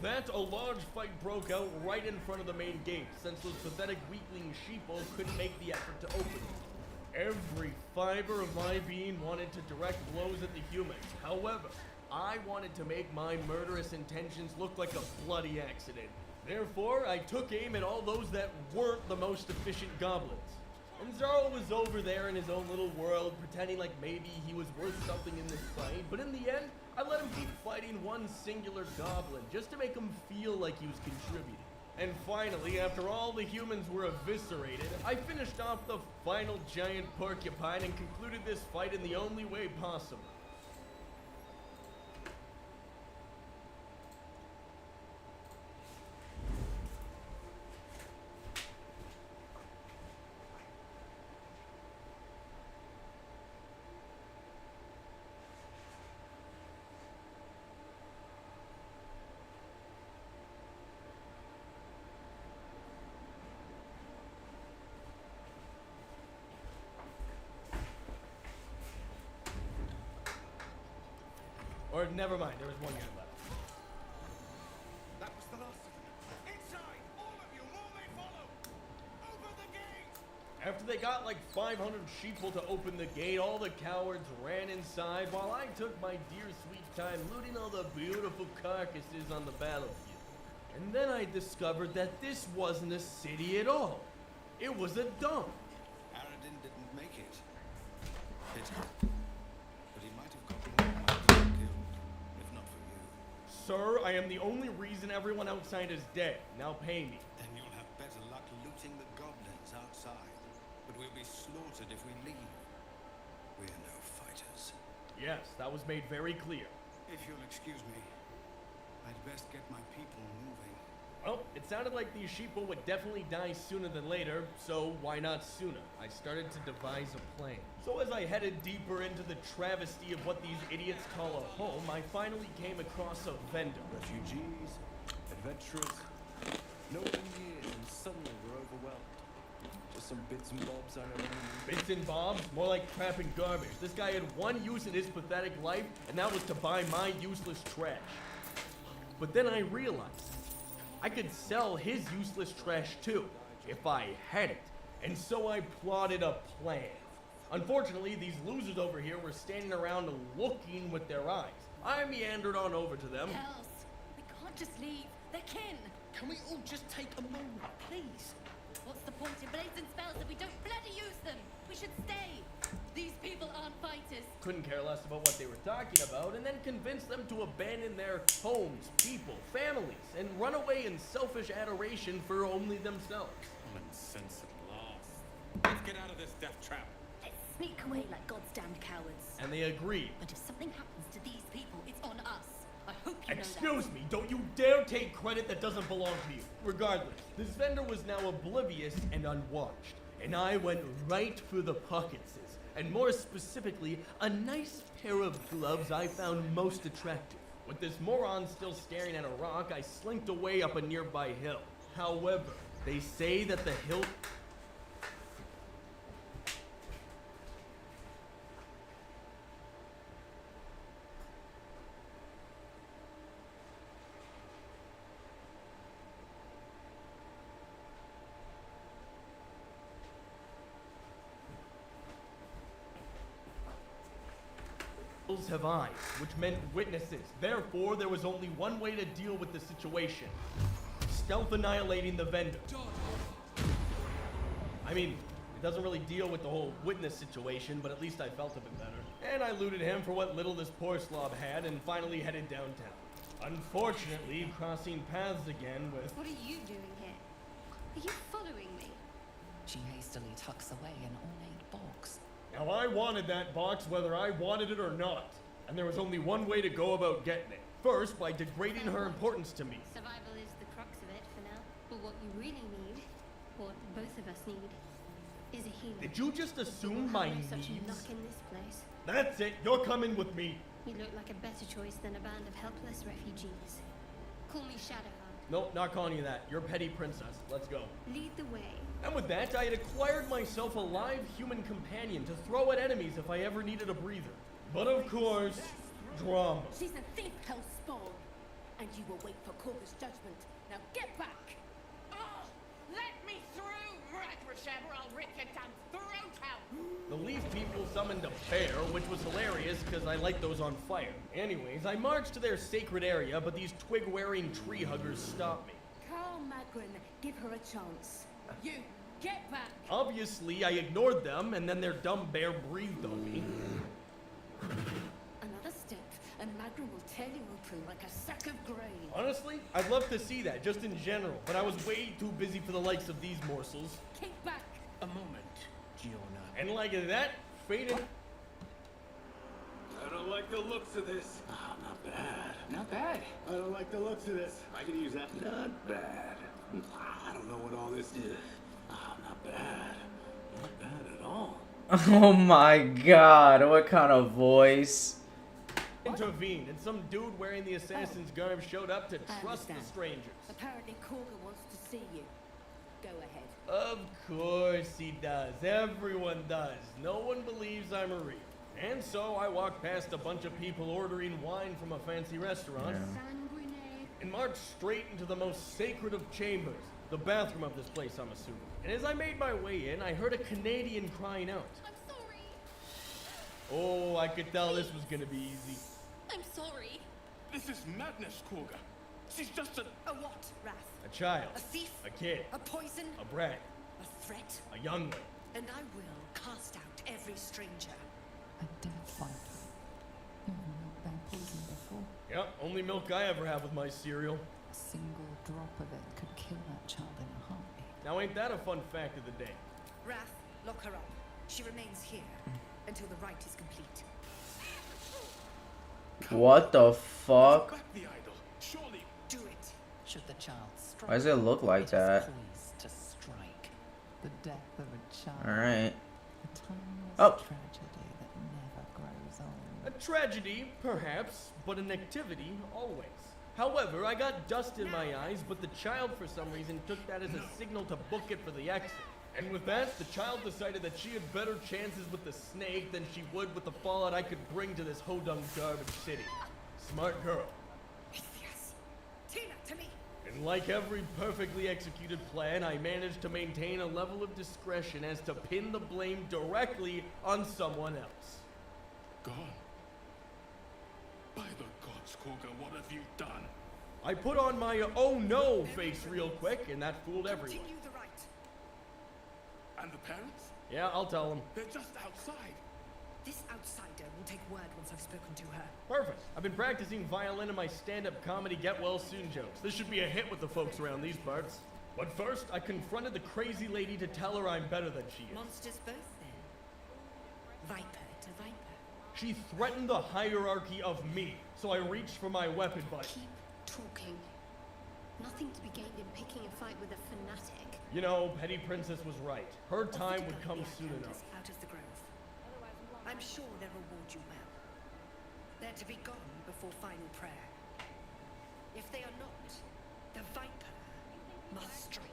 with that, a large fight broke out right in front of the main gate, since those pathetic weakling sheeple couldn't make the effort to open it. Every fiber of my being wanted to direct blows at the humans. However, I wanted to make my murderous intentions look like a bloody accident. Therefore, I took aim at all those that weren't the most efficient goblins. And Zarl was over there in his own little world, pretending like maybe he was worth something in this fight, but in the end, I let him keep fighting one singular goblin, just to make him feel like he was contributing. And finally, after all the humans were eviscerated, I finished off the final giant porcupine and concluded this fight in the only way possible. Or never mind, there was one guy left. That was the last of them. Inside! All of you! More may follow! Open the gate! After they got like 500 sheeple to open the gate, all the cowards ran inside while I took my dear sweet time looting all the beautiful carcasses on the battlefield. And then I discovered that this wasn't a city at all. It was a dump. Aradin didn't make it. Pity. But he might have gotten killed, if not for you. Sir, I am the only reason everyone outside is dead. Now pay me. Then you'll have better luck looting the goblins outside. But we'll be slaughtered if we leave. We're no fighters. Yes, that was made very clear. If you'll excuse me, I'd best get my people moving. Well, it sounded like these sheeple would definitely die sooner than later, so why not sooner? I started to devise a plan. So as I headed deeper into the travesty of what these idiots call a home, I finally came across a vendor. Refugees, adventurers, no one years and suddenly we're overwhelmed. Just some bits and bobs I don't know. Bits and bobs? More like crap and garbage. This guy had one use in his pathetic life, and that was to buy my useless trash. But then I realized I could sell his useless trash too, if I had it. And so I plotted a plan. Unfortunately, these losers over here were standing around looking with their eyes. I meandered on over to them. Hells, we can't just leave. They're kin. Can we all just take a moment, please? What's the point in blazing spells if we don't bloody use them? We should stay. These people aren't fighters. Couldn't care less about what they were talking about, and then convinced them to abandon their homes, people, families, and run away in selfish adoration for only themselves. Common sense at last. Let's get out of this death trap. Let's sneak away like God's damned cowards. And they agreed. But if something happens to these people, it's on us. I hope you know that. Excuse me, don't you dare take credit that doesn't belong to you. Regardless, this vendor was now oblivious and unwatched, and I went right for the pockets. And more specifically, a nice pair of gloves I found most attractive. With this moron still staring at a rock, I slinked away up a nearby hill. However, they say that the hill... have eyes, which meant witnesses. Therefore, there was only one way to deal with the situation. Stealth annihilating the vendor. I mean, it doesn't really deal with the whole witness situation, but at least I felt a bit better. And I looted him for what little this poor slob had and finally headed downtown. Unfortunately, crossing paths again with... What are you doing here? Are you following me? She hastily tucks away an ornate box. Now, I wanted that box whether I wanted it or not, and there was only one way to go about getting it. First, by degrading her importance to me. Survival is the crux of it for now. But what you really need, what both of us need, is a healer. Did you just assume my We'll have no such needs? luck in this place. That's it, you're coming with me. You look like a better choice than a band of helpless refugees. Call me Shadowheart. Nope, not calling you that. You're petty princess. Let's go. Lead the way. And with that, I had acquired myself a live human companion to throw at enemies if I ever needed a breather. But of course, drama. She's a thief, hellspawn. and you will wait for Corvus' judgment. Now get back! Oh, let me through, Ragrashem, or I'll rip your damn throat out! The Leaf people summoned a bear, which was hilarious because I like those on fire. Anyways, I marched to their sacred area, but these twig-wearing tree huggers stopped me. Carl Magrin, give her a chance. You, get back! Obviously, I ignored them, and then their dumb bear breathed on me. Another step, and Magrin will tear you open like a sack of grain. Honestly, I'd love to see that, just in general, but I was way too busy for the likes of these morsels. Kick back! A moment, Giona. And like that, faded. I don't like the looks of this. Oh, not bad. Not bad. I don't like the looks of this. I could use that. Not bad. I don't know what all this is. Oh, not bad. Not bad at all. Oh my god, what kind of voice? Intervened, and some dude wearing the assassin's garb showed up to I trust the understand. strangers. Apparently Korga wants to see you. Go ahead. Of course he does. Everyone does. No one believes I'm a real. And so I walked past a bunch of people ordering wine from a fancy restaurant Sanguinary. and marched straight into the most sacred of chambers, the bathroom of this place, I'm assuming. And as I made my way in, I heard a Canadian crying out. I'm sorry. Oh, I could tell this was gonna be easy. I'm sorry. This is madness, Korga. She's just a... A what, Wrath? A child, A thief? a kid, A poison? a brat, A threat? a youngling. And I will cast out every stranger. A death viper. You've not been poisoned before. Yep, only milk I ever have with my cereal. A single drop of it could kill that child in a heartbeat. Now ain't that a fun fact of the day? Wrath, lock her up. She remains here until the rite is complete. What the fuck? Back the idol. Surely. Do it. Should the child strike, Why does it look like it is that? poised to strike. The death of a child. Alright. A timeless Oh. tragedy that never grows old. A tragedy, perhaps, but an activity, always. However, I got dust in my eyes, but the child, for some reason, took that as a signal to book it for the exit. And with that, the child decided that she had better chances with the snake than she would with the fallout I could bring to this hodung garbage city. Smart girl. Yes. Tina, to me. And like every perfectly executed plan, I managed to maintain a level of discretion as to pin the blame directly on someone else. Gone. By the gods, Korga, what have you done? I put on my oh no face real quick, and that fooled everyone. Continue the rite. And the parents? Yeah, I'll tell them. They're just outside. This outsider will take word once I've spoken to her. Perfect. I've been practicing violin in my stand-up comedy get well soon jokes. This should be a hit with the folks around these parts. But first, I confronted the crazy lady to tell her I'm better than she is. Monsters both then. Viper to viper. She threatened the hierarchy of me, so I reached for my weapon, but Keep talking. Nothing to be gained in picking a fight with a fanatic. you know, Petty Princess was right. Her time would come soon enough. Out of the grove. I'm sure they'll reward you well. They're to be gone before final prayer. If they are not, the viper must strike.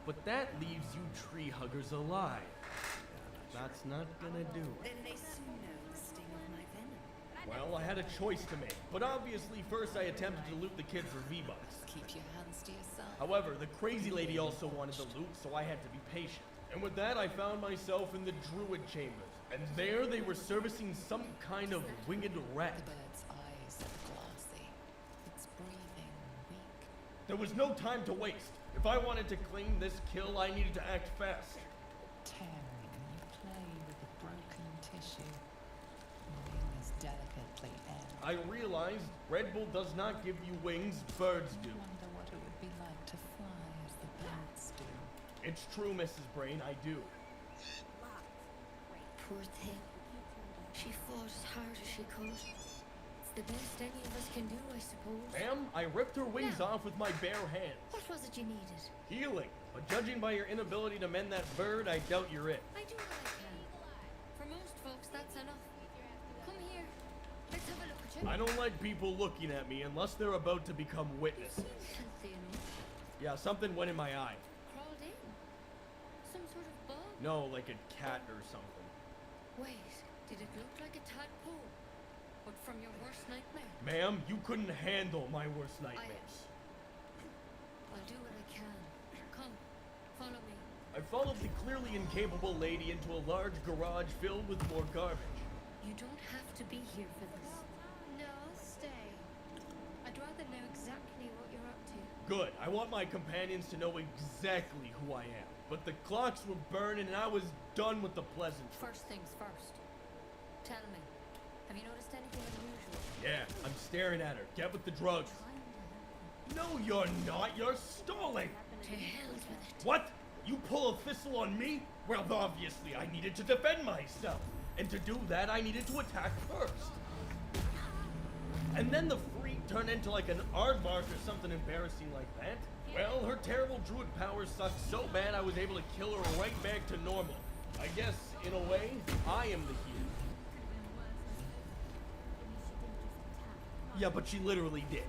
But that leaves you tree huggers alive. That's not gonna do it. Then they soon know the sting of my venom. Well, I had a choice to make, but obviously first I attempted to loot the kid for V-Bucks. Keep your hands to yourself. However, the crazy lady also wanted the loot, so I had to be patient. And with that, I found myself in the Druid Chambers. And there they were servicing some kind of winged rat. The bird's eyes are glassy. Its breathing weak. There was no time to waste. If I wanted to claim this kill, I needed to act fast. Tearing, you play with the broken tissue. Wings delicately end. I realized Red Bull does not give you wings, birds do. Wonder what it would be like to fly as the birds do. It's true, Mrs. Brain, I do. Poor thing. She fought as hard as she could. It's the best any of us can do, I suppose. Ma'am, I ripped her wings off with my bare hands. What was it you needed? Healing. But judging by your inability to mend that bird, I doubt you're it. I do what I can. For most folks, that's enough. Come here. Let's have a look at you. I don't like people looking at me unless they're about to become witnesses. Healthy enough. Yeah, something went in my eye. Crawled in. Some sort of bug. No, like a cat or something. Wait, did it look like a tadpole? But from your worst nightmare? Ma'am, you couldn't handle my worst nightmares. I'll do what I can. Come, follow me. I followed the clearly incapable lady into a large garage filled with more garbage. You don't have to be here for this. No, stay. I'd rather know exactly what you're up to. Good. I want my companions to know exactly who I am. But the clocks were burning and I was done with the pleasantry. First things first. Tell me, have you noticed anything unusual? Yeah, I'm staring at her. Get with the drugs. No, you're not. You're stalling. To hell with it. What? You pull a thistle on me? Well, obviously I needed to defend myself. And to do that, I needed to attack first. And then the freak turned into like an aardvark or something embarrassing like that. Well, her terrible druid powers sucked so bad I was able to kill her right back to normal. I guess, in a way, I am the hero. Yeah, but she literally did.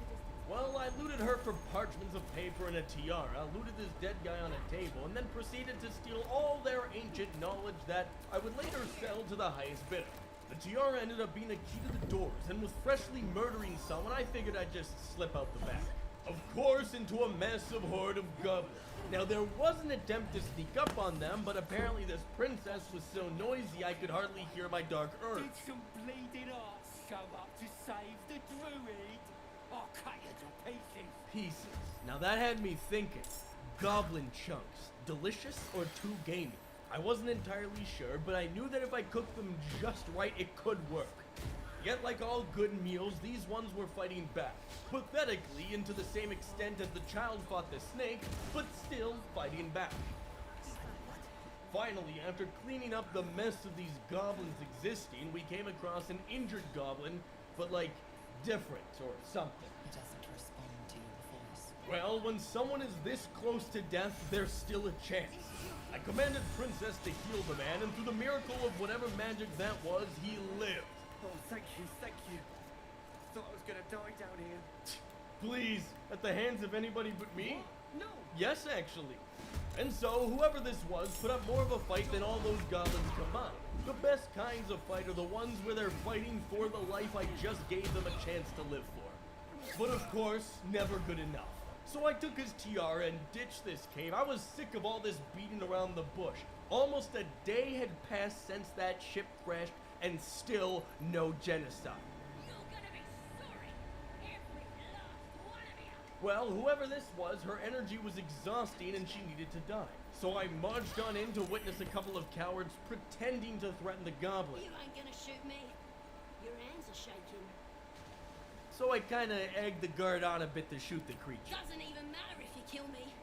Well, I looted her for parchments of paper and a tiara, looted this dead guy on a table, and then proceeded to steal all their ancient knowledge that I would later sell to the highest bidder. The tiara ended up being a key to the doors, and with freshly murdering someone, I figured I'd just slip out the back. Of course, into a massive horde of goblins. Now, there was an attempt to sneak up on them, but apparently this princess was so noisy I could hardly hear my dark urge. Did some bleeding hearts show up to save the druid? I'll cut you to pieces. Pieces. Now that had me thinking. Goblin chunks. Delicious or too gamey? I wasn't entirely sure, but I knew that if I cooked them just right, it could work. Yet, like all good meals, these ones were fighting back. Pathetically, and to the same extent as the child fought the snake, but still fighting back. Finally, after cleaning up the mess of these goblins existing, we came across an injured goblin, but like, different or something. He doesn't respond to your voice. Well, when someone is this close to death, there's still a chance. I commanded Princess to heal the man, and through the miracle of whatever magic that was, he lived. Oh, thank you, thank you. Thought I was gonna die down here. Please, at the hands of anybody but me? What? No. Yes, actually. And so, whoever this was put up more of a fight than all those goblins combined. The best kinds of fight are the ones where they're fighting for the life I just gave them a chance to live for. But of course, never good enough. So I took his tiara and ditched this cave. I was sick of all this beating around the bush. Almost a day had passed since that ship crashed, and still no genocide. Well, whoever this was, her energy was exhausting and she needed to die. So I marched on in to witness a couple of cowards pretending to threaten the goblin. You ain't gonna shoot me. Your hands are shaking. So I kinda egged the guard on a bit to shoot the creature. Doesn't even matter if you kill me.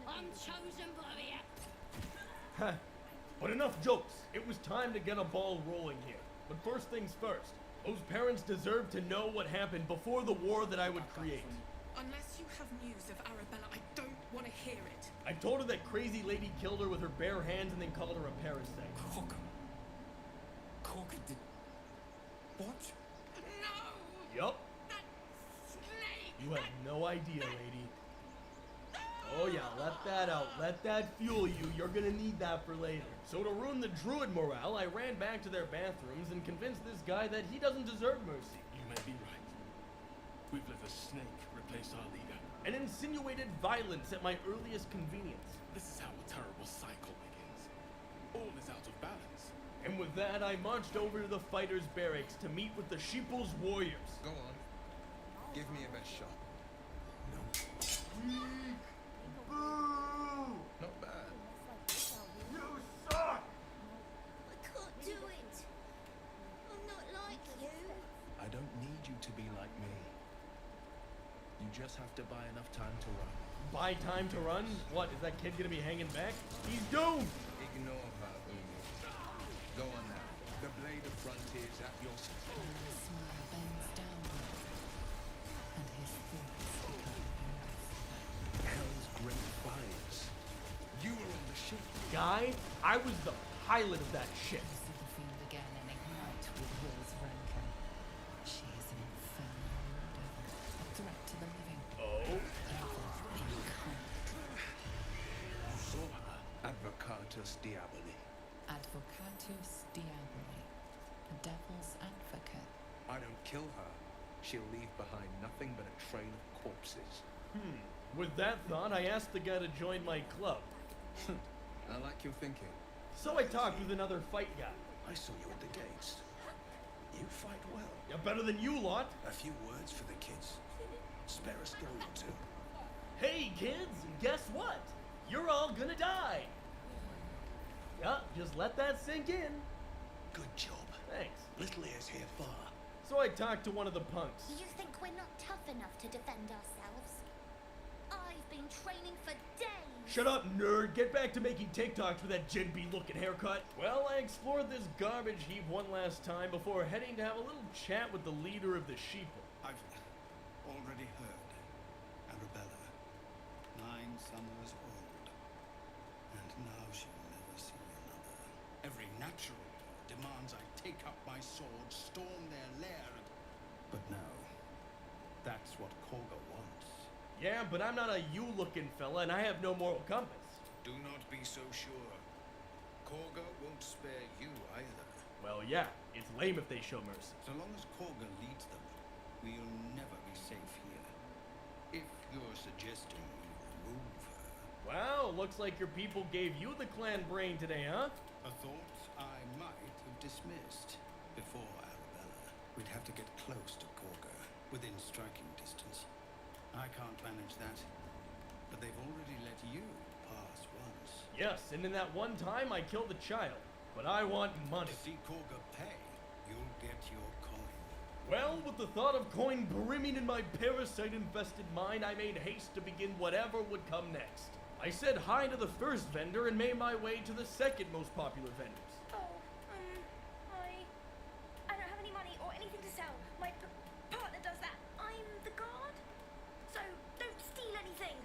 I'm chosen by you. Huh. But enough jokes. It was time to get a ball rolling here. But first things first. Those parents deserve to know what happened before the war that I would create. Unless you have news of Arabella, I don't want to hear it. I told her that crazy lady killed her with her bare hands and then called her a parasite. Corker did... What? No! Yup. That snake! You have no idea, lady. Oh yeah, let that out. Let that fuel you. You're gonna need that for later. So to ruin the druid morale, I ran back to their bathrooms and convinced this guy that he doesn't deserve mercy. You may be right. We've let a snake replace our leader. And insinuated violence at my earliest convenience. This is how a terrible cycle begins. All is out of balance. And with that, I marched over to the fighters' barracks to meet with the Sheeple's warriors. Go on. Give me your best shot. No. Weak! Boo! Not bad. You suck! I can't do it. I'm not like you. I don't need you to be like me. You just have to buy enough time to run. Buy time to run? What, is that kid gonna be hanging back? He's doomed! Ignore her, Umi. Go on now. The blade of frontier is at your The smile bends downward, and his thoughts become earth. Hell's great fires. You were on the ship. Guy, I was the pilot of that ship. You see the fiend again and ignite with will's rancor. She is an infernal devil, a threat to the living. Oh? Evil incarnate. You saw her. Advocatus Diaboli. Advocatus Diaboli, a devil's advocate. I don't kill her, she'll leave behind nothing but a trail of corpses. With that thought, I asked the guy to join my club. I like your thinking. So I talked with another fight guy. I saw you at the gates. You fight well. Yeah, better than you lot. A few words for the kids. Spare a story or two. Hey kids, guess what? You're all gonna die. Yeah, just let that sink in. Good job. Thanks. Little ears hear far. So I talked to one of the punks. You think we're not tough enough to defend ourselves? I've been training for days. Shut up, nerd. Get back to making TikToks with that Gen B looking haircut. Well, I explored this garbage heap one last time before heading to have a little chat with the leader of the sheeple. I've already heard. Arabella, 9 summers old, and now she'll never see another. Every natural demands I take up my sword, storm their lair, but no. That's what Korga wants. Yeah, but I'm not a you-looking fella, and I have no moral compass. Do not be so sure. Korga won't spare you either. Well, yeah, it's lame if they show mercy. So long as Korga leads them, we'll never be safe here. If you're suggesting we remove her, Wow, looks like your people gave you the clan brain today, huh? a thought I might have dismissed. Before Arabella, we'd have to get close to Korga, within striking distance. I can't manage that, but they've already let you pass once. Yes, and in that one time I killed a child. But I want money. To see Korga pay, you'll get your coin. Well, with the thought of coin brimming in my parasite-infested mind, I made haste to begin whatever would come next. I said hi to the first vendor and made my way to the second most popular vendors. I don't have any money or anything to sell. My partner does that. I'm the guard. So don't steal anything.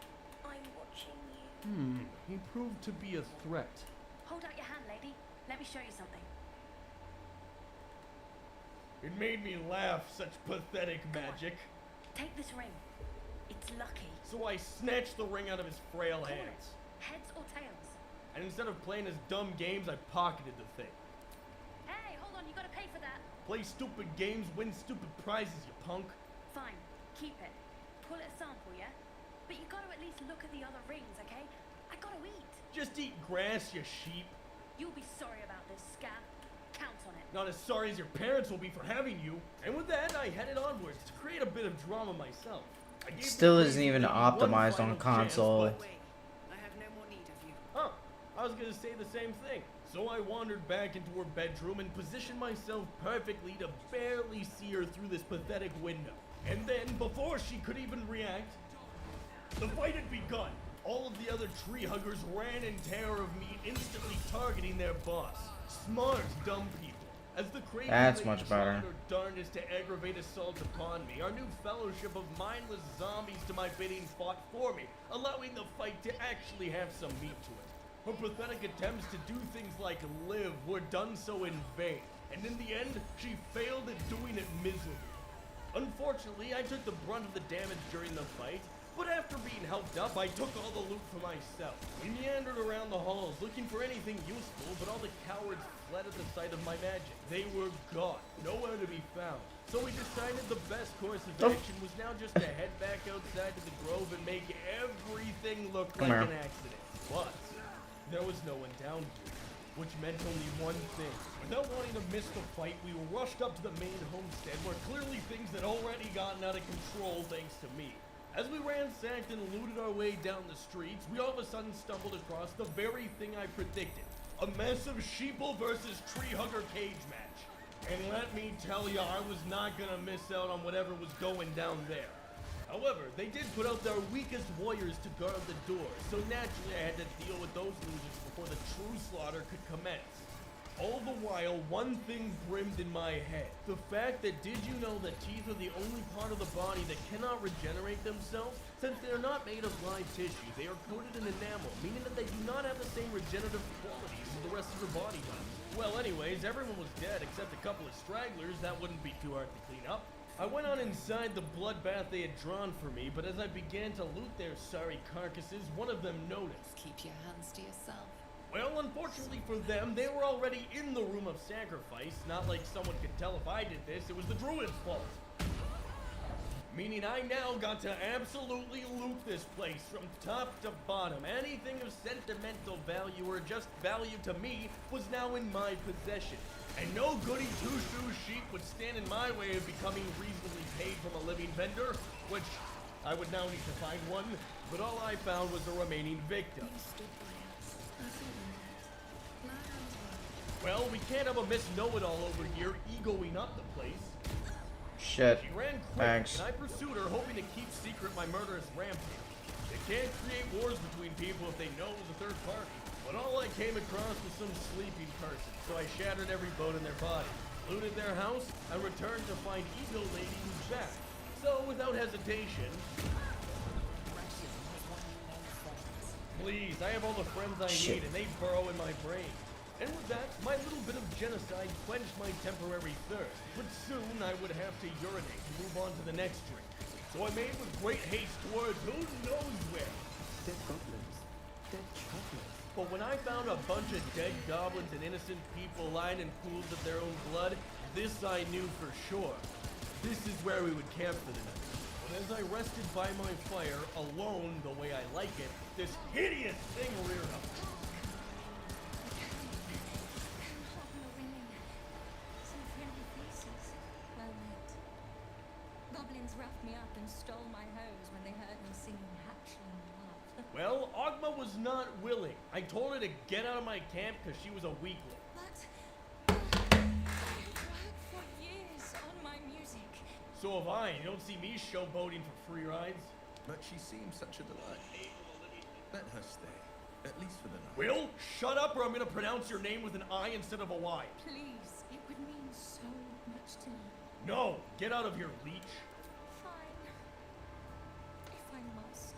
I'm watching you. He proved to be a threat. Hold out your hand, lady. Let me show you something. It made me laugh, such pathetic magic. Take this ring. It's lucky. So I snatched the ring out of his frail Call hands. it heads or tails. And instead of playing his dumb games, I pocketed the thing. Hey, hold on. You gotta pay for that. Play stupid games, win stupid prizes, you punk. Fine. Keep it. Call it a sample, yeah? But you gotta at least look at the other rings, okay? I gotta eat. Just eat grass, you sheep. You'll be sorry about this, scab. Count on it. Not as sorry as your parents will be for having you. And with that, I headed onwards to create a bit of drama myself. I gave Still the isn't crazy even lady optimized one on final chance, console. but- I have no more need of you. Huh. I was gonna say the same thing. So I wandered back into her bedroom and positioned myself perfectly to barely see her through this pathetic window. And then, before she could even react, the fight had begun. All of the other tree huggers ran in terror of me, instantly targeting their boss. Smart, dumb people. As the crazy That's lady much better. tried her darndest to aggravate assault upon me, our new fellowship of mindless zombies to my bidding fought for me, allowing the fight to actually have some meat to it. Her pathetic attempts to do things like live were done so in vain, and in the end, she failed at doing it miserably. Unfortunately, I took the brunt of the damage during the fight, but after being helped up, I took all the loot for myself. We meandered around the halls looking for anything useful, but all the cowards fled at the sight of my magic. They were gone, nowhere to be found. So we decided the best course of action was now just to head back outside to the grove and make everything look like an accident. But there was no one down here, which meant only one thing. Without wanting to miss the fight, we rushed up to the main homestead where clearly things had already gotten out of control thanks to me. As we ransacked and looted our way down the streets, we all of a sudden stumbled across the very thing I predicted. A massive sheeple versus tree hugger cage match. And let me tell you, I was not gonna miss out on whatever was going down there. However, they did put out their weakest warriors to guard the door, so naturally I had to deal with those losers before the true slaughter could commence. All the while, one thing brimmed in my head. The fact that did you know that teeth are the only part of the body that cannot regenerate themselves? Since they are not made of live tissue, they are coated in enamel, meaning that they do not have the same regenerative qualities as the rest of your body does. Well anyways, everyone was dead except a couple of stragglers. That wouldn't be too hard to clean up. I went on inside the bloodbath they had drawn for me, but as I began to loot their sorry carcasses, one of them noticed. Keep your hands to yourself. Well, unfortunately for them, they were already in the room of sacrifice. Not like someone could tell if I did this, it was the druid's fault. Meaning I now got to absolutely loot this place from top to bottom. Anything of sentimental value or just value to me was now in my possession. And no goody two-shoes sheep would stand in my way of becoming reasonably paid from a living vendor, which I would now need to find one, but all I found was the remaining victim. Well, we can't have a Miss Know-It-All over here egoing up the place. Shit. She ran quick, Thanks. and I pursued her, hoping to keep secret my murderous rampage. They can't create wars between people if they know it was a third party. But all I came across was some sleeping person, so I shattered every bone in their body, looted their house, and returned to find Eagle Lady who's back. So, without hesitation... Please, I have all the friends I need, and they burrow in my brain. And with that, my little bit of genocide quenched my temporary thirst, but soon I would have to urinate to move on to the next drink. So I made with great haste towards who knows where. Dead goblins. Dead travelers. But when I found a bunch of dead goblins and innocent people lying in pools of their own blood, this I knew for sure. This is where we would camp for the night. But as I rested by my fire, alone the way I like it, this hideous thing reared up. Goblins roughed me up and stole my hose when they heard me singing Hatchling Love. Well, Ogma was not willing. I told her to get out of my camp because she was a weakling. But I've worked for years on my music. So have I. You don't see me showboating for free rides. But she seems such a delight. Let her stay, at least for the night. Will, shut up or I'm going to pronounce your name with an I instead of a Y. Please, it would mean so much to me. No, get out of here, leech. Fine. If I must.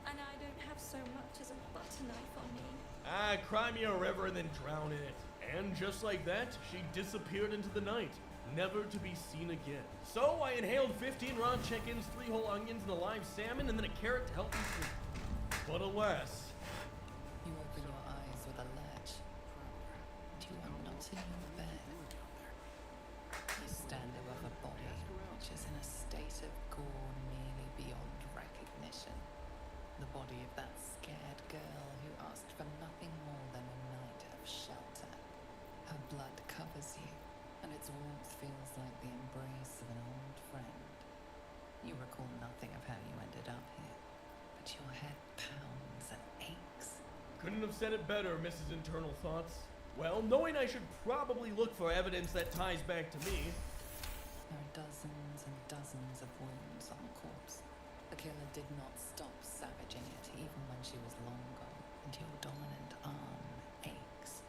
And I don't have so much as a butter knife on me. Ah, cry me a river and then drown in it. And just like that, she disappeared into the night, never to be seen again. So I inhaled 15 raw chickens, 3 whole onions, and a live salmon, and then a carrot to help me sleep. But alas... You open your eyes with a latch, and you are not in your bed. You stand above a body which is in a state of gore nearly beyond recognition. The body of that scared girl who asked for nothing more than a night of shelter. Her blood covers you, and its warmth feels like the embrace of an old friend. You recall nothing of how you ended up here, but your head pounds and aches. Couldn't have said it better, Mrs. Internal Thoughts. Well, knowing I should probably look for evidence that ties back to me... There are dozens and dozens of wounds on the corpse. The killer did not stop savaging it even when she was long gone, and your dominant arm aches.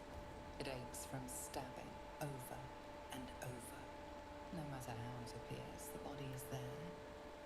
It aches from stabbing over and over. No matter how it appears, the body is there,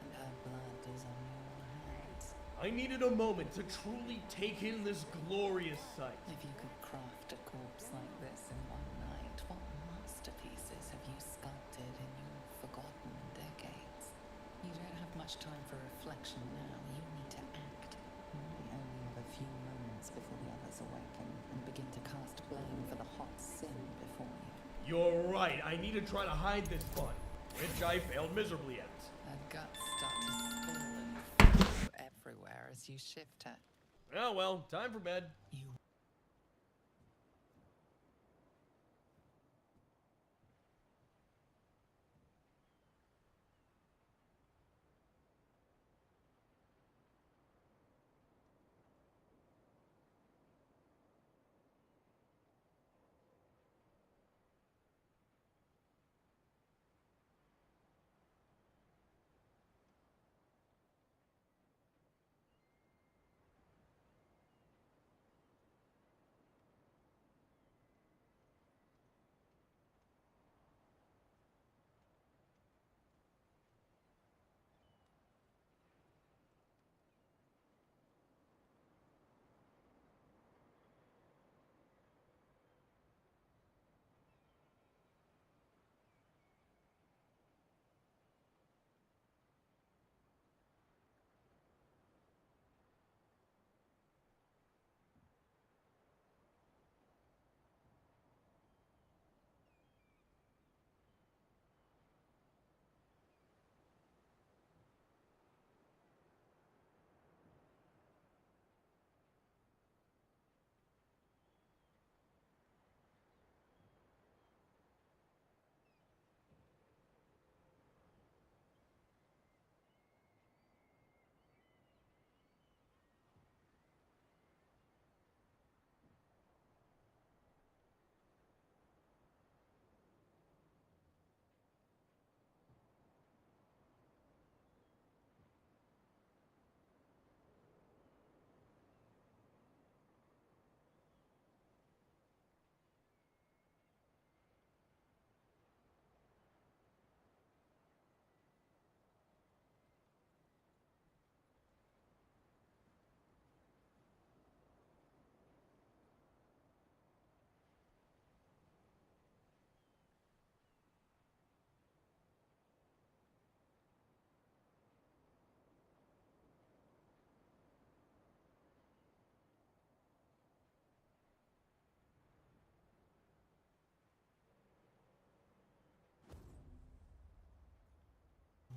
and her blood is on your hands. I needed a moment to truly take in this glorious sight. If you could craft a corpse like this in one night, what masterpieces have you sculpted in your forgotten decades? You don't have much time for reflection now. You need to act. You only have a few moments before the others awaken and begin to cast blame for the hot sin before you. You're right, I need to try to hide this body, which I failed miserably at. Her guts start to spill and flow everywhere as you shift her. Oh well, time for bed. You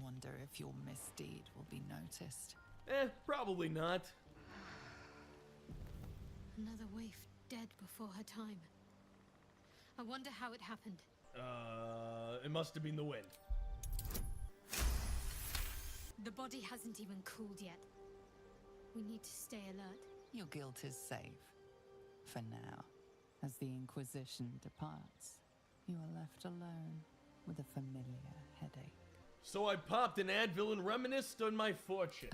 wonder if your misdeed will be noticed. Probably not. Another waif dead before her time. I wonder how it happened. It must have been the wind. The body hasn't even cooled yet. We need to stay alert. Your guilt is safe. For now. As the Inquisition departs, you are left alone with a familiar headache. So I popped an Advil and reminisced on my fortune.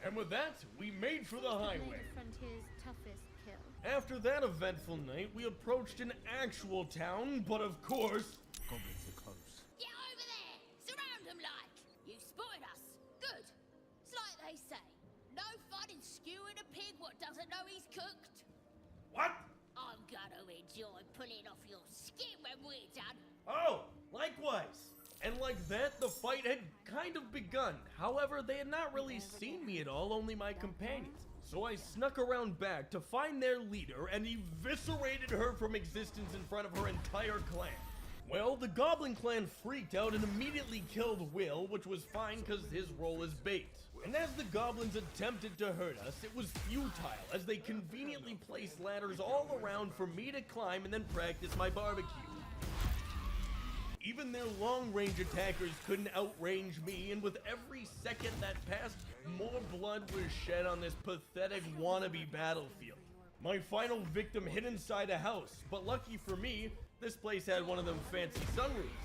And with that, we made for the highway. The frontier's toughest kill. After that eventful night, we approached an actual town, but of course... Goblins are close. Get over there! Surround them like! You spotted us! Good! It's like they say. No fun in skewing a pig what doesn't know he's cooked. What? I'm gonna enjoy pulling off your skin when we're done. Oh, likewise. And like that, the fight had kind of begun. However, they had not really seen me at all, only my companions. So I snuck around back to find their leader and eviscerated her from existence in front of her entire clan. Well, the Goblin clan freaked out and immediately killed Will, which was fine because his role is bait. And as the goblins attempted to hurt us, it was futile as they conveniently placed ladders all around for me to climb and then practice my barbecue. Even their long-range attackers couldn't outrange me, and with every second that passed, more blood was shed on this pathetic wannabe battlefield. My final victim hid inside a house, but lucky for me, this place had one of them fancy sunroofs.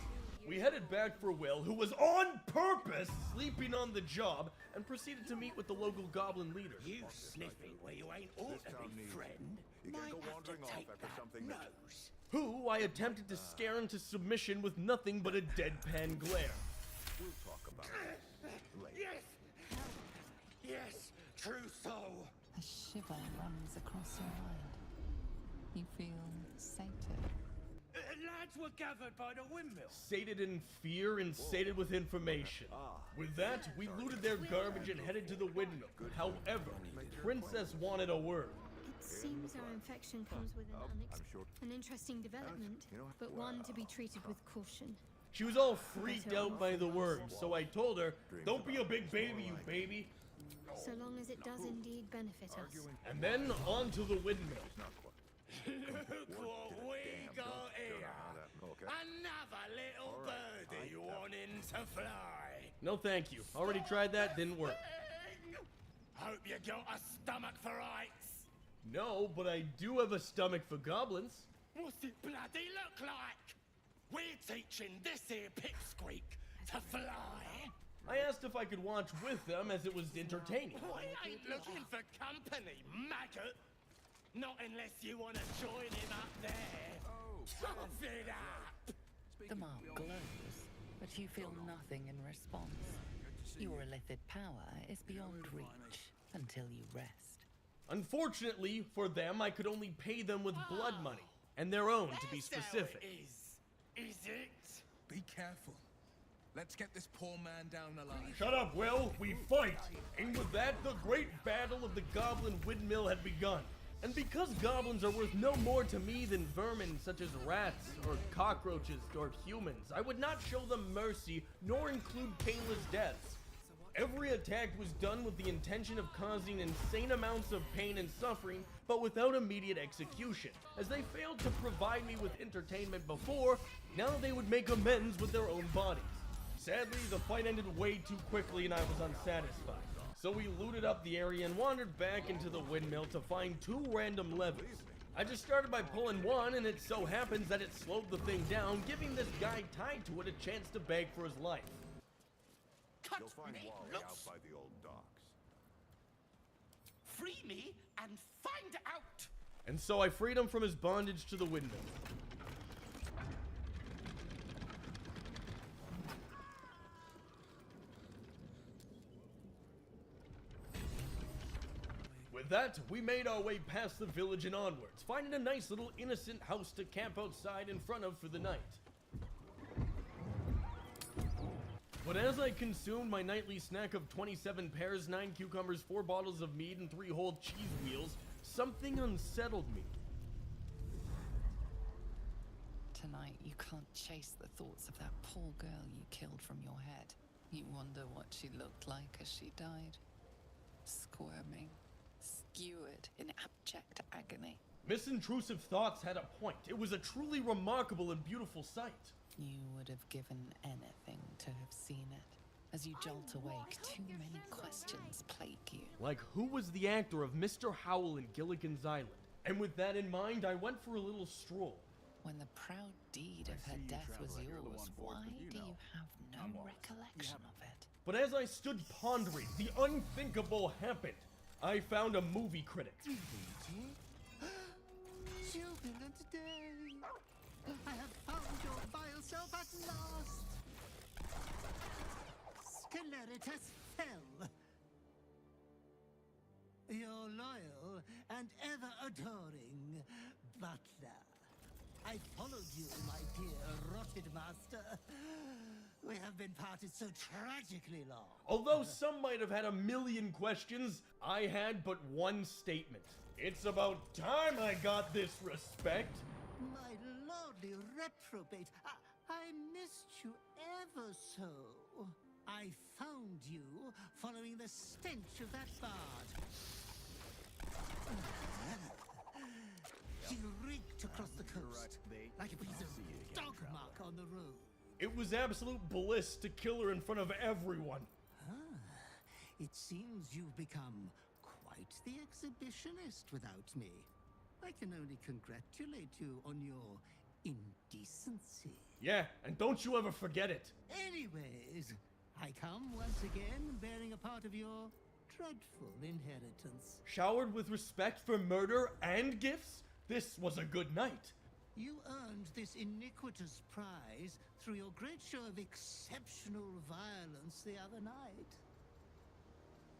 We headed back for Will, who was on purpose sleeping on the job, and proceeded to meet with the local goblin leader. You sniffing where you ain't ought to be, friend. You can't Might go have to wandering off take after that something that... nose. Who I attempted to scare into submission with nothing but a deadpan glare. We'll talk about it later. Yes! Yes, true so. A shiver runs across your mind. You feel sated. Lads were gathered by the windmill. Sated in fear and sated with information. With that, we looted their garbage and headed to the windmill. However, Princess wanted a word. It seems our infection comes with an interesting development, but one to be treated with caution. She was all freaked out by the worm, so I told her, "Don't be a big baby, you baby." So long as it does indeed benefit us. And then on to the windmill. Look what we got here. Another little birdie wanting to fly. No thank you. Already tried that, didn't work. Hope you got a stomach for rights. No, but I do have a stomach for goblins. What's it bloody look like? We're teaching this here pipsqueak to fly. I asked if I could watch with them as it was entertaining. I ain't looking for company, maggot. Not unless you want to join him up there. Tough it up. The mark glows, but you feel nothing in response. Your illithid power is beyond reach until you rest. Unfortunately for them, I could only pay them with blood money, and their own to be specific. Is it? Be careful. Let's get this poor man down alive. Shut up, Will. We fight. And with that, the great battle of the goblin windmill had begun. And because goblins are worth no more to me than vermin such as rats or cockroaches or humans, I would not show them mercy nor include painless deaths. Every attack was done with the intention of causing insane amounts of pain and suffering, but without immediate execution. As they failed to provide me with entertainment before, now they would make amends with their own bodies. Sadly, the fight ended way too quickly and I was unsatisfied. So we looted up the area and wandered back into the windmill to find 2 random levers. I just started by pulling one, and it so happens that it slowed the thing down, giving this guy tied to it a chance to beg for his life. You'll find Wally out by the old docks. Free me and find out. And so I freed him from his bondage to the windmill. With that, we made our way past the village and onwards, finding a nice little innocent house to camp outside in front of for the night. But as I consumed my nightly snack of 27 pears, 9 cucumbers, 4 bottles of mead, and 3 whole cheese wheels, something unsettled me. Tonight, you can't chase the thoughts of that poor girl you killed from your head. You wonder what she looked like as she died. Squirming, skewered in abject agony. Miss Intrusive Thoughts had a point. It was a truly remarkable and beautiful sight. You would have given anything to have seen it. As you jolt awake, too many questions plague you. Like, who was the actor of Mr. Howell in Gilligan's Island? And with that in mind, I went for a little stroll. When the proud deed of her death was yours, why do you have no recollection of it? But as I stood pondering, the unthinkable happened. I found a movie critic. Jubilant day! I have found your vile self at last! Sceleritas fell. Your loyal and ever-adoring butler. I followed you, my dear rotted master. We have been parted so tragically long. Although some might have had a million questions, I had but one statement. It's about time I got this respect. My lordly reprobate, I missed you ever so. I found you following the stench of that bard. He reeked across the coast, like a piece of dog mark on the road. It was absolute bliss to kill her in front of everyone. It seems you've become quite the exhibitionist without me. I can only congratulate you on your indecency. Yeah, and don't you ever forget it. Anyways, I come once again bearing a part of your dreadful inheritance. Showered with respect for murder and gifts, this was a good night. You earned this iniquitous prize through your great show of exceptional violence the other night.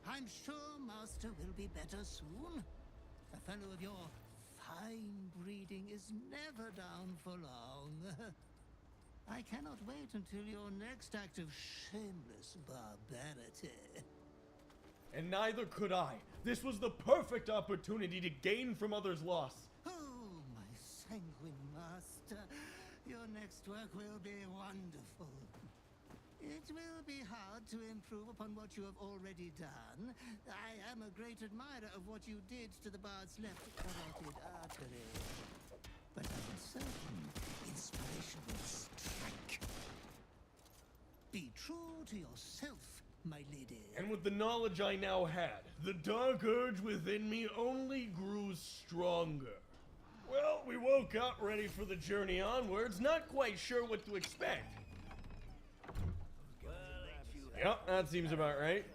I'm sure Master will be better soon. A fellow of your fine breeding is never down for long. I cannot wait until your next act of shameless barbarity. And neither could I. This was the perfect opportunity to gain from others' loss. Oh, my sanguine master. Your next work will be wonderful. It will be hard to improve upon what you have already done. I am a great admirer of what you did to the bard's left carotid artery. But I am certain inspiration will strike. Be true to yourself, my lady. And with the knowledge I now had, the dark urge within me only grew stronger. Well, we woke up ready for the journey onwards, not quite sure what to expect. Yep, that seems about right.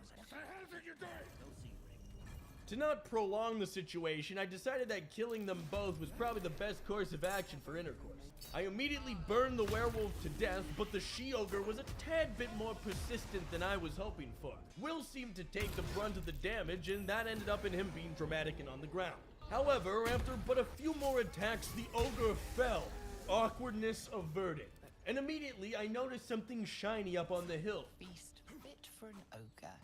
To not prolong the situation, I decided that killing them both was probably the best course of action for intercourse. I immediately burned the werewolf to death, but the she-ogre was a tad bit more persistent than I was hoping for. Will seemed to take the brunt of the damage, and that ended up in him being dramatic and on the ground. However, after but a few more attacks, the ogre fell. Awkwardness averted. And immediately, I noticed something shiny up on the hill. Beast fit for an ogre.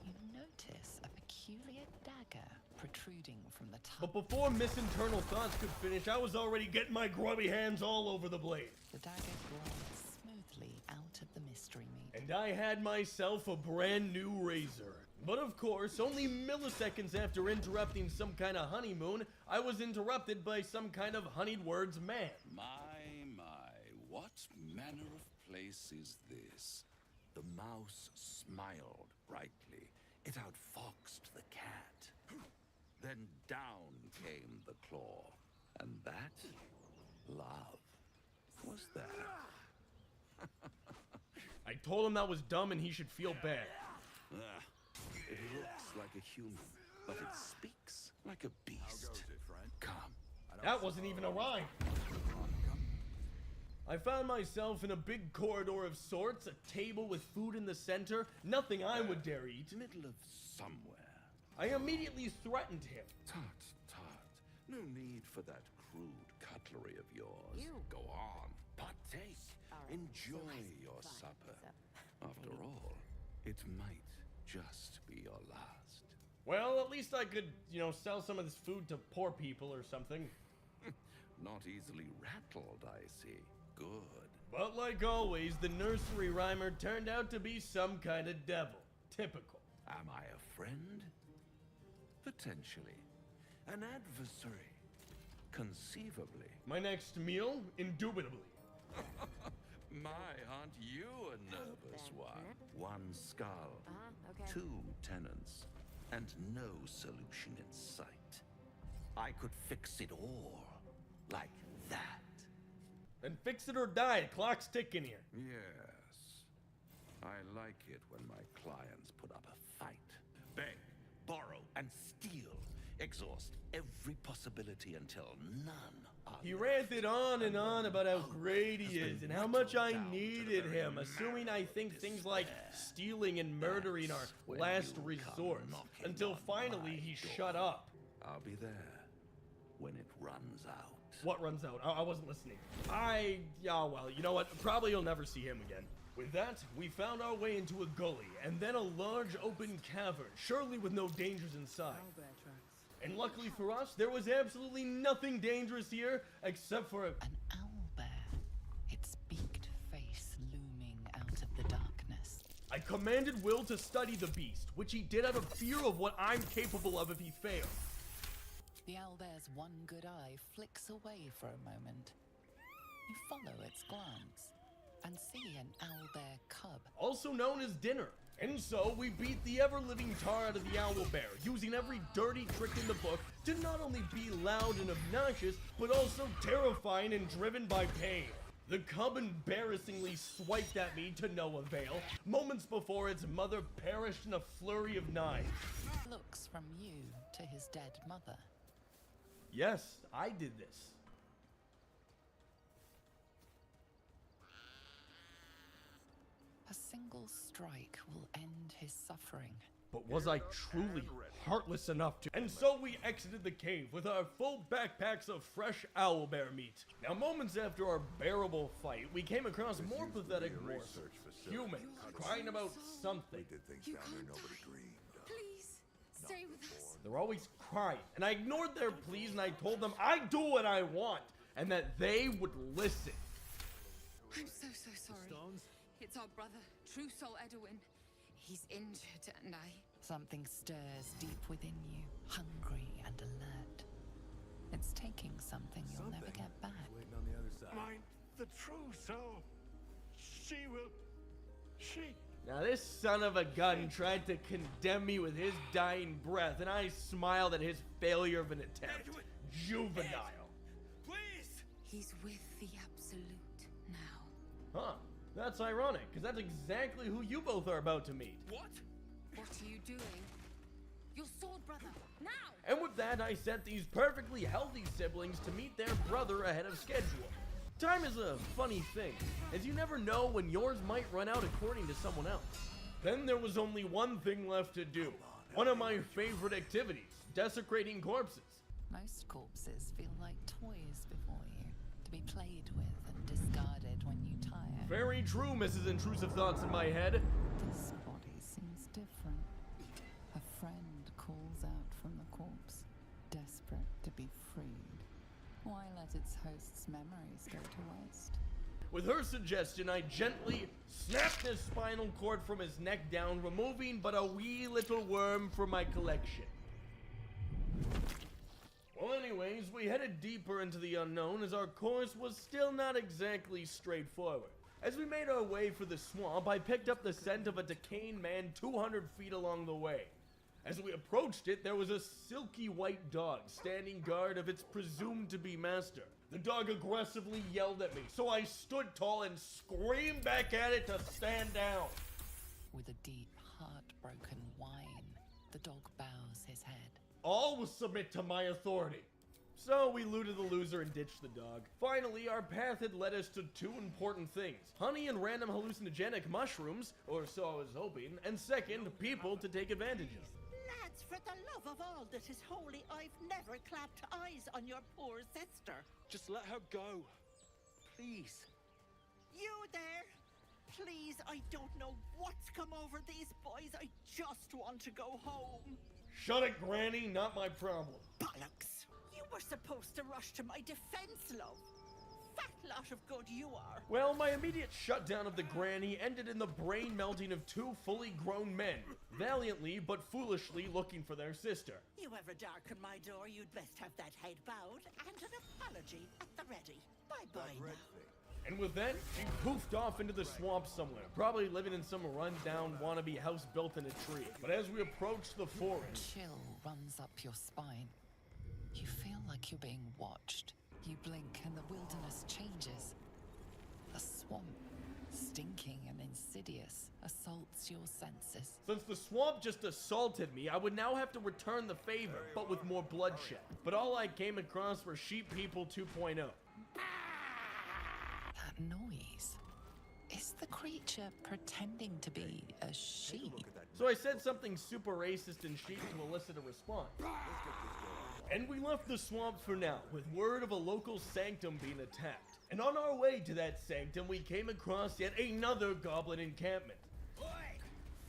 You notice a peculiar dagger protruding from the top. But before Miss Internal Thoughts could finish, I was already getting my grubby hands all over the blade. The dagger glides smoothly out of the mystery meat. And I had myself a brand new razor. But of course, only milliseconds after interrupting some kind of honeymoon, I was interrupted by some kind of honeyed words man. My, what manner of place is this? The mouse smiled brightly. It outfoxed the cat. Then down came the claw. And that, love, was that. I told him that was dumb and he should feel bad. It looks like a human, but it speaks like a beast. Come. That wasn't even a rhyme. I found myself in a big corridor of sorts, a table with food in the center, nothing I would dare eat. Middle of somewhere. I immediately threatened him. Tut, tut. No need for that crude cutlery of yours. Go on, partake. Enjoy your supper. After all, it might just be your last. Well, at least I could, sell some of this food to poor people or something. Not easily rattled, I see. Good. But like always, the nursery rhymer turned out to be some kind of devil. Typical. Am I a friend? Potentially. An adversary? Conceivably. My next meal? Indubitably. My, aren't you a nervous one? One skull, two tenants, and no solution in sight. I could fix it all. Like that. Then fix it or die. Clock's ticking here. Yes. I like it when my clients put up a fight. Beg, borrow, and steal. Exhaust every possibility until none are He left. ranted on and on about how great he is and how much I needed him, assuming I think things like stealing and murdering are last resort, until finally he shut up. I'll be there when it runs out. What runs out? I wasn't listening. Yeah, well, you know what? Probably you'll never see him again. With that, we found our way into a gully, and then a large open cavern, surely with no dangers inside. And luckily for us, there was absolutely nothing dangerous here, except for An owlbear, its beaked face looming out of the darkness. I commanded Will to study the beast, which he did out of fear of what I'm capable of if he failed. The owlbear's one good eye flicks away for a moment. You follow its glance and see an owlbear cub. Also known as dinner. And so we beat the ever-living tar out of the owlbear, using every dirty trick in the book to not only be loud and obnoxious, but also terrifying and driven by pain. The cub embarrassingly swiped at me to no avail, moments before its mother perished in a flurry of knives. Looks from you to his dead mother. Yes, I did this. A single strike will end his suffering. But was I truly heartless enough to? And so we exited the cave with our full backpacks of fresh owlbear meat. Now, moments after our bearable fight, we came across more pathetic morsels. Humans crying about something. Please, stay with us. They're always crying, and I ignored their pleas and I told them I do what I want, and that they would listen. I'm so sorry. It's our brother, True Soul Edwin. He's injured and Something stirs deep within you, hungry and alert. It's taking something you'll never get back. Waiting on the other side. Mine, the true soul. She. Now this son of a gun tried to condemn me with his dying breath, and I smiled at his failure of an attempt. Juvenile. Please! he's with the Absolute now. Huh. That's ironic, because that's exactly who you both are about to meet. What? What are you doing? Your sword brother, now! And with that, I sent these perfectly healthy siblings to meet their brother ahead of schedule. Time is a funny thing, as you never know when yours might run out according to someone else. Then there was only one thing left to do. One of my favorite activities, desecrating corpses. Most corpses feel like toys before you, to be played with and discarded when you tire. Very true, Mrs. Intrusive Thoughts in my head. This body seems different. A friend calls out from the corpse, desperate to be freed. Why let its host's memories go to waste? With her suggestion, I gently snapped his spinal cord from his neck down, removing but a wee little worm from my collection. Well, anyways, we headed deeper into the unknown as our course was still not exactly straightforward. As we made our way for the swamp, I picked up the scent of a decaying man 200 feet along the way. As we approached it, there was a silky white dog standing guard of its presumed-to-be master. The dog aggressively yelled at me, so I stood tall and screamed back at it to stand down. With a deep, heartbroken whine, the dog bows his head. All will submit to my authority. So we looted the loser and ditched the dog. Finally, our path had led us to two important things. Honey and random hallucinogenic mushrooms, or so I was hoping, and second, people to take advantage of. Lads, for the love of all that is holy, I've never clapped eyes on your poor sister. Just let her go. Please. You there? Please, I don't know what's come over these boys. I just want to go home. Shut it, Granny, not my problem. Bollocks! You were supposed to rush to my defense, love. Fat lot of good you are. Well, my immediate shutdown of the granny ended in the brain melting of two fully grown men, valiantly but foolishly looking for their sister. You ever darken my door, you'd best have that head bowed and an apology at the ready. Bye-bye now. And with that, she poofed off into the swamp somewhere, probably living in some run-down wannabe house built in a tree. But as we approach the forest, Chill runs up your spine. You feel like you're being watched. You blink and the wilderness changes. The swamp, stinking and insidious, assaults your senses. since the swamp just assaulted me, I would now have to return the favor, but with more bloodshed. But all I came across were Sheep People 2.0. That noise. Is the creature pretending to be a sheep? So I said something super racist in sheep to elicit a response. And we left the swamp for now, with word of a local sanctum being attacked. And on our way to that sanctum, we came across yet another goblin encampment. Oi!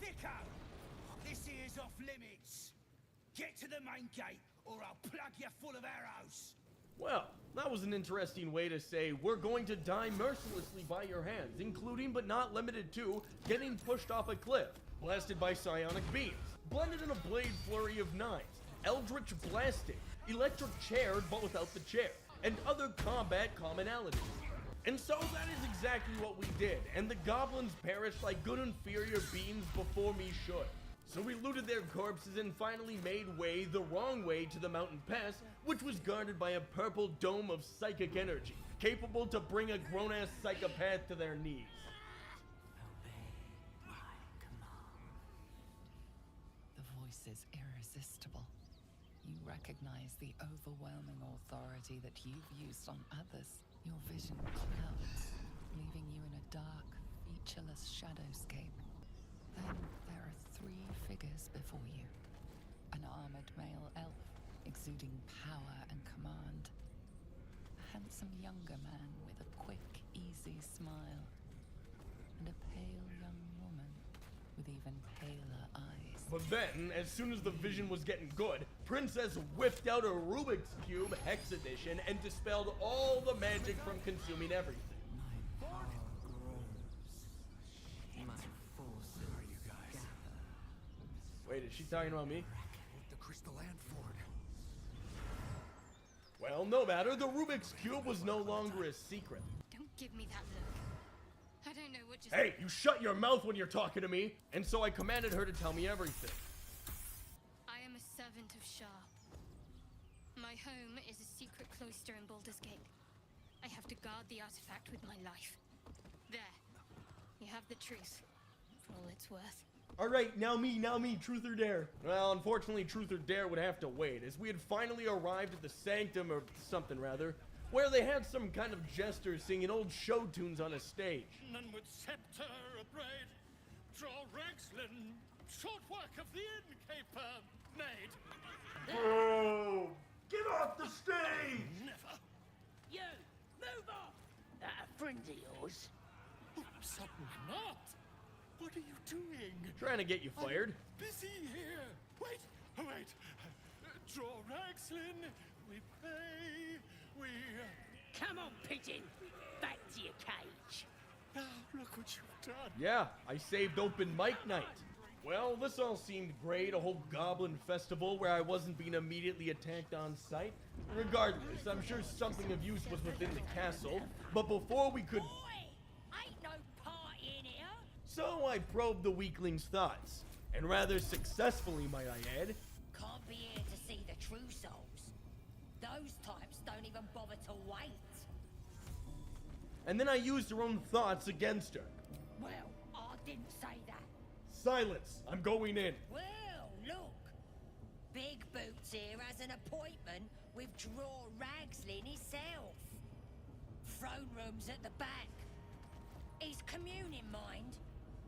Thicko! This here's off limits. Get to the main gate, or I'll plug you full of arrows. Well, that was an interesting way to say we're going to die mercilessly by your hands, including but not limited to getting pushed off a cliff, blasted by psionic beams, blended in a blade flurry of knives, eldritch blasting, electric chaired but without the chair, and other combat commonalities. And so that is exactly what we did, and the goblins perished like good inferior beings before me should. So we looted their corpses and finally made way the wrong way to the mountain pass, which was guarded by a purple dome of psychic energy, capable to bring a grown-ass psychopath to their knees. The voice is irresistible. You recognize the overwhelming authority that you've used on others. Your vision clouds, leaving you in a dark, featureless shadowscape. Then there are three figures before you. An armored male elf, exuding power and command. A handsome younger man with a quick, easy smile. And a pale young woman with even paler eyes. But then, as soon as the vision was getting good, Princess whipped out a Rubik's Cube Hex Edition and dispelled all the magic from consuming everything. Wait, is she talking about me? The crystal land ford. Well, no matter, the Rubik's Cube was no longer a secret. Don't give me that look. I don't know what just... Hey, you shut your mouth when you're talking to me! And so I commanded her to tell me everything. I am a servant of Shah. My home is a secret cloister in Baldur's Gate. I have to guard the artifact with my life. There. You have the truth, for all it's worth. Alright, now me, truth or dare. Well, unfortunately, truth or dare would have to wait, as we had finally arrived at the sanctum, or something rather, where they had some kind of jester singing old show tunes on a stage. None with scepter abraid, draw Ragslin, short work of the innkeeper made. Bro! Get off the stage! Never. You! Move on! That a friend of yours? Certainly not. What are you doing? Trying to get you fired. I'm busy here. Wait, wait. Draw Ragslin, we pay, we... Come on, pigeon! Back to your cage! Now, look what you've done. Yeah, I saved open mic night. Well, this all seemed great, a whole goblin festival where I wasn't being immediately attacked on sight. Regardless, I'm sure something of use was within the castle, but before we could... Ain't no party in here! So I probed the weakling's thoughts, and rather successfully, might I add. Can't be here to see the true souls. Those types don't even bother to wait. And then I used her own thoughts against her. Well, I didn't say that. Silence! I'm going in. Well, look. Big Boots here has an appointment with Draw Ragslin himself. Throne room's at the back. He's communing, mind.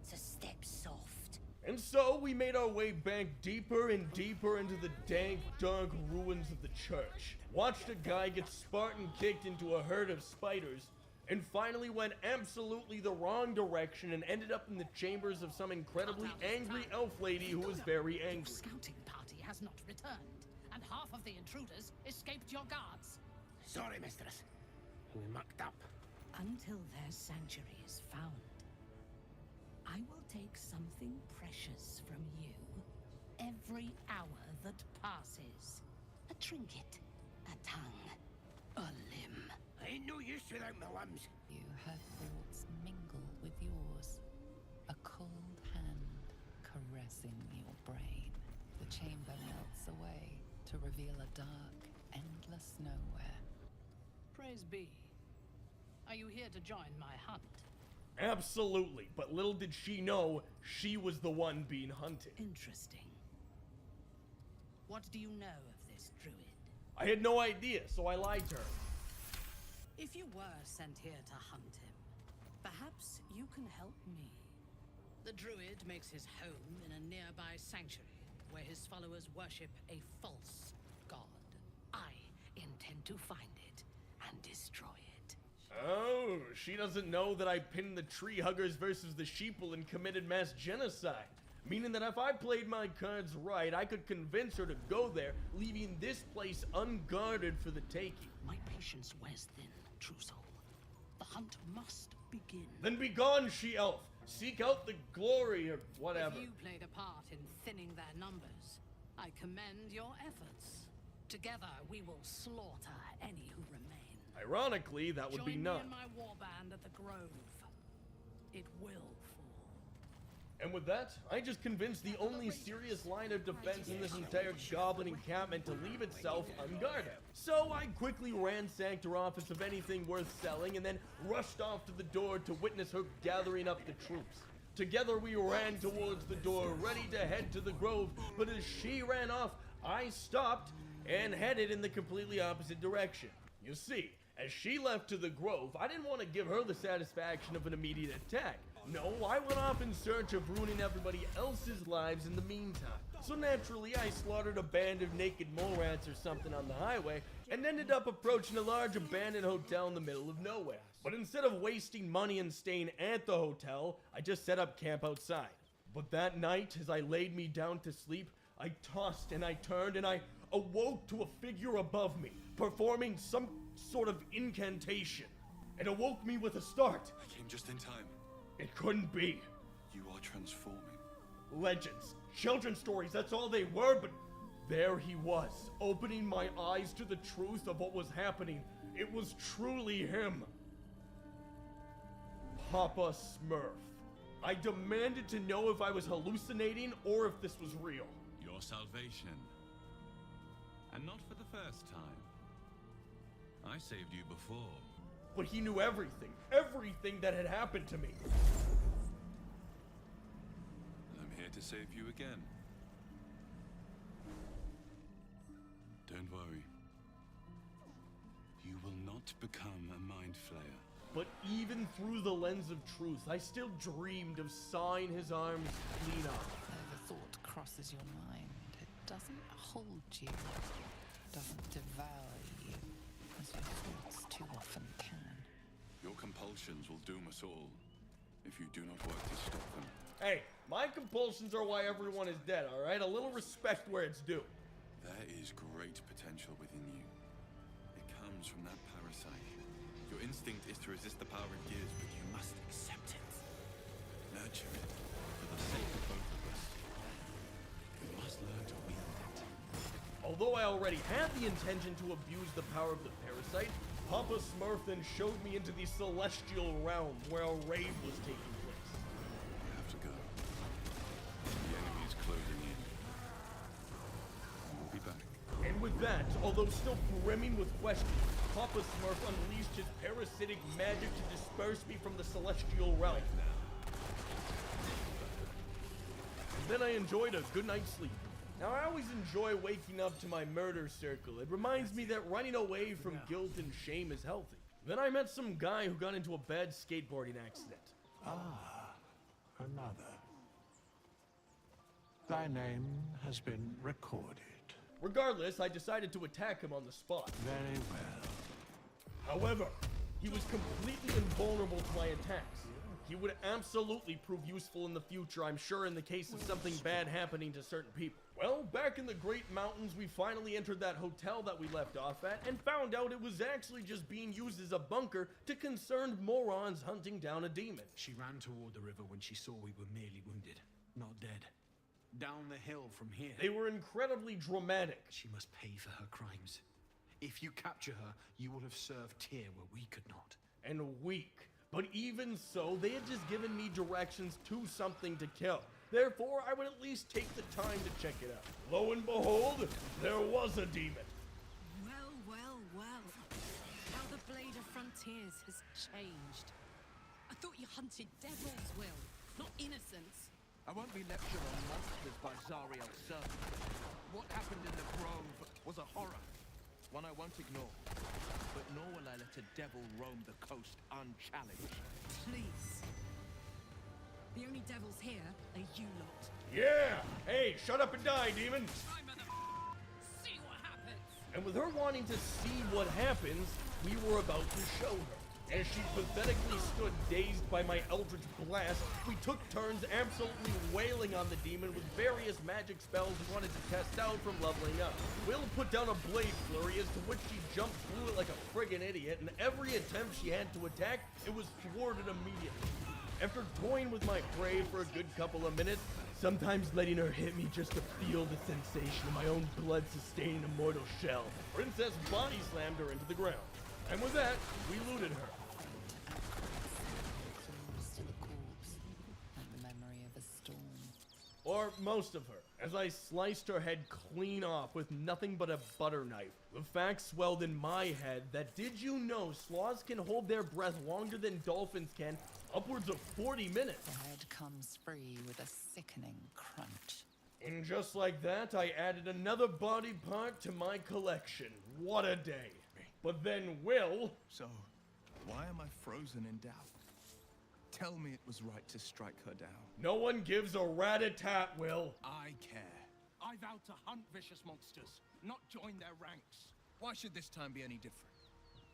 So step soft. And so we made our way back deeper and deeper into the dank, dark ruins of the church. Watched a guy get Spartan kicked into a herd of spiders, and finally went absolutely the wrong direction and ended up in the chambers of some incredibly angry elf lady who was very angry. Scouting party has not returned, and half of the intruders escaped your guards. Sorry, mistress. We mucked up. Until their sanctuary is found, I will take something precious from you every hour that passes. A trinket, a tongue, a limb. I ain't no use without my limbs. You, her thoughts mingle with yours. A cold hand caressing your brain. The chamber melts away to reveal a dark, endless nowhere. Praise be. Are you here to join my hunt? Absolutely, but little did she know she was the one being hunted. Interesting. What do you know of this druid? I had no idea, so I lied to her. If you were sent here to hunt him, perhaps you can help me. The druid makes his home in a nearby sanctuary where his followers worship a false god. I intend to find it and destroy it. Oh, she doesn't know that I pinned the tree huggers versus the sheeple and committed mass genocide. Meaning that if I played my cards right, I could convince her to go there, leaving this place unguarded for the taking. My patience wears thin, true soul. The hunt must begin. Then be gone, she-elf! Seek out the glory or whatever. If you played a part in thinning their numbers, I commend your efforts. Together, we will slaughter any who remain. Ironically, that would be none. Join me in my warband at the Grove. It will fall. And with that, I just convinced the only serious line of defense in this entire goblin encampment to leave itself unguarded. So I quickly ransacked her office of anything worth selling and then rushed off to the door to witness her gathering up the troops. Together we ran towards the door, ready to head to the grove, but as she ran off, I stopped and headed in the completely opposite direction. You see, as she left to the grove, I didn't want to give her the satisfaction of an immediate attack. No, I went off in search of ruining everybody else's lives in the meantime. So naturally, I slaughtered a band of naked mole rats or something on the highway, and ended up approaching a large abandoned hotel in the middle of nowhere. But instead of wasting money and staying at the hotel, I just set up camp outside. But that night, as I laid me down to sleep, I tossed and I turned and I awoke to a figure above me, performing some sort of incantation. It awoke me with a start. I came just in time. It couldn't be. You are transforming. Legends, children's stories, that's all they were, but there he was, opening my eyes to the truth of what was happening. It was truly him. Papa Smurf. I demanded to know if I was hallucinating or if this was real. Your salvation. And not for the first time. I saved you before. But he knew everything that had happened to me. I'm here to save you again. Don't worry. You will not become a mind flayer. But even through the lens of truth, I still dreamed of sawing his arms clean off. Though the thought crosses your mind, it doesn't hold you, doesn't devour you, as your thoughts too often can. Your compulsions will doom us all, if you do not work to stop them. Hey, my compulsions are why everyone is dead, alright? A little respect where it's due. There is great potential within you. It comes from that parasite. Your instinct is to resist the power it gives, but you must accept it. Nurture it, for the sake of both of us. You must learn to wield it. Although I already had the intention to abuse the power of the parasite, Papa Smurf then showed me into the celestial realm where a rave was taking place. You have to go. The enemy is closing in. We'll be back. And with that, although still brimming with questions, Papa Smurf unleashed his parasitic magic to disperse me from the celestial realm. And then I enjoyed a good night's sleep. Now, I always enjoy waking up to my murder circle. It reminds me that running away from guilt and shame is healthy. Then I met some guy who got into a bad skateboarding accident. Ah, another. Thy name has been recorded. Regardless, I decided to attack him on the spot. Very well. However, he was completely invulnerable to my attacks. He would absolutely prove useful in the future, I'm sure, in the case of something bad happening to certain people. Well, back in the Great Mountains, we finally entered that hotel that we left off at and found out it was actually just being used as a bunker to concerned morons hunting down a demon. She ran toward the river when she saw we were merely wounded, not dead. Down the hill from here. They were incredibly dramatic. She must pay for her crimes. If you capture her, you will have served Tyr where we could not. And weak. But even so, they had just given me directions to something to kill. Therefore, I would at least take the time to check it out. Lo and behold, there was a demon. Well, well, well. How the Blade of Frontiers has changed. I thought you hunted devils, Will, not innocents. I won't be lectured on monsters by Zariel Sir. What happened in the grove was a horror, one I won't ignore. But nor will I let a devil roam the coast unchallenged. Please. The only devils here are you lot. Yeah! Hey, shut up and die, demon! See what happens! And with her wanting to see what happens, we were about to show her. As she pathetically stood dazed by my eldritch blast, we took turns absolutely wailing on the demon with various magic spells we wanted to test out from leveling up. Will put down a blade flurry, as to which she jumped through it like a friggin' idiot, and every attempt she had to attack, it was thwarted immediately. After toying with my prey for a good couple of minutes, sometimes letting her hit me just to feel the sensation of my own blood sustaining a mortal shell, Princess body slammed her into the ground. And with that, we looted her. Close to the corpse, like the memory of a storm. Or most of her, as I sliced her head clean off with nothing but a butter knife. The fact swelled in my head that did you know sloths can hold their breath longer than dolphins can, upwards of 40 minutes. The head comes free with a sickening crunch. And just like that, I added another body part to my collection. What a day. But then Will... So, why am I frozen in doubt? Tell me it was right to strike her down. No one gives a rat-a-tat, Will. I care. I vowed to hunt vicious monsters, not join their ranks. Why should this time be any different?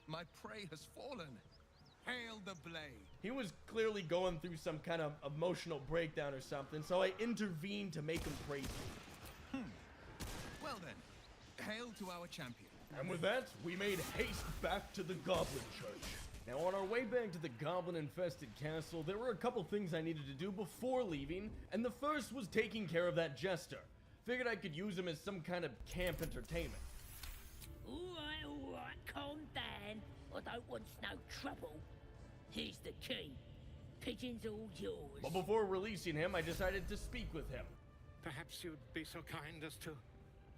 My prey has fallen. Hail the blade. He was clearly going through some kind of emotional breakdown or something, so I intervened to make him praise me. Well then, hail to our champion. And with that, we made haste back to the Goblin Church. Now, on our way back to the goblin-infested castle, there were a couple things I needed to do before leaving, and the first was taking care of that jester. Figured I could use him as some kind of camp entertainment. All right, calm down. I don't want no trouble. Here's the key. Pigeon's all yours. But before releasing him, I decided to speak with him. Perhaps you'd be so kind as to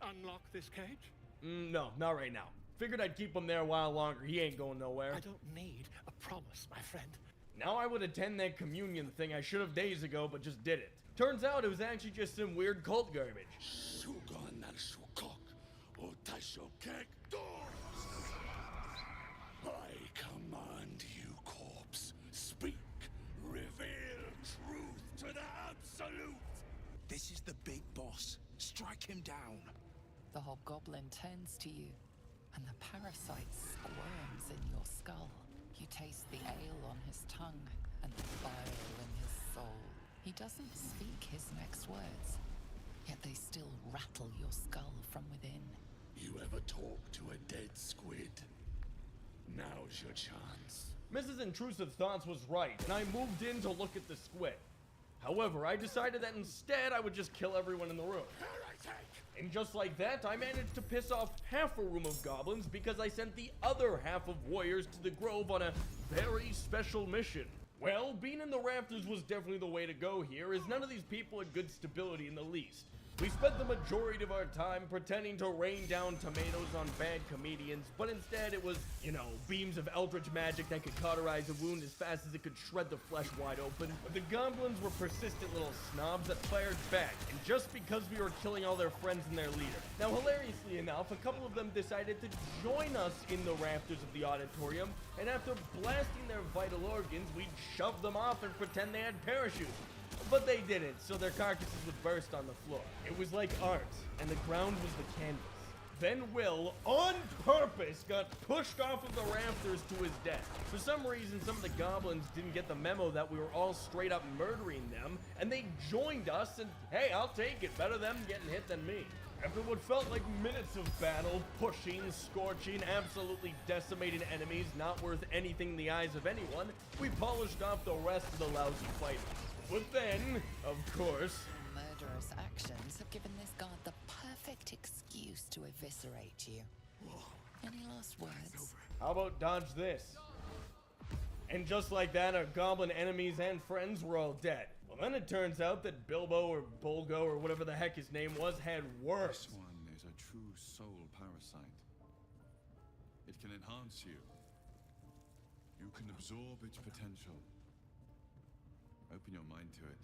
unlock this cage? No, not right now. Figured I'd keep him there a while longer. He ain't going nowhere. I don't need a promise, my friend. Now I would attend that communion thing I should have days ago, but just didn't. Turns out it was actually just some weird cult garbage. I command you, corpse. Speak. Reveal truth to the absolute. This is the big boss. Strike him down. The hobgoblin turns to you, and the parasite squirms in your skull. You taste the ale on his tongue and the bile in his soul. He doesn't speak his next words, yet they still rattle your skull from within. You ever talk to a dead squid? Now's your chance. Mrs. Intrusive Thoughts was right, and I moved in to look at the squid. However, I decided that instead I would just kill everyone in the room. And just like that, I managed to piss off half a room of goblins because I sent the other half of warriors to the grove on a very special mission. Well, being in the rafters was definitely the way to go here, as none of these people had good stability in the least. We spent the majority of our time pretending to rain down tomatoes on bad comedians, but instead it was, beams of eldritch magic that could cauterize a wound as fast as it could shred the flesh wide open. But the goblins were persistent little snobs that fired back, and just because we were killing all their friends and their leader. Now, hilariously enough, a couple of them decided to join us in the rafters of the auditorium, and after blasting their vital organs, we'd shove them off and pretend they had parachutes. But they didn't, so their carcasses would burst on the floor. It was like art, and the ground was the canvas. Then Will, on purpose, got pushed off of the rafters to his death. For some reason, some of the goblins didn't get the memo that we were all straight up murdering them, and they joined us, and hey, I'll take it. Better them getting hit than me. After what felt like minutes of battle, pushing, scorching, absolutely decimating enemies not worth anything in the eyes of anyone, we polished off the rest of the lousy fighters. But then, of course, Your murderous actions have given this guard the perfect excuse to eviscerate you. Any last words? how about dodge this? And just like that, our goblin enemies and friends were all dead. Well, then it turns out that Bilbo or Bolgo or whatever the heck his name was had worms. This one is a true soul parasite. It can enhance you. You can absorb its potential. Open your mind to it.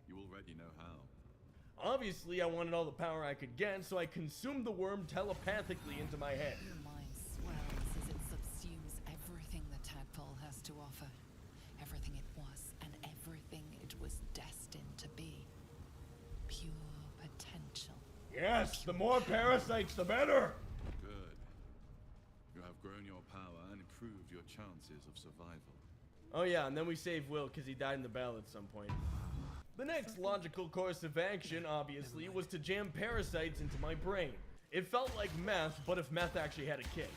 You already know how. Obviously, I wanted all the power I could get, so I consumed the worm telepathically into my head. Your mind swells as it subsumes everything the tadpole has to offer. Everything it was and everything it was destined to be. Pure potential. Yes, the more parasites, the better! Good. You have grown your power and improved your chances of survival. Oh yeah, and then we saved Will because he died in the battle at some point. The next logical course of action, obviously, was to jam parasites into my brain. It felt like meth, but if meth actually had a kick.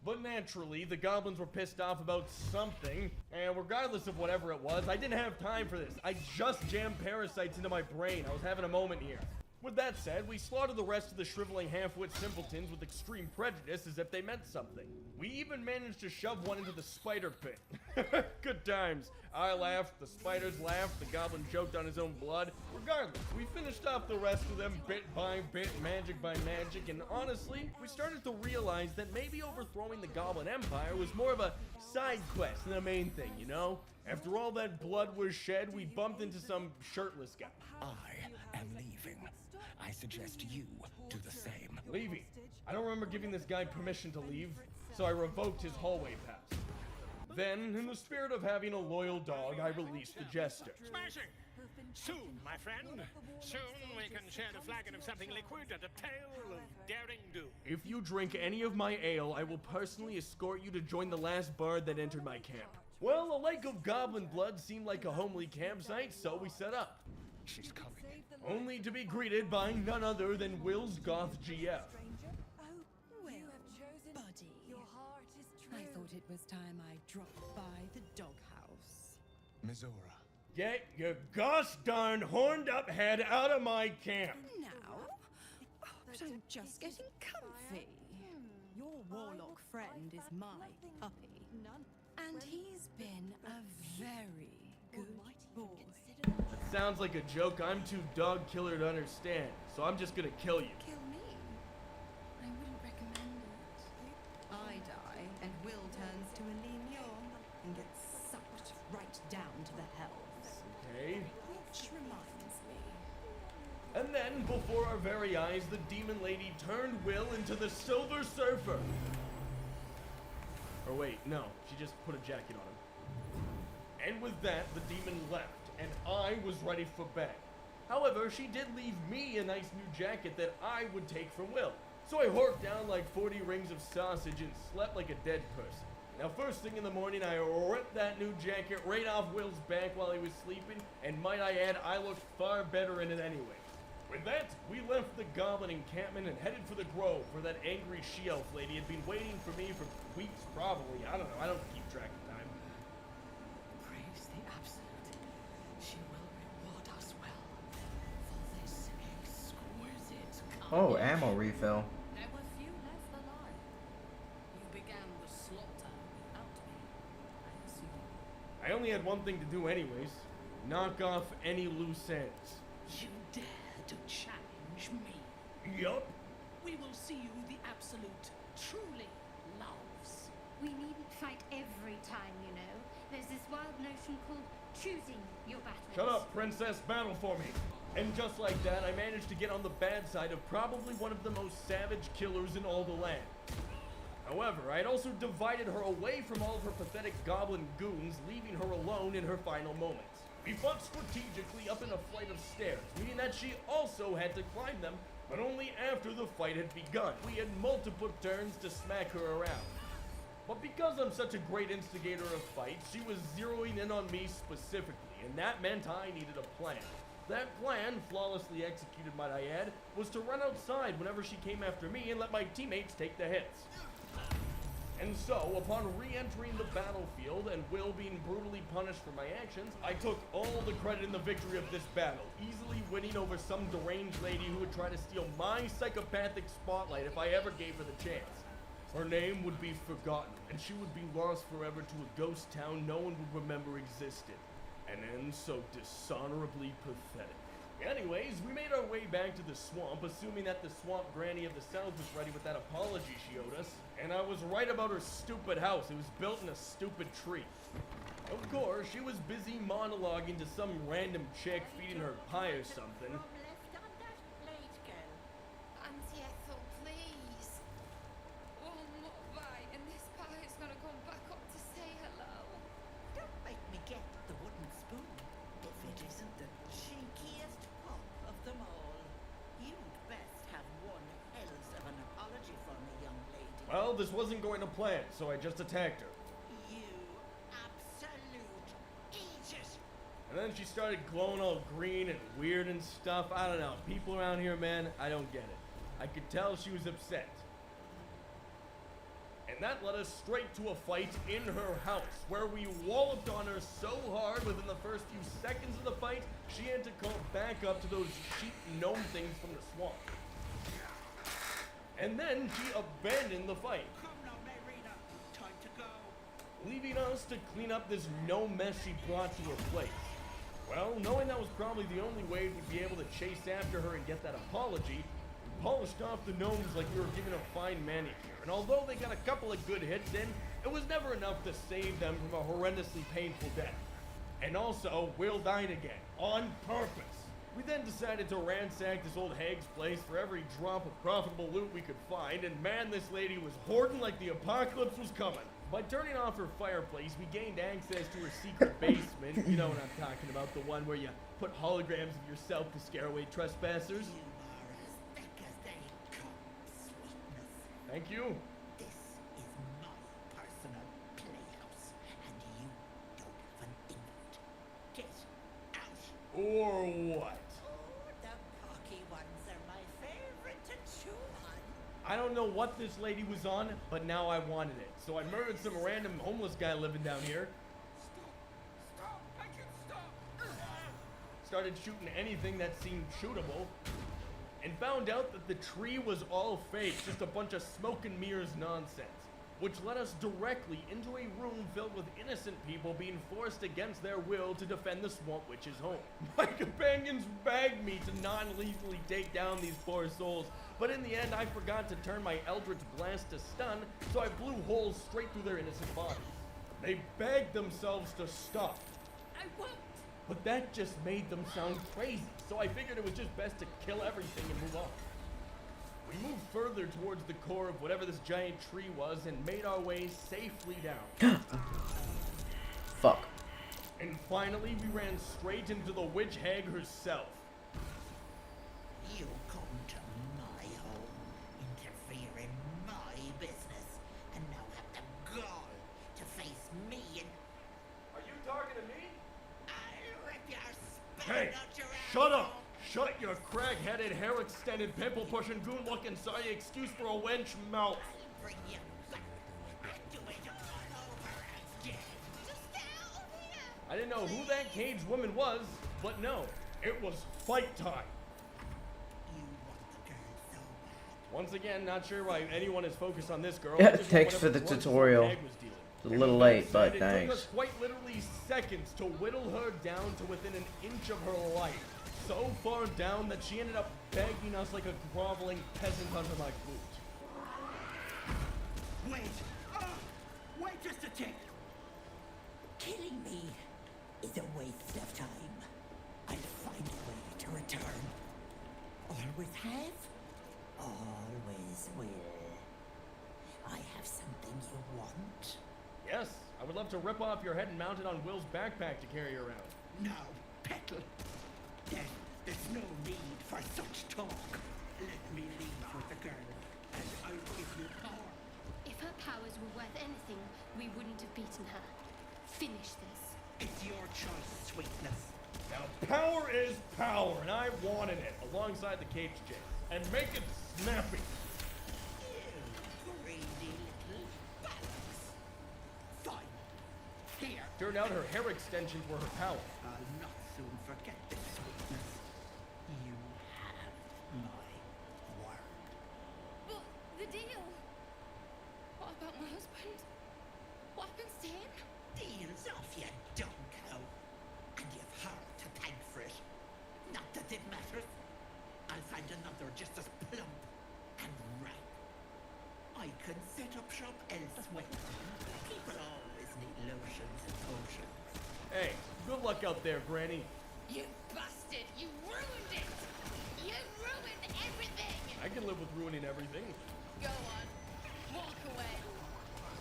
But naturally, the goblins were pissed off about something, and regardless of whatever it was, I didn't have time for this. I just jammed parasites into my brain. I was having a moment here. With that said, we slaughtered the rest of the shriveling half-wit simpletons with extreme prejudice as if they meant something. We even managed to shove one into the spider pit. Good times. I laughed, the spiders laughed, the goblin choked on his own blood. Regardless, we finished off the rest of them bit by bit, magic by magic, and honestly, we started to realize that maybe overthrowing the Goblin Empire was more of a side quest than a main thing, you know? After all that blood was shed, we bumped into some shirtless guy. I am leaving. I suggest you do the same. Leaving? I don't remember giving this guy permission to leave, so I revoked his hallway pass. Then, in the spirit of having a loyal dog, I released the jester. Smashing! Soon, my friend. Soon we can share a flagon of something liquid and a tale of daring do. If you drink any of my ale, I will personally escort you to join the last bard that entered my camp. Well, a lake of goblin blood seemed like a homely campsite, so we set up. She's coming. Only to be greeted by none other than Will's Goth GF. Buddy, I thought it was time I dropped by the doghouse. Mizora. Get your gosh darn horned up head out of my camp! Now? But I'm just getting comfy. Your warlock friend is my puppy. And he's been a very good boy. That sounds like a joke I'm too dog killer to understand, so I'm just gonna kill you. Kill me? I wouldn't recommend it. I die, and Will turns to a Lignon and gets sucked right down to the hells. Okay. Which reminds me. And then, before our very eyes, the demon lady turned Will into the Silver Surfer. Or wait, no, she just put a jacket on him. And with that, the demon left, and I was ready for bed. However, she did leave me a nice new jacket that I would take from Will. So I horked down like 40 rings of sausage and slept like a dead person. Now, first thing in the morning, I ripped that new jacket right off Will's back while he was sleeping, and might I add, I looked far better in it anyway. With that, we left the goblin encampment and headed for the grove, where that angry she-elf lady had been waiting for me for weeks, probably. I don't know, I don't keep track of time. Praise the Absolute. She will reward us well for this exquisite Oh, ammo refill. There were few left alive. You began the slaughter without me, I assume. I only had one thing to do anyways. Knock off any loose ends. You dare to challenge me? Yup. We will see who the Absolute truly loves. We needn't fight every time, you know. There's this wild notion called choosing your battles. Shut up, princess, battle for me. And just like that, I managed to get on the bad side of probably one of the most savage killers in all the land. However, I had also divided her away from all of her pathetic goblin goons, leaving her alone in her final moments. We fought strategically up in a flight of stairs, meaning that she also had to climb them, but only after the fight had begun. We had multiple turns to smack her around. But because I'm such a great instigator of fights, she was zeroing in on me specifically, and that meant I needed a plan. That plan, flawlessly executed might I add, was to run outside whenever she came after me and let my teammates take the hits. And so, upon re-entering the battlefield and Will being brutally punished for my actions, I took all the credit in the victory of this battle, easily winning over some deranged lady who would try to steal my psychopathic spotlight if I ever gave her the chance. Her name would be forgotten, and she would be lost forever to a ghost town no one would remember existed. An end so dishonorably pathetic. Anyways, we made our way back to the swamp, assuming that the swamp granny of the south was ready with that apology she owed us. And I was right about her stupid house. It was built in a stupid tree. Of course, she was busy monologuing to some random chick feeding her pie or something. Auntie Ethel, please. One more bite and this pie is gonna come back up to say hello. Don't make me get the wooden spoon if it isn't the cheekiest pop of them all. You'd best have one hells of an apology for me, young lady. Well, this wasn't going to plan, so I just attacked her. You absolute idiot! And then she started glowing all green and weird and stuff. I don't know. People around here, man, I don't get it. I could tell she was upset. And that led us straight to a fight in her house, where we walloped on her so hard within the first few seconds of the fight, she had to call back up to those sheep gnome things from the swamp. And then she abandoned the fight, Come now, Marina. Time to go. leaving us to clean up this gnome mess she brought to her place. Well, knowing that was probably the only way we'd be able to chase after her and get that apology, we polished off the gnomes like we were giving a fine manicure. And although they got a couple of good hits in, it was never enough to save them from a horrendously painful death. And also, Will died again, on purpose. We then decided to ransack this old hag's place for every drop of profitable loot we could find, and man, this lady was hoarding like the apocalypse was coming. By turning off her fireplace, we gained access to her secret basement. You know what I'm talking about, the one where you put holograms of yourself to scare away trespassers. You are as thick as they come, sweetness. Thank you. This is my personal playhouse, and you don't have an invite. Get out. Or what? Oh, the cocky ones are my favorite to chew on. I don't know what this lady was on, but now I wanted it. So I murdered some random homeless guy living down here. Stop! I can stop! Started shooting anything that seemed shootable. And found out that the tree was all fake, just a bunch of smoke and mirrors nonsense. Which led us directly into a room filled with innocent people being forced against their will to defend the Swamp Witch's home. My companions begged me to non-lethally take down these poor souls, but in the end I forgot to turn my Eldritch Blast to stun, so I blew holes straight through their innocent bodies. They begged themselves to stop. I won't. But that just made them sound crazy, so I figured it was just best to kill everything and move on. We moved further towards the core of whatever this giant tree was and made our way safely down. Fuck. And finally, we ran straight into the witch hag herself. You come to my home, interfere in my business, and now have the gall to face me and... Are you talking to me? I'll rip your spine Hey, out your ass! shut up! Shut your crack-headed, hair-extended, pimple-pushing, goon-looking, sorry excuse for a wench mouth. I'll bring you back and do it all over again. Just get out of here. I didn't know who that caged woman was, but no, it was fight time. You want the girl so bad. Once again, not sure why anyone is focused on this girl. Yeah, Just thanks whatever for the drugs tutorial. the hag was dealing. It's a little late, but It took us thanks. quite literally seconds to whittle her down to within an inch of her life. So far down that she ended up begging us like a groveling peasant under my boot. Wait! Wait just a tick! Killing me is a waste of time. I'll find a way to return. Always have, always will. I have something you want? Yes, I would love to rip off your head and mount it on Will's backpack to carry around. No, Petal. There's no need for such talk. Let me leave with the girl, and I'll give you power. If her powers were worth anything, we wouldn't have beaten her. Finish this. It's your choice, sweetness. Now, power is power, and I wanted it alongside the cage jig. And make it snappy. You greedy little balance. Fine. Here. Turned out her hair extensions were her power. I'll not soon forget this, sweetness. You have my word. But the deal? What about my husband? What happens to him? Deal's off, you dumb cow. And you've her to thank for it. Not that it matters. I'll find another just as plump and ripe. I can set up shop elsewhere. People always need lotions and potions. Hey, good luck out there, Granny. You bastard! You ruined it! You ruined everything! I can live with ruining everything. Go on. Walk away.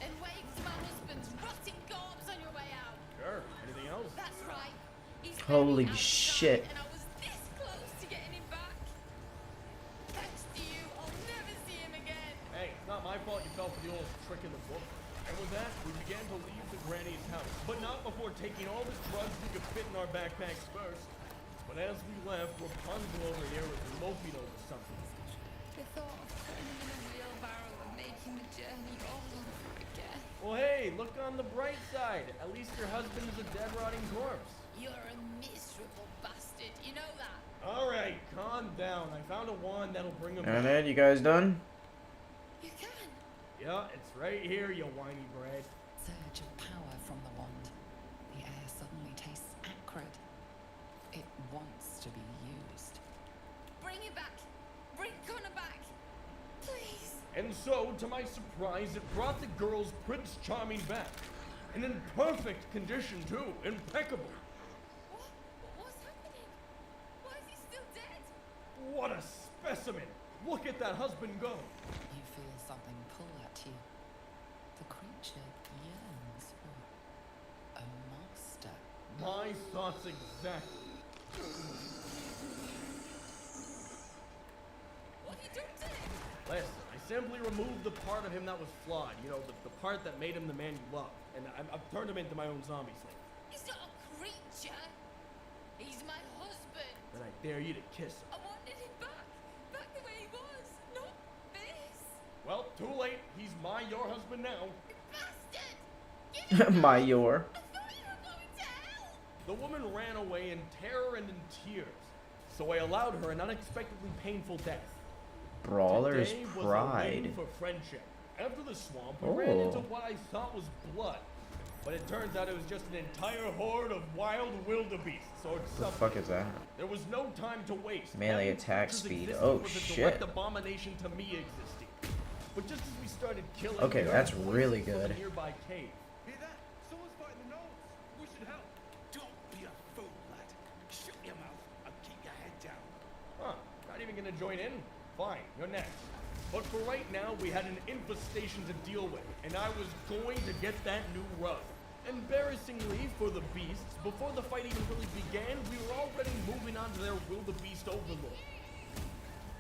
And wave to my husband's rotting corpse on your way out. Sure. Anything else? That's right. He's Holy buried shit. outside, and I was this close to getting him back. Thanks to you, I'll never see him again. Hey, it's not my fault you fell for the old trick in the book. And with that, we began to leave the Granny's house. But not before taking all the drugs we could fit in our backpacks first. But as we left, Rapunzel over here was moping over something. The thought of putting him in a wheelbarrow and making the journey all over again. Well, hey, look on the bright side. At least your husband is a dead, rotting corpse. You're a miserable bastard. You know that? All right, calm down. I found a wand that'll bring him And back. then, you guys done? You can. Yeah, it's right here, you whiny bread. Surge of power from the wand. The air suddenly tastes acrid. It wants to be used. Bring it back. Bring Connor back. Please. And so, to my surprise, it brought the girl's Prince Charming back. And in perfect condition, too. Impeccable. What's happening? Why is he still dead? What a specimen. Look at that husband go. You feel something pull at you. The creature yearns for a master. My thoughts exactly. What have you done to him? Listen, I simply removed the part of him that was flawed. You know, the part that made him the man you love. And I've turned him into my own zombie slave. He's not a creature. He's my husband. And I dare you to kiss him. I wanted him back. Back the way he was. Not this. Well, too late. He's your husband now. Bastard! My your. I thought you were going to hell. The woman ran away in terror and in tears. So I allowed her an unexpectedly painful death. Brawler's Today was a pride. win for friendship. After the swamp, we ran into what I thought was blood. But it turns out it was just an entire horde of wild wildebeests, or What the something. fuck is that? There was no time to waste. Melee Having attack creatures speed. existing Oh, was a shit. direct abomination to me existing. But just as we started killing, Okay, we that's heard voices really from a good. nearby cave. Hear that? Someone's fighting the gnomes. We should help. Don't be a fool, lad. Shut your mouth and keep your head down. Huh, not even gonna join in? Fine, you're next. But for right now, we had an infestation to deal with, and I was going to get that new rug. Embarrassingly for the beasts, before the fight even really began, we were already moving on to their wildebeest overlord.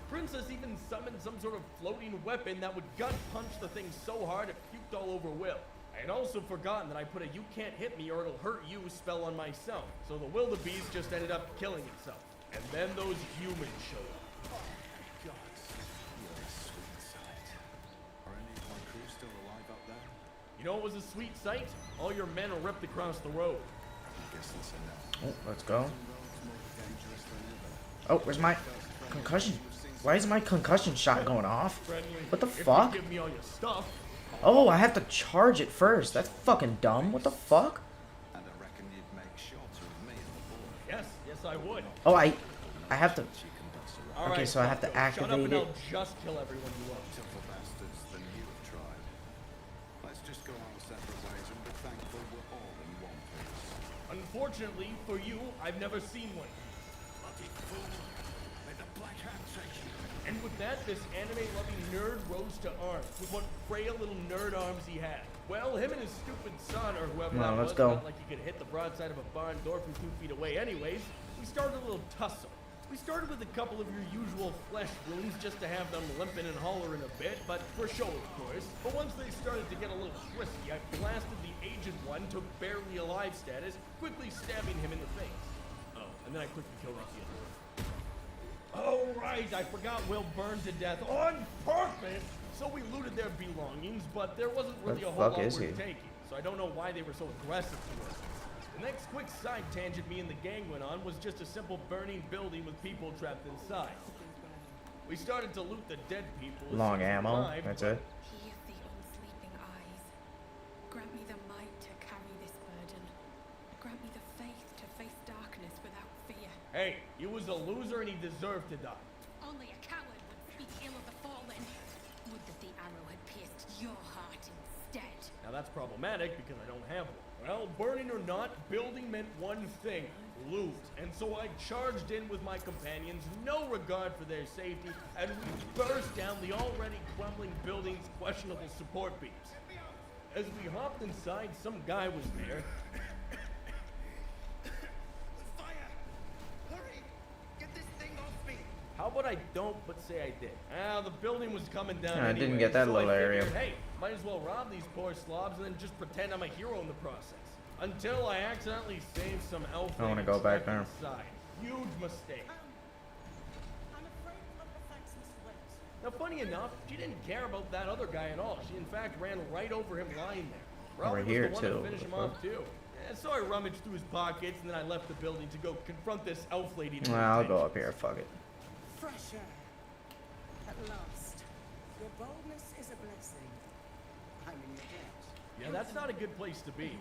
Princess even summoned some sort of floating weapon that would gut punch the thing so hard it puked all over Will. I had also forgotten that I put a "you can't hit me or it'll hurt you" spell on myself, so the wildebeest just ended up killing itself. And then those humans showed up. You're a sweet sight. Are any of my crew still alive up there? You know what was a sweet sight? All your men are ripped across the road. I guess that's a no. Oh, let's go. Some roads more dangerous than ever. Oh, where's my concussion? Why is my concussion shot going off? Friendly, What the if you fuck? give me all your stuff. Oh, I have to charge it first. That's fucking dumb. What the fuck? And I reckon you'd make shorter of me and the boy. Yes, yes I would. Oh, I have to. All Okay, right, so I have to Bucko, shut up activate and it. I'll just kill everyone you love. Tougher bastards than you have tried. Let's just go our separate ways and be thankful we're all in one piece. Unfortunately for you, I've never seen one. Bloody fool. May the Black Hand take you. And with that, this anime-loving nerd rose to arms with what frail little nerd arms he had. Well, him and his stupid son, or whoever Come on, that let's was, go. felt like he could hit the broadside of a barn door from 2 feet away anyways. We started a little tussle. We started with a couple of your usual flesh wounds just to have them limping and hollering a bit, but for show of course. But once they started to get a little frisky, I blasted the aged one to barely alive status, quickly stabbing him in the face. Oh, and then I quickly killed off the other one. Oh right, I forgot Will burned to death on purpose! So we looted their belongings, but there wasn't really a whole lot worth taking, so I don't know why they were so aggressive towards us. The next quick side tangent me and the gang went on was just a simple burning building with people trapped inside. We started to loot the dead people. Long ammo, that's it. He is the unsleeping eyes. Grant me the might to carry this burden. Grant me the faith to face darkness without fear. Hey, he was a loser and he deserved to die. Only a coward would speak ill of the fallen. Would that the arrow had pierced your heart instead. Now that's problematic because I don't have one. Well, burning or not, building meant one thing, loot. And so I charged in with my companions, no regard for their safety, and we burst down the already crumbling building's questionable support beams. As we hopped inside, some guy was there. Fire! Hurry! Get this thing off me! How about I don't, but say I did? The building was coming down I anyway, didn't get that so little I figured, area. hey, might as well rob these poor slobs and then just pretend I'm a hero in the process. Until I accidentally saved some elf. I wanna go back there. Inside. Huge mistake. I'm afraid Papa thanks Miss Wet. Now, funny enough, she didn't care about that other guy at all. She, in fact, ran right over him lying there. Probably Over was here, the one too. to finish him off, too. Yeah, so I rummaged through his pockets, and then I left the building to go confront this elf lady. I'll go up here, fuck it. Fresh air. At last. Your boldness is a blessing. I'm in your debt. Yeah, that's not a good place to be.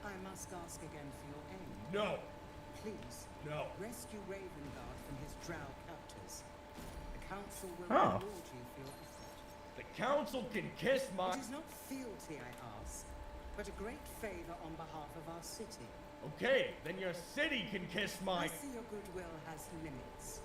I must ask again for your aid. No. Please. No. Rescue Ravengard from his drow captors. The council will Oh. reward you for your effort. The council can kiss my... It is not fealty I ask, but a great favor on behalf of our city. Okay, then your city can kiss my... I see your goodwill has limits.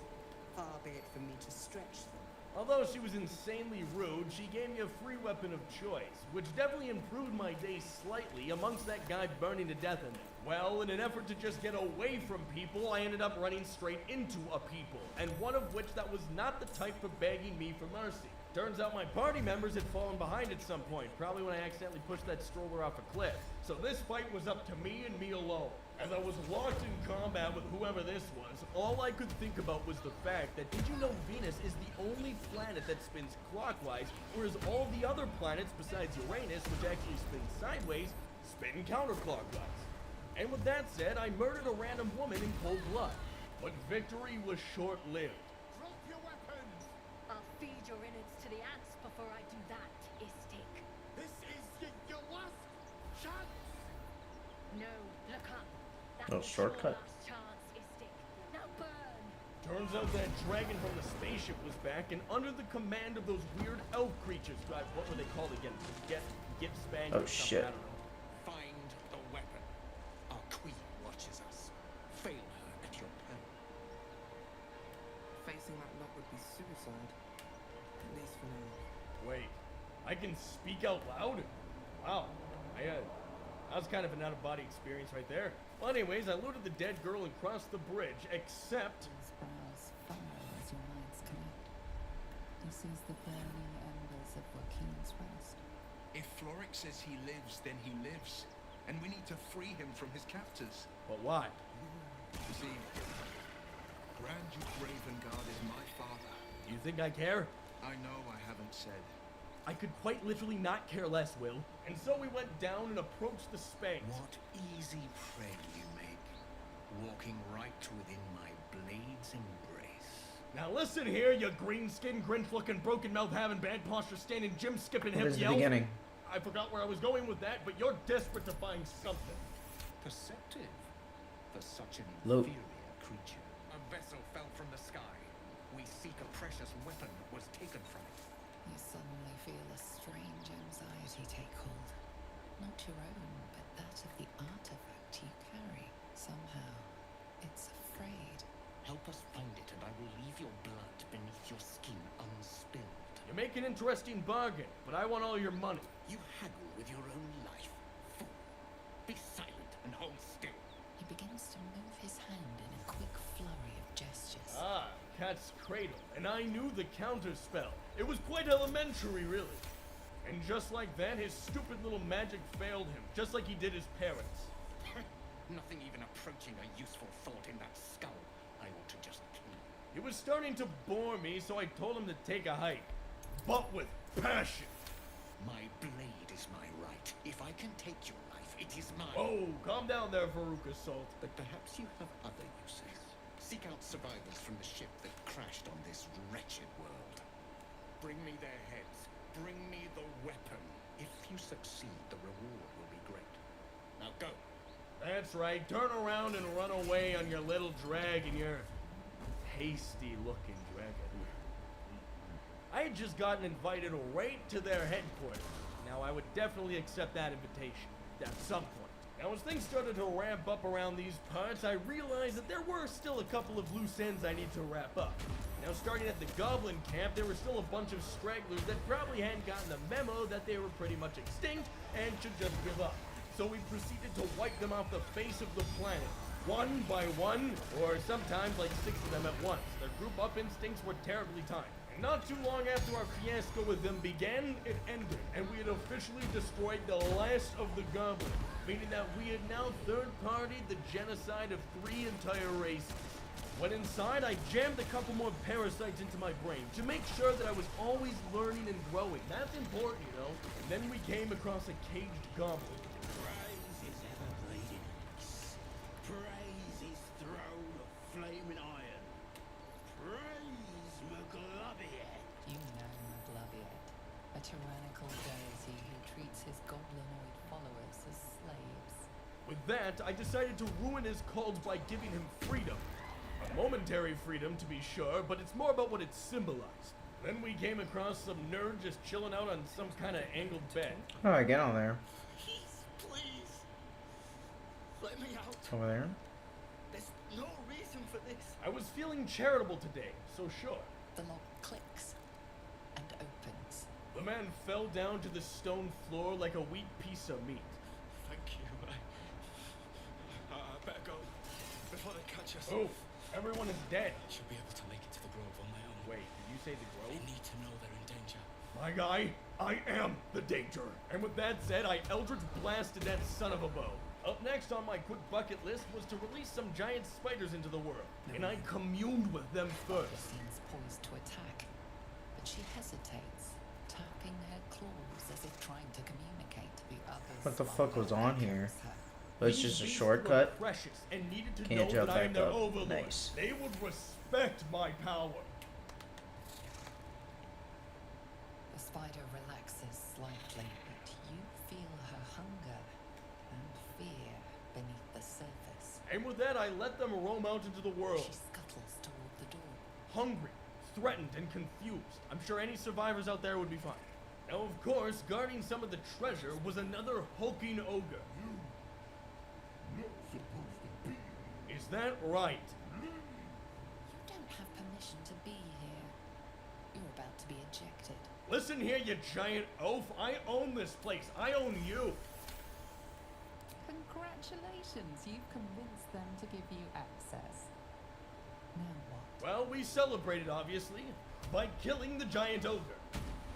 Far be it from me to stretch them. Although she was insanely rude, she gave me a free weapon of choice, which definitely improved my day slightly amongst that guy burning to death in there. Well, in an effort to just get away from people, I ended up running straight into a people, and one of which that was not the type for begging me for mercy. Turns out my party members had fallen behind at some point, probably when I accidentally pushed that stroller off a cliff. So this fight was up to me and me alone. As I was locked in combat with whoever this was, all I could think about was the fact that did you know Venus is the only planet that spins clockwise, whereas all the other planets besides Uranus, which actually spins sideways, spin counterclockwise. And with that said, I murdered a random woman in cold blood. But victory was short-lived. Drop your weapons! I'll feed your innards to the ants before I do that, Istik. This is your last chance! No, look up. That No was shortcut. your last chance, Istik. Now burn! Turns out that dragon from the spaceship was back and under the command of those weird elf creatures. God, what were they called again? Get Spanish. Oh, shit. I don't know. Find the weapon. Our queen watches us. Fail her at your peril. Facing that lot would be suicide. At least for now. Wait, I can speak out loud? Wow, that was kind of an out-of-body experience right there. Well, anyways, I looted the dead girl and crossed the bridge, except... His brows furrow as your minds connect. He sees the burning embers of Joaquin's rest. If Floric says he lives, then he lives. And we need to free him from his captors. But why? You see, Grand Duke Ravengard is my father. You think I care? I know I haven't said. I could quite literally not care less, Will. And so we went down and approached the space. What easy prey you make, walking right within my blade's embrace. Now listen here, you green-skinned, grinch-looking, broken-mouth, having bad posture, standing, gym-skipping, What hip is the yelp. beginning? I forgot where I was going with that, but you're desperate to find something. Perceptive for such an Loot. inferior creature. A vessel fell from the sky. We seek a precious weapon that was taken from it. You suddenly feel a strange anxiety take hold. Not your own, but that of the artifact you carry. Somehow, it's afraid. Help us find it, and I will leave your blood beneath your skin unspilled. You make an interesting bargain, but I want all your money. You haggle with your own life, fool. Be silent and hold still. He begins to move his hand in a quick flurry of gestures. Rat's cradle, and I knew the counter spell. It was quite elementary, really. And just like that, his stupid little magic failed him, just like he did his parents. Nothing even approaching a useful thought in that skull. I ought to just kill. He was starting to bore me, so I told him to take a hike. But with passion. My blade is my right. If I can take your life, it is mine. Oh, calm down there, Veruca Salt. But perhaps you have other uses. Seek out survivors from the ship that crashed on this wretched world. Bring me their heads. Bring me the weapon. If you succeed, the reward will be great. Now go. That's right. Turn around and run away on your little dragon, your hasty-looking dragon. I had just gotten invited right to their headquarters. Now, I would definitely accept that invitation at some point. Now, as things started to ramp up around these parts, I realized that there were still a couple of loose ends I need to wrap up. Now, starting at the Goblin camp, there were still a bunch of stragglers that probably hadn't gotten the memo that they were pretty much extinct and should just give up. So we proceeded to wipe them off the face of the planet, one by one, or sometimes like 6 of them at once. Their group-up instincts were terribly timed. And not too long after our fiasco with them began, it ended, and we had officially destroyed the last of the goblins, meaning that we had now third-partied the genocide of 3 entire races. When inside, I jammed a couple more parasites into my brain to make sure that I was always learning and growing. That's important, you know. And then we came across a caged goblin. Praise his ever-bleeding axe. Praise his throne of flaming iron. Praise Magloviet. You know Magloviet, a tyrannical deity who treats his goblinoid followers as slaves. With that, I decided to ruin his cult by giving him freedom. A momentary freedom, to be sure, but it's more about what it symbolized. Then we came across some nerd just chilling out on some kind of angled bed. How do I get on there? Please. Let me out. It's over there. There's no reason for this. I was feeling charitable today, so sure. The lock clicks and opens. The man fell down to the stone floor like a weak piece of meat. Thank you. I better go before they catch us. Oh, everyone is dead. Should be able to make it to the grove on my own. Wait, did you say the grove? They need to know they're in danger. My guy, I am the danger. And with that said, I Eldritch blasted that son of a bow. Up next on my quick bucket list was to release some giant spiders into the world. And I communed with them first. Seems poised to attack, but she hesitates, tapping her claws as if trying to communicate to the others. What the fuck was on here? Oh, it's just a These shortcut. were precious and needed to Can't know jump that I am back their up. overlord. Nice. They would respect my power. The spider relaxes slightly, but you feel her hunger and fear beneath the surface. And with that, I let them roam out into the world. She scuttles toward the door. Hungry, threatened, and confused. I'm sure any survivors out there would be fine. Now, of course, guarding some of the treasure was another hulking ogre. Is that right? You don't have permission to be here. You're about to be ejected. Listen here, you giant oaf. I own this place. I own you. Congratulations, you've convinced them to give you access. Now what? Well, we celebrated, obviously, by killing the giant ogre.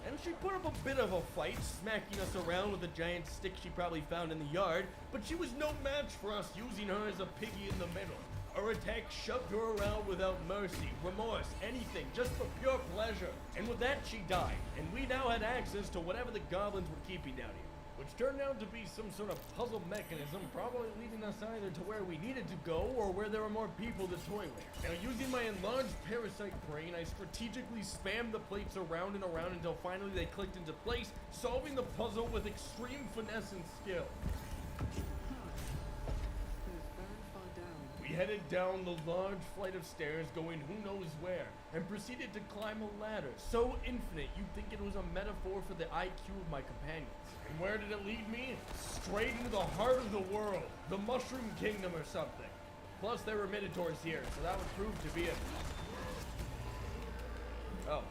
And she put up a bit of a fight, smacking us around with a giant stick she probably found in the yard, but she was no match for us using her as a piggy in the middle. Our attack shoved her around without mercy, remorse, anything, just for pure pleasure. And with that, she died, and we now had access to whatever the goblins were keeping down here, which turned out to be some sort of puzzle mechanism, probably leading us either to where we needed to go or where there were more people to toy with. Now, using my enlarged parasite brain, I strategically spammed the plates around and around until finally they clicked into place, solving the puzzle with extreme finesse and skill. We headed down the large flight of stairs going who knows where, and proceeded to climb a ladder so infinite you'd think it was a metaphor for the IQ of my companions. And where did it lead me? Straight into the heart of the world, the Mushroom Kingdom or something. Plus there were Minotaurs here, so that would prove to be it. Oh,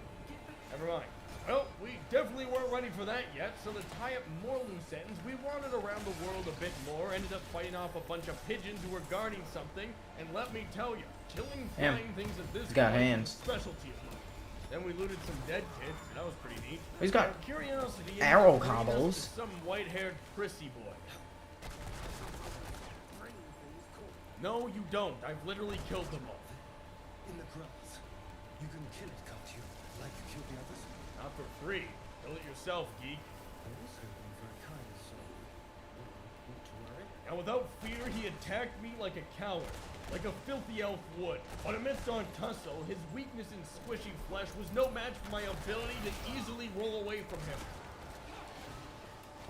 never mind. Well, we definitely weren't ready for that yet, so to tie up more loose ends, we wandered around the world a bit more, ended up fighting off a bunch of pigeons who were guarding something, and let me tell you, Killing Damn. flying things at this He's got point hands. is a specialty of mine. Then we looted some dead kids, and that was pretty neat. He's got Out of curiosity, arrow bringing us to combos. Some white-haired prissy boy. No, you don't. I've literally killed them all. In the grass. You can kill it, can't you? Like you killed the others? Not for free. Kill it yourself, geek. I was hoping for a kind soul. Not to worry. Now, without fear, he attacked me like a coward, like a filthy elf would. But amidst our tussle, his weakness in squishy flesh was no match for my ability to easily roll away from him.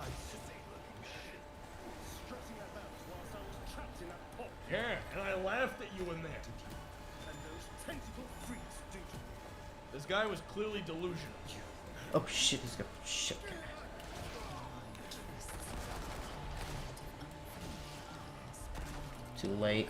I say looking shit. Strutting about whilst I was trapped in that pot. Yeah, and I laughed at you in there. And those tentacle freaks did you. This guy was clearly delusional. Oh shit, he's got shit. Too late.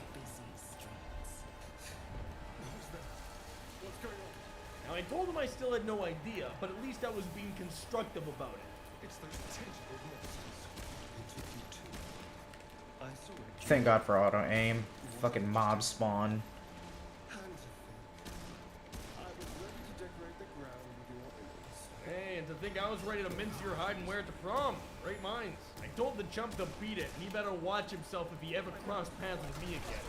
What's going on? Now, I told him I still had no idea, but at least I was being constructive about it. It's those tentacle monsters. They took you too. I saw it. Thank God for auto aim. Fucking mob spawn. Hands are fake. I was ready to decorate the ground with your image. Hey, and to think I was ready to mince your hide and wear it to prom. Great minds. I told the chump to beat it, and he better watch himself if he ever crossed paths with me again.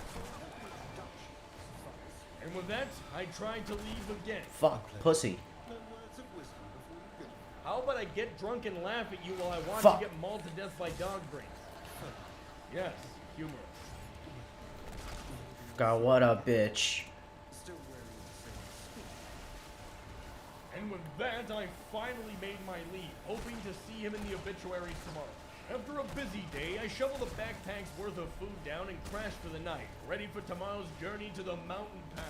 And with that, I tried to leave again. Fuck, pussy. No words of wisdom before you go. How about I get drunk and laugh at you while I watch Fuck. you get mauled to death by dog brains? Yes, humorous. God, what a bitch. Still wearing the same skin. And with that, I finally made my leave, hoping to see him in the obituaries tomorrow. After a busy day, I shoveled a backpack's worth of food down and crashed for the night, ready for tomorrow's journey to the mountain pass.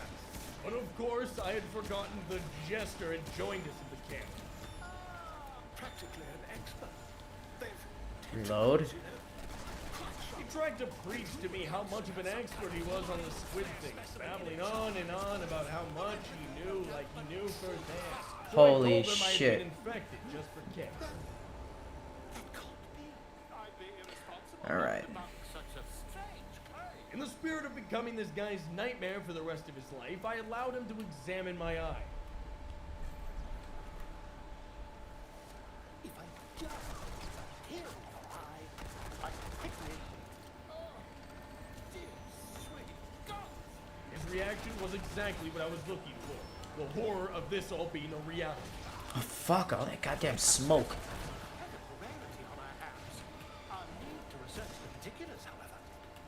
But of course, I had forgotten the jester had joined us at the camp. Practically an expert. They've Reload. He tried to preach to me how much of an expert he was on the squid thing, babbling on and on about how much he knew, like he knew firsthand. So Holy I told him I'd shit. been infected just for kicks. Alright. In the spirit of becoming this guy's nightmare for the rest of his life, I allowed him to examine my eye. If I just hear I quickly. Oh, dear sweet God. His reaction was exactly what I was looking for. The horror of this all being a reality. Oh, fuck, all that goddamn smoke. Rarity on our hands. I'll need to research the particulars, however.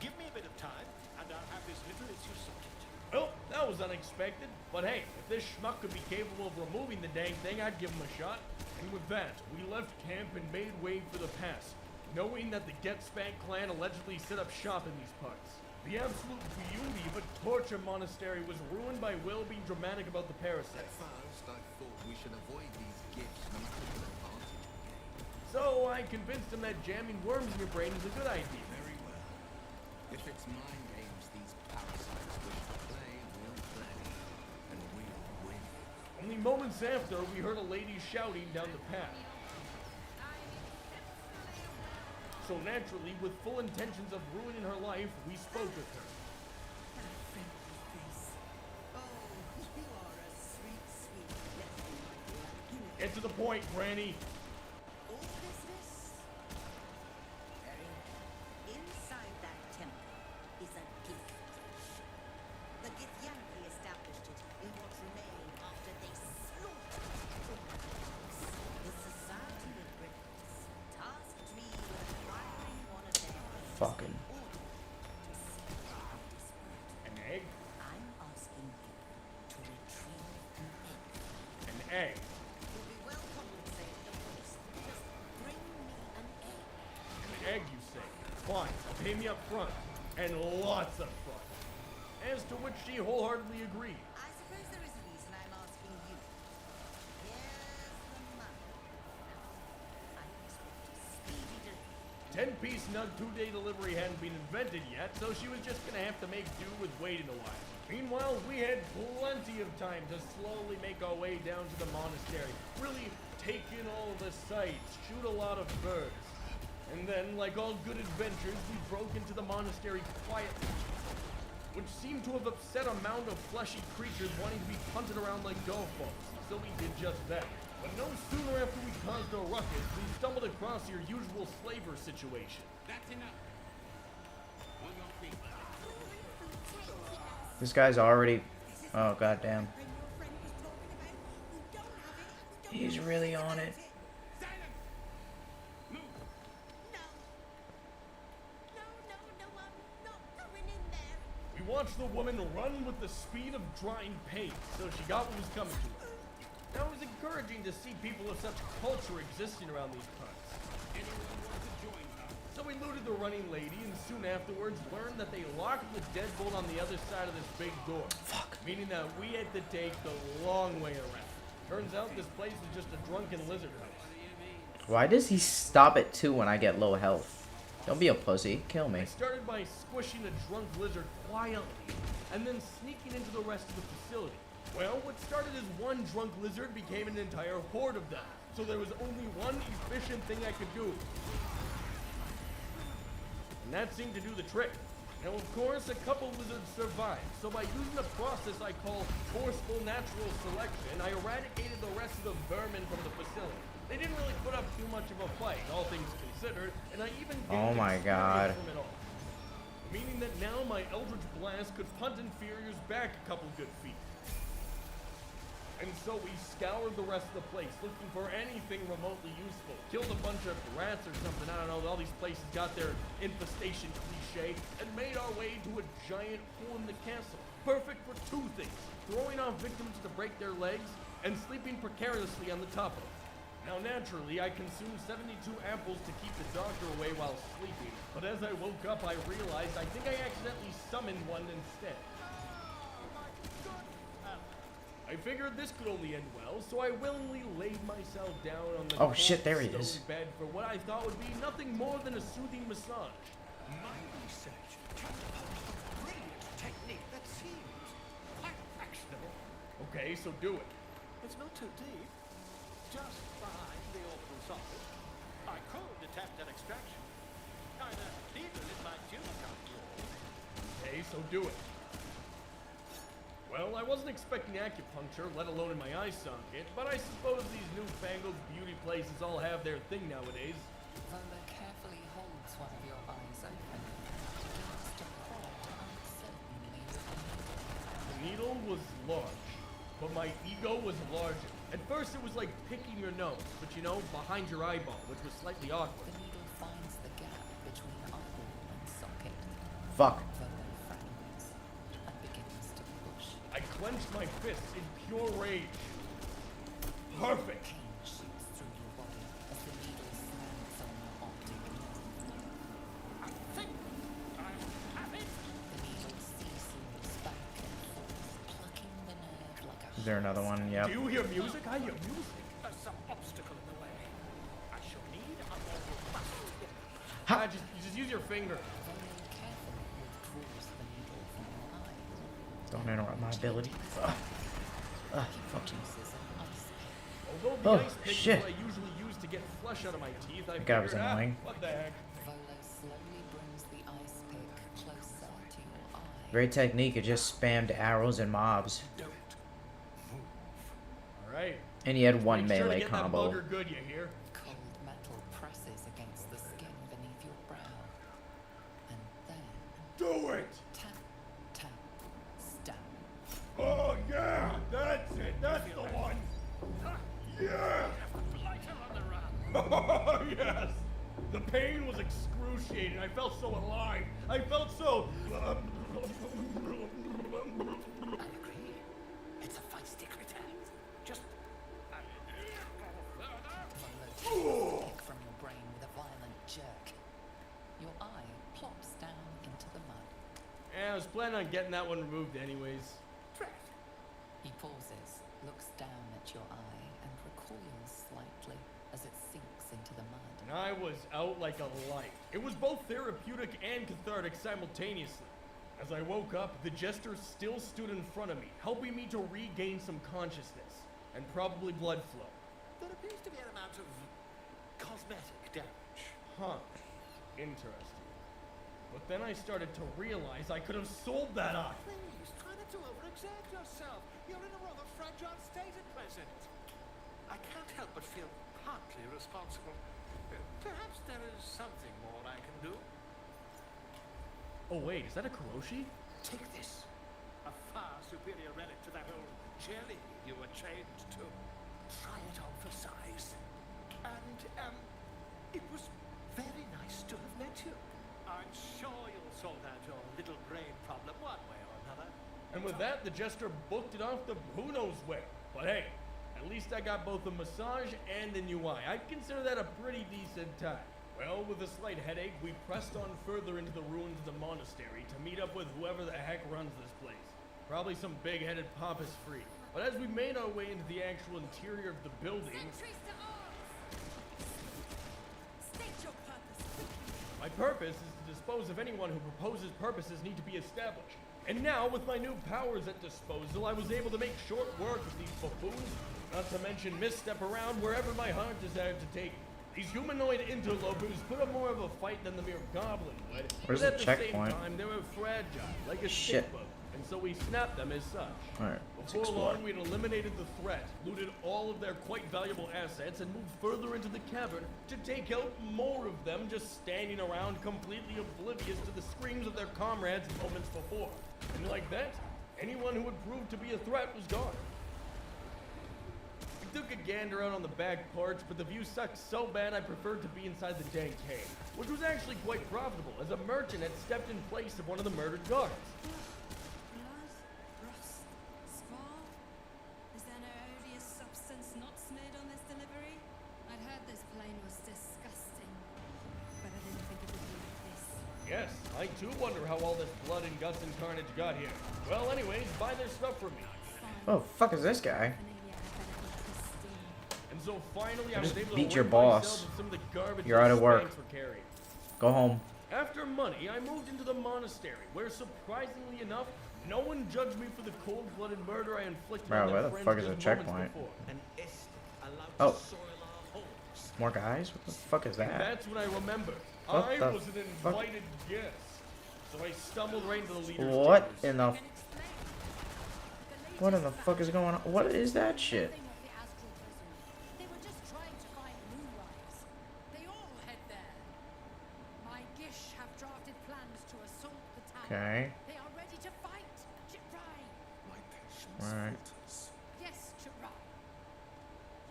Give me a bit of time, and I'll have this little issue sorted. Well, that was unexpected, but hey, if this schmuck could be capable of removing the dang thing, I'd give him a shot. And with that, we left camp and made way for the pass, knowing that the Get Spank clan allegedly set up shop in these parts. The absolute beauty of a torture monastery was ruined by Will being dramatic about the parasite. At first, I thought we should avoid these gifts not to an advantage. So I convinced him that jamming worms in your brain is a good idea. Very well. If it's mind games these parasites wish to play, we'll play. And we'll win. Only moments after, we heard a lady shouting down the path. So naturally, with full intentions of ruining her life, we spoke with her. Get to the point, Granny. Inside that temple is a gift. The Githyanki established it in what remained after they slaughtered the Society of Griffins tasked me with acquiring one of their Fucking. An egg? I'm asking you to retrieve an egg. An egg. You'll be well compensated, of course. Just bring me an egg. An egg, you say? Fine, pay me up front. And lots up front. As to which she wholeheartedly agreed. I suppose there is a reason I'm asking you. Here's the money. I expect a speedy delivery. 10-piece Nug 2-day delivery hadn't been invented yet, so she was just gonna have to make do with waiting a while. Meanwhile, we had plenty of time to slowly make our way down to the monastery, really take in all the sights, shoot a lot of birds. And then, like all good adventures, we broke into the monastery quietly. which seemed to have upset a mound of fleshy creatures wanting to be punted around like golf balls. So we did just that. But no sooner after we caused a ruckus, we stumbled across your usual slaver situation. That's enough. On your feet. This guy's already... Oh, goddamn. He's really on it. We watched the woman run with the speed of drying paint, so she got what was coming to her. Now, it was encouraging to see people of such culture existing around these parts. Anyone want to join her? So we looted the running lady, and soon afterwards learned that they locked the deadbolt on the other side of this big door. Fuck. Meaning that we had to take the long way around. Turns out this place is just a drunken lizard house. Why does he stop at 2 when I get low health? Don't be a pussy. Kill me. I started by squishing a drunk lizard quietly, and then sneaking into the rest of the facility. Well, what started as one drunk lizard became an entire horde of them. So there was only one efficient thing I could do. And that seemed to do the trick. Now, of course, a couple lizards survived, so by using a process I call forceful natural selection, I eradicated the rest of the vermin from the facility. They didn't really put up too much of a fight, all things considered, and I even gained Oh my God. from it all. Meaning that now my Eldritch Blast could punt inferiors back a couple good feet. And so we scoured the rest of the place, looking for anything remotely useful. Killed a bunch of rats or something, I don't know, all these places got their infestation cliche, and made our way to a giant hole in the castle. Perfect for two things, throwing off victims to break their legs, and sleeping precariously on the top of them. Now naturally, I consumed 72 apples to keep the doctor away while sleeping, but as I woke up I realized I think I accidentally summoned one instead. I figured this could only end well, so I willingly laid myself down on the Oh shit, there he is. bed for what I thought would be nothing more than a soothing massage. My research came upon a brilliant technique that seems quite actionable. Okay, so do it. It's not too deep. Just behind the orbital socket. I could attempt an extraction. Either needle in my tumor contour. Okay, so do it. Well, I wasn't expecting acupuncture, let alone in my eye socket, but I suppose these newfangled beauty places all have their thing nowadays. Volo carefully holds one of your eyes open. Begins to prod uncertainly. The needle was large, but my ego was larger. At first it was like picking your nose, but you know, behind your eyeball, which was slightly awkward. The needle finds the gap between eyeball and socket. Fuck. Volo frowns and begins to push. I clenched my fists in pure rage. Perfect! Pain shoots through your body as the needle slams on your optic nerve. I think I have it. The needle seesaws back and forth, plucking the nerve like a... Is there another one? Yep. Do you hear music? I hear music. There's some obstacle in the way. I shall need a more robust hip. Just use your finger. Volo carefully withdraws the needle from your eye. Don't interrupt my ability. Fuck you. Uses an ice pick. Although the Oh, ice pick shit. is what I usually use to get flesh out of my teeth, I That guy was figured, annoying. what the heck? Volo slowly brings the ice pick closer to your eye. Great technique. It just spammed arrows and mobs. Alright. And he had one Make sure to melee get combo. That bugger good, you hear? Cold metal presses against the skin beneath your brow. And then Do it! tap, tap, stab. Oh yeah! That's it! That's the one! Yeah! Lighter on the run. Oh yes! The pain was excruciating. I felt so alive. I felt so... I agree. It's a feisty critter. Just a little further. Volo takes the pick from your brain with a violent jerk. Your eye plops down into the mud. Yeah, I was planning on getting that one removed anyways. He pauses, looks down at your eye, and recoils slightly as it sinks into the mud. And I was out like a light. It was both therapeutic and cathartic simultaneously. As I woke up, the jester still stood in front of me, helping me to regain some consciousness, and probably blood flow. There appears to be an amount of cosmetic damage. Huh. Interesting. But then I started to realize I could have sold that eye. Please, try not to overexert yourself. You're in a rather fragile state at present. I can't help but feel partly responsible. Perhaps there is something more I can do. Oh wait, is that a Kuroshi? Take this. A far superior relic to that old jelly you were chained to. Try it on for size. And, it was very nice to have met you. I'm sure you'll sort out your little brain problem one way or another. And with that, the jester booked it off to who knows where. But hey, at least I got both a massage and a new eye. I'd consider that a pretty decent time. Well, with a slight headache, we pressed on further into the ruins of the monastery to meet up with whoever the heck runs this place. Probably some big-headed pompous freak. But as we made our way into the actual interior of the building, my purpose is to dispose of anyone who proposes purposes need to be established. And now, with my new powers at disposal, I was able to make short work of these buffoons, not to mention misstep around wherever my heart desired to take me. These humanoid interlopers put up more of a fight than the mere goblin would. Where's but the at the same checkpoint? time, they were fragile, like a Shit. stick bug, and so we snapped them as such. Alright, let's Before explore. long, we had eliminated the threat, looted all of their quite valuable assets, and moved further into the cavern to take out more of them just standing around completely oblivious to the screams of their comrades moments before. And like that, anyone who would prove to be a threat was gone. We took a gander out on the back porch, but the view sucked so bad I preferred to be inside the dang cave, which was actually quite profitable, as a merchant had stepped in place of one of the murdered guards. Blood, rust, spar. Is there no odious substance not smeared on this delivery? I'd heard this plane was disgusting, but I didn't think it would be like this. Yes, I too wonder how all this blood and guts and carnage got here. Well, anyways, buy their stuff from me. Oh, fuck is this guy? And so finally, I I was just able to beat your rid boss. myself of some of the garbage You're out these of work. skanks were carrying. Go home. After money, I moved into the monastery, where surprisingly enough, no one judged me for the cold-blooded murder I inflicted Bro, on their where the friends fuck is just the moments checkpoint? before. Oh. More guys? What the fuck is And that? that's when I remembered. What I the was an fuck? invited guest. So I stumbled right into the leader's What chambers. in the... What in the fuck is going on? What is that shit? They were just trying to find moonrise. They all head there. My Gish have drafted plans to assault the town. Okay. They are ready to fight. Chiprai. Alright. Yes, Chiprai.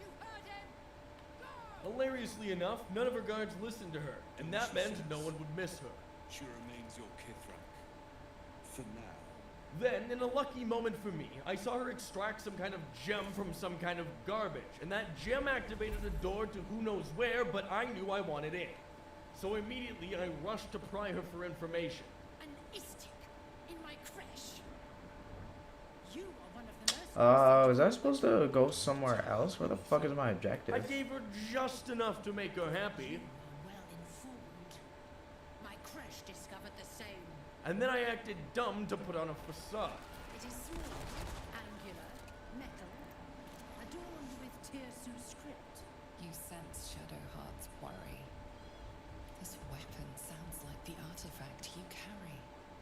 You heard him. Hilariously enough, none of her guards listened to her, and that meant no one would miss her. She remains your Kithrak. For now. Then, in a lucky moment for me, I saw her extract some kind of gem from some kind of garbage, and that gem activated a door to who knows where, but I knew I wanted in. So immediately, I rushed to pry her for information. An Istik in my creche. You are one of the mercenaries. Was I supposed to go somewhere else? Where the fuck is my objective? I gave her just enough to make her happy, Well informed. My creche discovered the same. and then I acted dumb to put on a facade. It is small, angular, metal, adorned with Tirsu script. You sense Shadowheart's worry. This weapon sounds like the artifact you carry.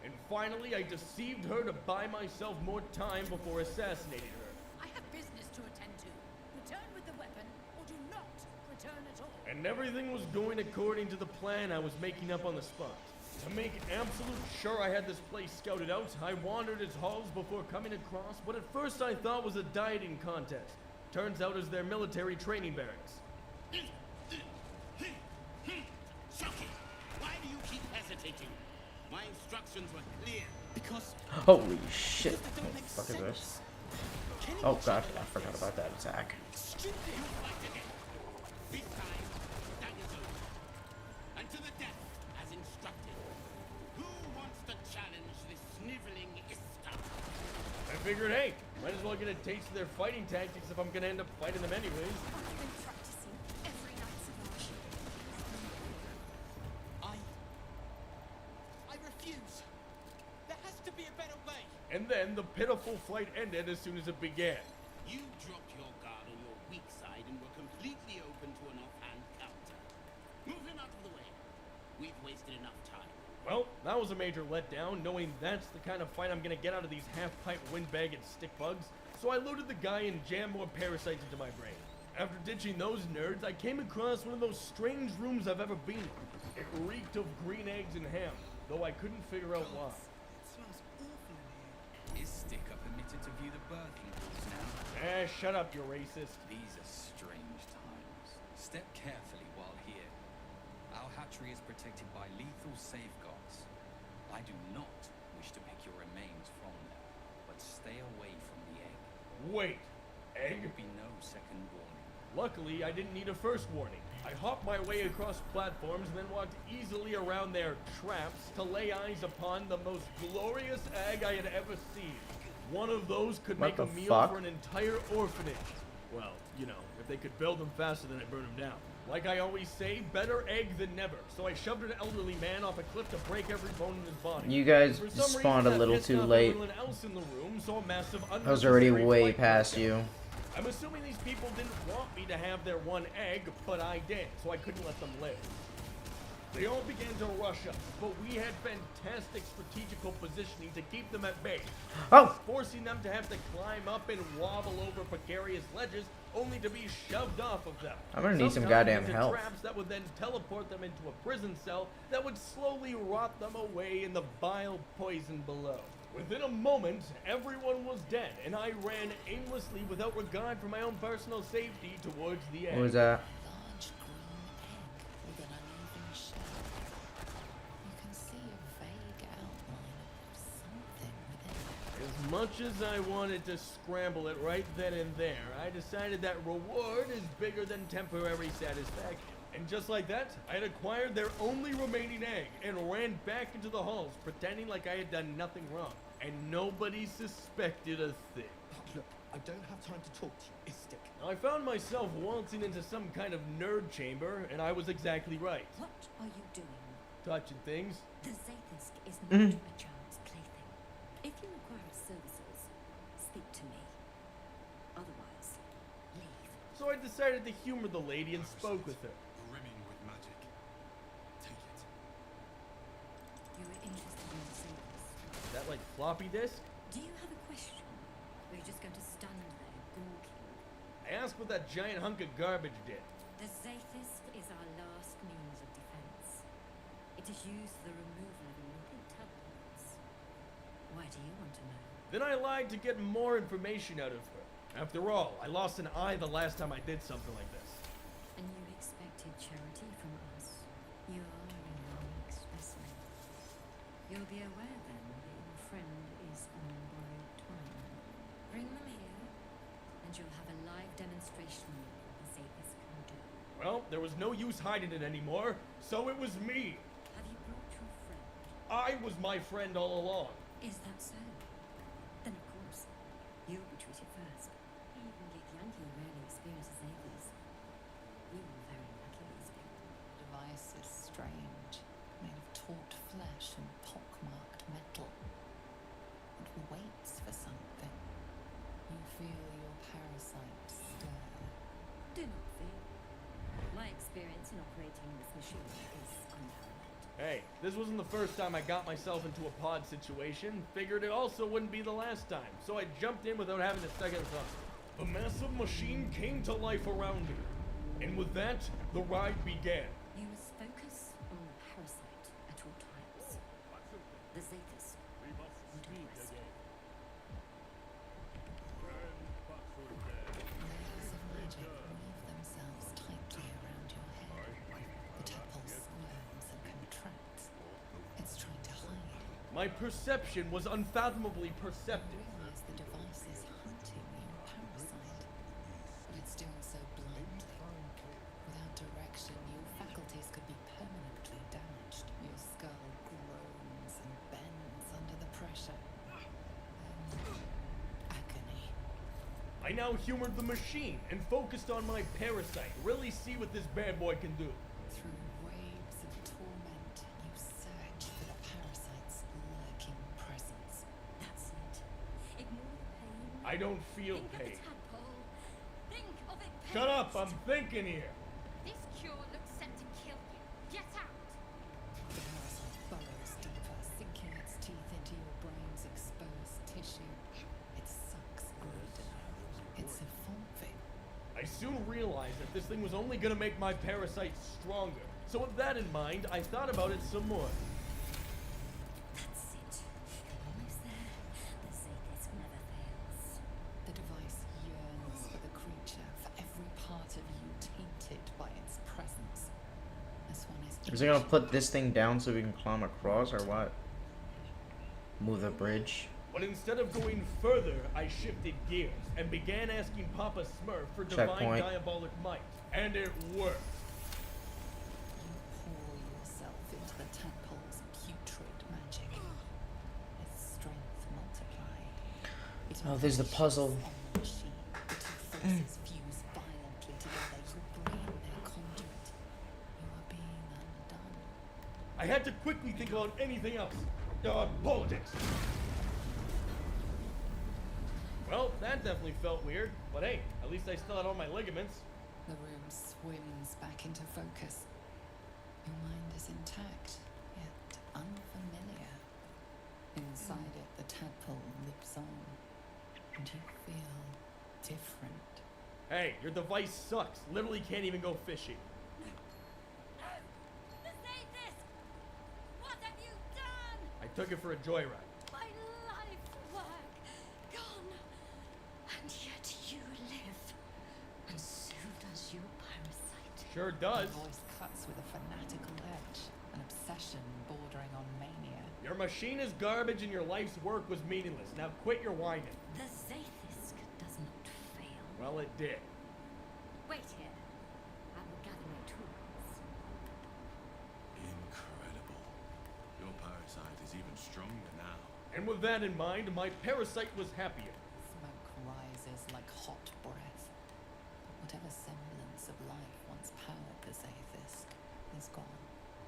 And finally, I deceived her to buy myself more time before assassinating her. I have business to attend to. Return with the weapon, or do not return at all. And everything was going according to the plan I was making up on the spot. To make absolute sure I had this place scouted out, I wandered its halls before coming across what at first I thought was a dieting contest. Turns out is their military training barracks. Shocky! Why do you keep hesitating? My instructions were clear. Because Holy shit. What the fuck is this? Oh god, I forgot about that attack. this time, daggers over. And to the death, as instructed. Who wants to challenge this sniveling Ista? I figured, hey, might as well get a taste of their fighting tactics if I'm gonna end up fighting them anyways. I refuse. There has to be a better way. And then the pitiful fight ended as soon as it began. You dropped your guard on your weak side and were completely open to an offhand counter. Move him out of the way. We've wasted enough time. Well, that that was a major letdown, knowing that's the kind of fight I'm gonna get out of these half-pipe windbag and stick bugs. So I loaded the guy and jammed more parasites into my brain. After ditching those nerds, I came across one of those strange rooms I've ever been in. It reeked of green eggs and ham, though I couldn't figure out why. Is Stick up permitted to view the birthing pools now? Shut up, you racist. These are strange times. Step carefully while here. Our hatchery is protected by lethal safeguards. I do not wish to pick your remains from there, but stay away from the egg. Wait, egg? There will be no second warning. Luckily, I didn't need a first warning. I hopped my way across platforms and then walked easily around their traps to lay eyes upon the most glorious egg I had ever seen. One of those could make a meal for an entire orphanage. Well, you know, if they could build them faster than I burn them down. Like I always say, better egg than never. So I shoved an elderly man off a cliff to break every bone in his body. You guys spawned a little too late. I was already way past you. I'm assuming these people didn't want me to have their one egg, but I did, so I couldn't let them live. They all began to rush us, but we had fantastic strategical positioning to keep them at bay, forcing them to have to climb up and wobble over precarious ledges, only to be shoved off of them. I'm gonna need some goddamn help. Traps that would then teleport them into a prison cell that would slowly rot them away in the vile poison below. Within a moment, everyone was dead, and I ran aimlessly without regard for my own personal safety towards the egg. What was that? Large green egg with an uneven shell. You can see a vague outline of something within it. As much as I wanted to scramble it right then and there, I decided that reward is bigger than temporary satisfaction. And just like that, I had acquired their only remaining egg and ran back into the halls, pretending like I had done nothing wrong. And nobody suspected a thing. Look, I don't have time to talk to you, Istik. I found myself waltzing into some kind of nerd chamber, and I was exactly right. What are you doing? Touching things. The Zathist is not a child's plaything. If you require its services, speak to me. Otherwise, leave. So I decided to humor the lady and spoke with her. Brimming with magic. Take it. You were interested in the Zathist. Is that like floppy disk? Do you have a question? Or are you just going to stand there gawking? I asked what that giant hunk of garbage did. The Zathist is our last means of defense. It is used for the removal of illegal tabloids. Why do you want to know? Then I lied to get more information out of her. After all, I lost an eye the last time I did something like this. And you expected charity from us? You are a unique specimen. You'll be aware then that your friend is on borrowed time. Bring them here, and you'll have a live demonstration of what the Zathist can do. Well, there was no use hiding it anymore, so it was me. Have you brought your friend? I was my friend all along. Is that so? Then of course, you'll be treated first. Even Githyanki rarely experiences Zathist. You were very lucky, Isbik. The device is strange, made of taut flesh and pockmarked metal. It waits for something. You feel your parasites stir. Do not fear. My experience in operating this machine is unparalleled. Hey, this wasn't the first time I got myself into a pod situation. Figured it also wouldn't be the last time, so I jumped in without having a second thought. The massive machine came to life around me, and with that, the ride began. You must focus on the parasite at all times. The Zathist would arrest you. Layers of magic weave themselves tightly around your head. The temple squirms and contracts. It's trying to hide. My perception was unfathomably perceptive. You realize the device is hunting your parasite, but it's doing so blindly. Without direction, your faculties could be permanently damaged. Your skull groans and bends under the pressure. Then, agony. I now humored the machine and focused on my parasite. Really see what this bad boy can do. Through waves of torment, you search for the parasite's lurking presence. That's it. Ignore the pain. I don't feel Think pain. of the tadpole. Think of it. Shut up, I'm thinking here. This cure looks set to kill you. Get out! The parasite burrows deeper, soon realized that this thing was only gonna make my parasites stronger. So with that in mind, I thought about it some more. That's it. You're almost there. The Zaithis never fails. The device yearns for the creature, for every part of you tainted by its presence. This one Is it gonna put this thing down so we can climb across, or what? Move the bridge. But instead of going further, I shifted gears and began asking Papa Smurf for divine Checkpoint. diabolic might. And it worked. You pour yourself into the tadpole's putrid magic. Its strength multiplied. It Oh, there's the puzzle. unleashes on the machine. The two forces fuse violently together. Your brain, their conduit. You are being undone. I had to quickly think about anything else. Politics. Well, that definitely felt weird, but hey, at least I still had all my ligaments. The room swims back into focus. Your mind is intact, yet unfamiliar. Inside it, the tadpole lips on, and you feel different. Hey, your device sucks. Literally can't even go fishing. The Zaithis! What have you done? I took it for a joyride. My life's work gone. And yet you live. And so does your parasite. Sure does. Your voice cuts with a fanatical edge, an obsession bordering on mania. Your machine is garbage and your life's work was meaningless. Now quit your whining. The Zaithis does not fail. Well, it did. Wait here. I will gather my tools. Incredible. Your parasite is even stronger now. And with that in mind, my parasite was happier. Smoke rises like hot breath. Whatever semblance of life once powered the Zaithis is gone.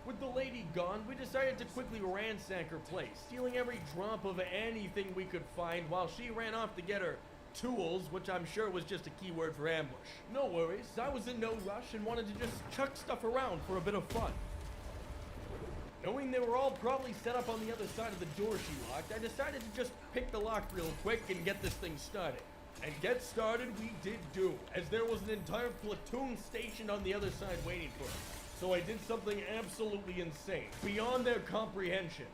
With the lady gone, we decided to quickly ransack her place, stealing every drop of anything we could find while she ran off to get her tools, which I'm sure was just a keyword for ambush. No worries, I was in no rush and wanted to just chuck stuff around for a bit of fun. Knowing they were all probably set up on the other side of the door she locked, I decided to just pick the lock real quick and get this thing started. And get started we did do, as there was an entire platoon stationed on the other side waiting for us. So I did something absolutely insane, beyond their comprehension.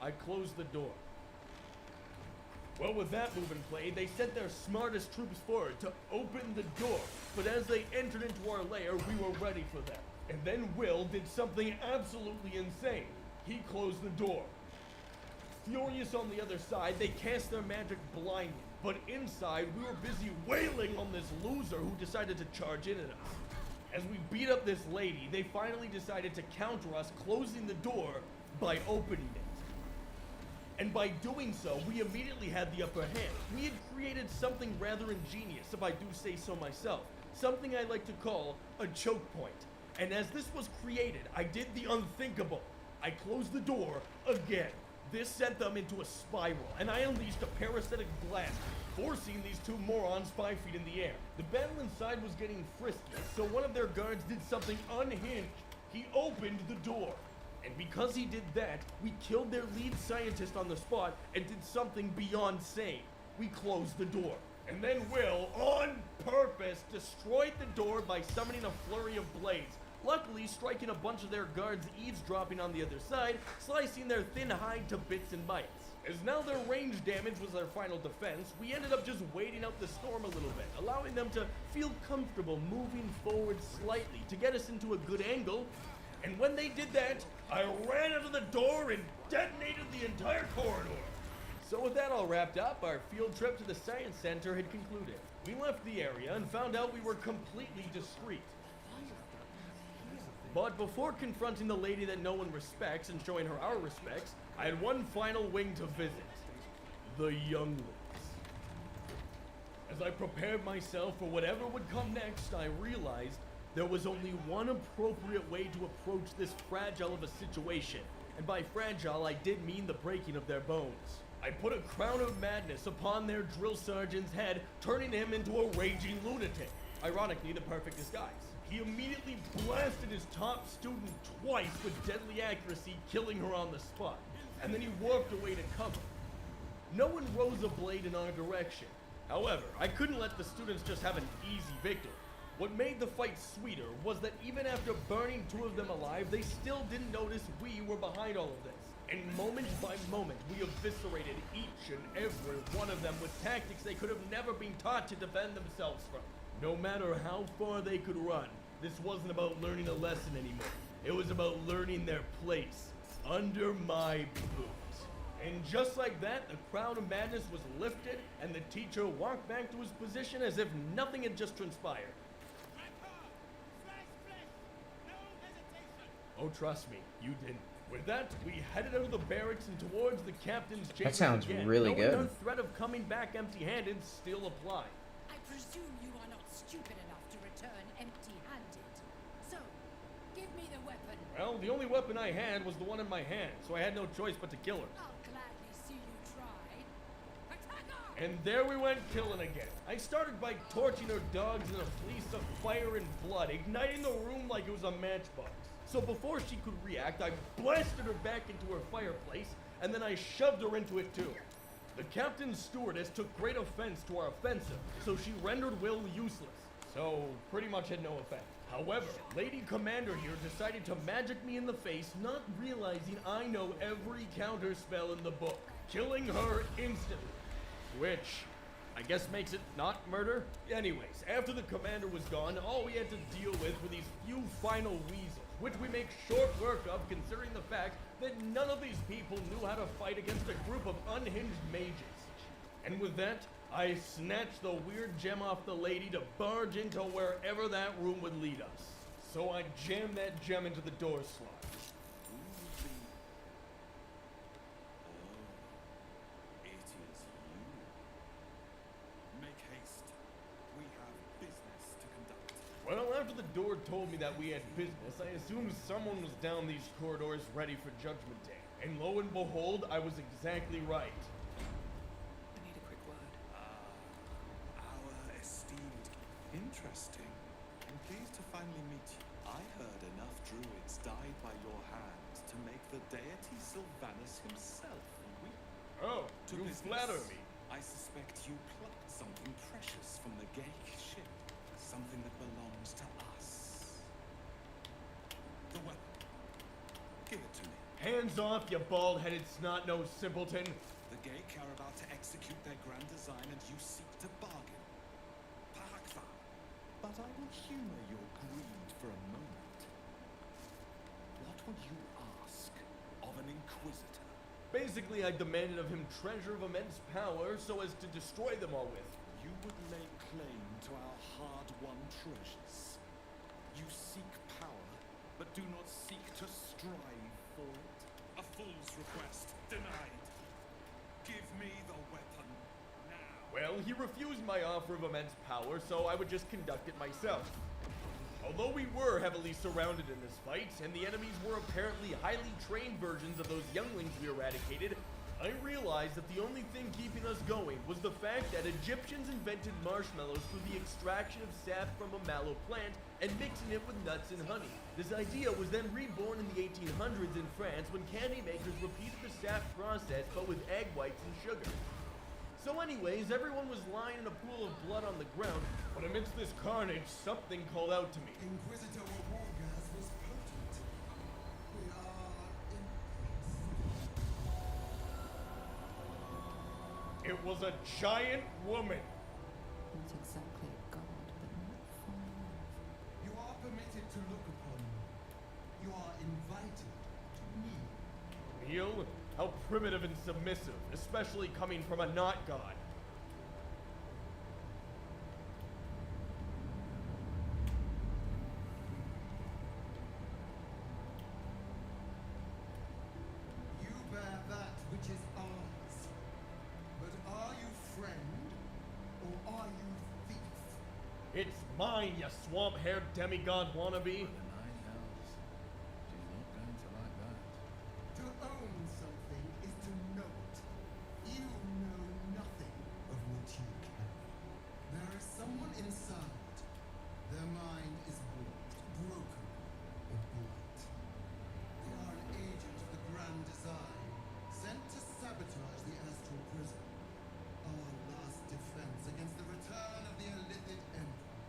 I closed the door. Well, with that move in play, they sent their smartest troops forward to open the door. But as they entered into our lair, we were ready for them. And then Will did something absolutely insane. He closed the door. Furious on the other side, they cast their magic blindly. But inside, we were busy wailing on this loser who decided to charge in at us. As we beat up this lady, they finally decided to counter us, closing the door by opening it. And by doing so, we immediately had the upper hand. We had created something rather ingenious, if I do say so myself. Something I like to call a choke point. And as this was created, I did the unthinkable. I closed the door again. This sent them into a spiral, and I unleashed a parasitic blast, forcing these two morons 5 feet in the air. The battle inside was getting frisky, so one of their guards did something unhinged. He opened the door. And because he did that, we killed their lead scientist on the spot and did something beyond sane. We closed the door. And then Will, on purpose, destroyed the door by summoning a flurry of blades, luckily striking a bunch of their guards eavesdropping on the other side, slicing their thin hide to bits and bites. As now their range damage was their final defense, we ended up just waiting out the storm a little bit, allowing them to feel comfortable moving forward slightly to get us into a good angle. And when they did that, I ran out of the door and detonated the entire corridor. So with that all wrapped up, our field trip to the science center had concluded. We left the area and found out we were completely discreet. But before confronting the lady that no one respects and showing her our respects, I had one final wing to visit. The younglings. As I prepared myself for whatever would come next, I realized there was only one appropriate way to approach this fragile of a situation. And by fragile, I did mean the breaking of their bones. I put a crown of madness upon their drill sergeant's head, turning him into a raging lunatic. Ironically, the perfect disguise. He immediately blasted his top student twice with deadly accuracy, killing her on the spot. And then he walked away to cover. No one rose a blade in our direction. However, I couldn't let the students just have an easy victory. What made the fight sweeter was that even after burning 2 of them alive, they still didn't notice we were behind all of this. And moment by moment, we eviscerated each and every one of them with tactics they could have never been taught to defend themselves from. No matter how far they could run, this wasn't about learning a lesson anymore. It was about learning their place under my boot. And just like that, the crown of madness was lifted, and the teacher walked back to his position as if nothing had just transpired. Oh, trust me, you didn't. With that, we headed out of the barracks and towards the captain's chambers. That sounds again, really knowing good. our threat of coming back empty-handed still applied. I presume you are not stupid enough to return empty-handed. So, give me the weapon. Well, the only weapon I had was the one in my hand, so I had no choice but to kill her. I'll gladly see you try. Attack her! And there we went killing again. I started by torching her dogs in a fleece of fire and blood, igniting the room like it was a matchbox. So before she could react, I blasted her back into her fireplace, and then I shoved her into it too. The captain's stewardess took great offense to our offensive, so she rendered Will useless. So pretty much had no effect. However, Lady Commander here decided to magic me in the face, not realizing I know every counter spell in the book, killing her instantly. Which, I guess makes it not murder? Anyways, after the commander was gone, all we had to deal with were these few final weasels, which we make short work of considering the fact that none of these people knew how to fight against a group of unhinged mages. And with that, I snatched the weird gem off the lady to barge into wherever that room would lead us. So I jammed that gem into the door slot. Well, after the door told me that we had business, I assumed someone was down these corridors ready for Judgment Day. And lo and behold, I was exactly right. I need a quick word. Our esteemed. Interesting. I'm pleased to finally meet you. I heard enough druids died by your hands to make the deity Sylvanus himself weep. Oh, you flatter me. I suspect you plucked something precious from the Gake ship. Something that belongs to us. The weapon. Give it to me. Hands off, you bald-headed snot-nosed simpleton. The Gake are about to execute their grand design and you seek to bargain. Parakva. But I will humor your greed for a moment. What would you ask of an inquisitor? Basically, I demanded of him treasure of immense power so as to destroy them all with. You would lay claim to our hard-won treasures. You seek power, but do not seek to strive for it. A fool's request denied. Give me the weapon now. Well, he refused my offer of immense power, so I would just conduct it myself. Although we were heavily surrounded in this fight, and the enemies were apparently highly trained versions of those younglings we eradicated, I realized that the only thing keeping us going was the fact that Egyptians invented marshmallows through the extraction of sap from a mallow plant and mixing it with nuts and honey. This idea was then reborn in the 1800s in France when candy makers repeated the sap process but with egg whites and sugar. So anyways, everyone was lying in a pool of blood on the ground, but amidst this carnage, something called out to me. Inquisitor Wargas was potent. We are in It was a giant woman. Not exactly a god, but not far off. You are permitted to look upon me. You are invited to kneel. Kneel? How primitive and submissive, especially coming from a not god. You bear that which is ours. But are you friend, or are you thief? It's mine, you swamp-haired demigod wannabe. To own something is to know it. You know nothing of what you carry. There is someone inside. Their mind is warped, broken, or blight. They are an agent of the grand design, sent to sabotage the astral prison. Our last defense against the return of the Illithid Emperor.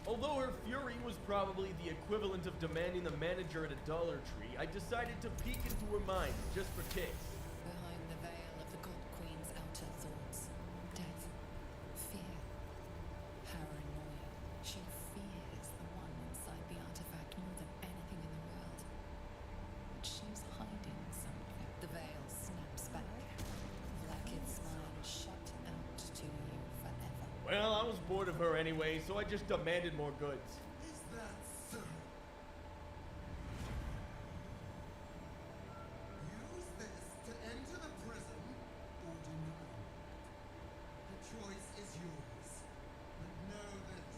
Although her fury was probably the equivalent of demanding the manager at a Dollar Tree, I decided to peek into her mind just for kicks. Behind the veil of the God Queen's outer thoughts, death, fear, paranoia. She fears the one inside the artifact more than anything in the world. But she's hiding something. The veil snaps back. Blackhead's smile shut out to you forever. Well, I was bored of her anyway, so I just demanded more goods. Is that so? Use this to enter the prison or deny it. The choice is yours. But know this.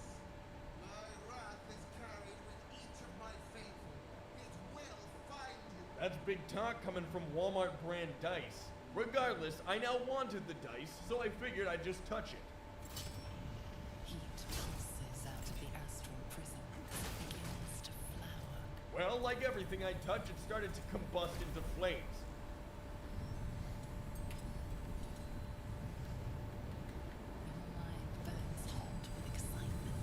My wrath is carried with each of my faithful. It will find you. That's big talk coming from Walmart brand dice. Regardless, I now wanted the dice, so I figured I'd just touch it. Heat pulses out of the astral prison. It begins to flower. Well, like everything I touched, it started to combust into flames. Your mind burns hot with excitement.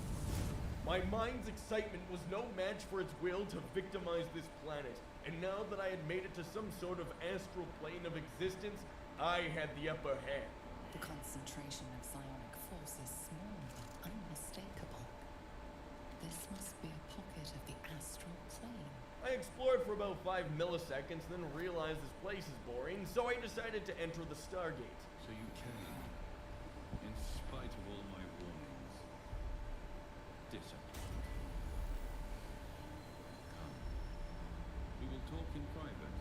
My mind's excitement was no match for its will to victimize this planet, and now that I had made it to some sort of astral plane of existence, I had the upper hand. The concentration of psionic force is small but unmistakable. This must be a pocket of the astral plane. I explored for about 5 milliseconds, then realized this place is boring, so I decided to enter the Stargate. So you came, in spite of all my warnings. Disappointed. Come. We will talk in private.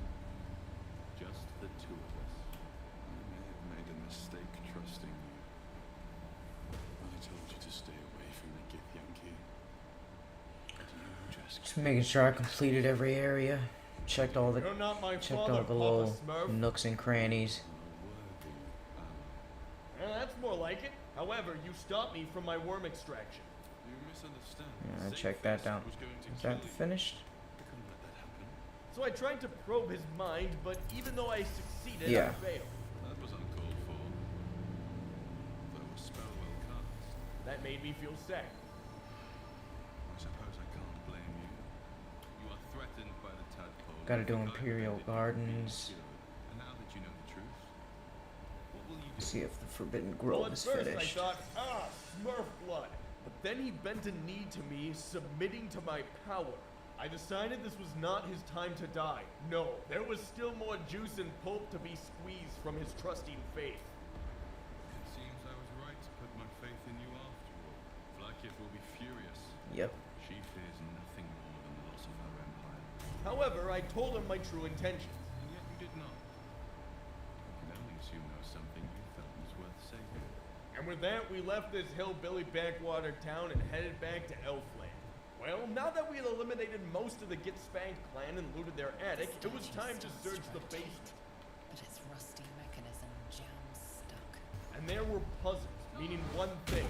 Just the two of us. I may have made a mistake trusting you. I told you to stay away from the Githyanki. But you just making sure I completed every area. Checked all the You're not my checked father, all the Papa little Smurf. nooks and crannies. Well, that's more like it. However, you stopped me from my worm extraction. You misunderstand. Yeah, I Safe checked that Fist down. was going to Is kill that you. finished? I couldn't let that happen. So I tried to probe his mind, but even though I succeeded, Yeah. I failed. That was uncalled for. Though a spell well cast. That made me feel sad. I suppose I can't blame you. You are threatened by the tadpole. Gotta do You think I Imperial prevented you from being Gardens. cured. And now that you know the truth, what will you do? See if the Forbidden Well, Grove at is first finished. I thought, Smurf blood. But then he bent a knee to me, submitting to my power. I decided this was not his time to die. No, there was still more juice and pulp to be squeezed from his trusting faith. It seems I was right to put my faith in you after all. Vlaakith will be furious. Yep. She fears nothing more than the loss of her empire. However, I told him my true intentions. And yet you did not. I can only assume there was something you felt was worth saving. And with that, we left this hillbilly backwater town and headed back to Elfland. Well, now that we had eliminated most of the Get Spanked clan and looted their attic, it was time to search the basement. But its rusty mechanism jams stuck. And there were puzzles, meaning one thing.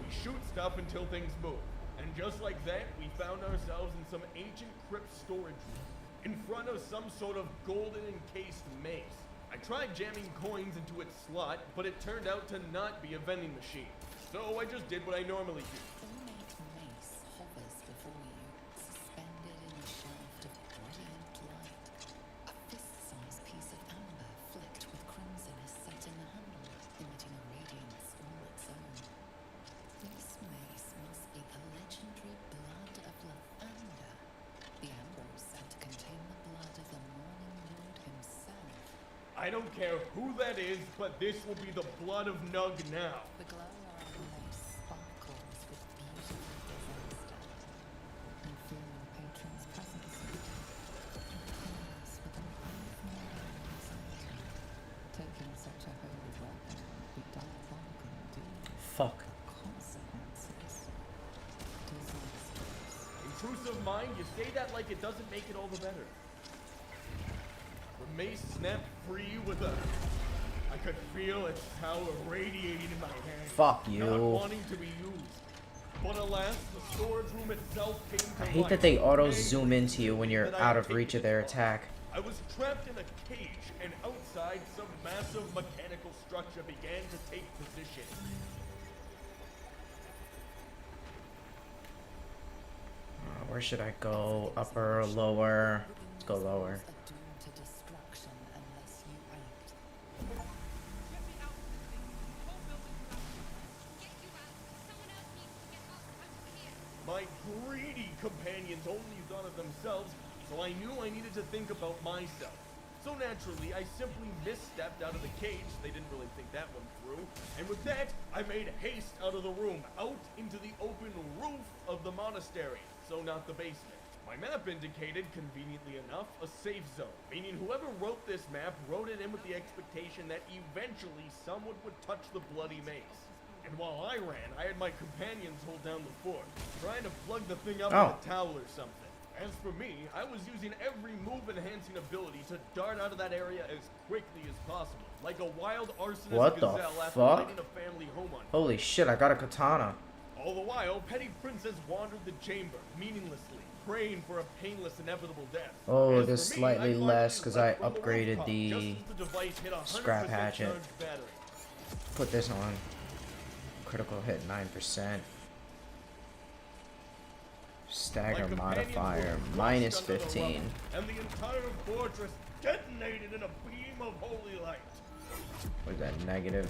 We shoot stuff until things move. And just like that, we found ourselves in some ancient crypt storage room, in front of some sort of golden encased maze. I tried jamming coins into its slot, but it turned out to not be a vending machine. So I just did what I normally do. Ornate mace hovers before you, suspended in a shaft of brilliant light. A fist-sized piece of amber flecked with crimson is set in the handle, emitting a radiance all its own. This mace must be the legendary blood of Lathander. The amber is said to contain the blood of the Morning Lord himself. I don't care who that is, but this will be the blood of Nug now. The glow around the lace sparkles with beautiful disaster. You feel your patron's presence. You pause with an unfamiliar anxiety. Taking such a holy weapon would be diabolical indeed. Fuck. Consequences. Disasters. Intrusive mind, you say that like it doesn't make it all the better. The mace snapped free with a... I could feel its power radiating in my hand. Fuck you. Not wanting to be used. But alas, the storage room itself came to I hate life. that they auto Made zoom into you when you're that I out had of reach of their attack. I was trapped in a cage, and outside, some massive mechanical structure began to take position. Where should I go? Upper, lower? Let's go lower. My greedy companions only thought of themselves, so I knew I needed to think about myself. So naturally, I simply misstepped out of the cage. They didn't really think that one through. And with that, I made haste out of the room, out into the open roof of the monastery. So not the basement. My map indicated, conveniently enough, a safe zone, meaning whoever wrote this map wrote it in with the expectation that eventually someone would touch the bloody mace. And while I ran, I had my companions hold down the fort, trying to plug the thing up with a towel or something. As for me, I was using every move-enhancing ability to dart out of that area as quickly as possible, like a wild arsonist gazelle after finding a family home on. Holy shit, I got a katana. All the while, Petty Princess wandered the chamber, meaninglessly, praying for a painless, inevitable death. Oh, it is slightly less because I upgraded the scrap hatchet. Put this on. Critical hit 9%. Stagger modifier minus 15. And the entire fortress detonated in a beam of holy light. What is that, negative?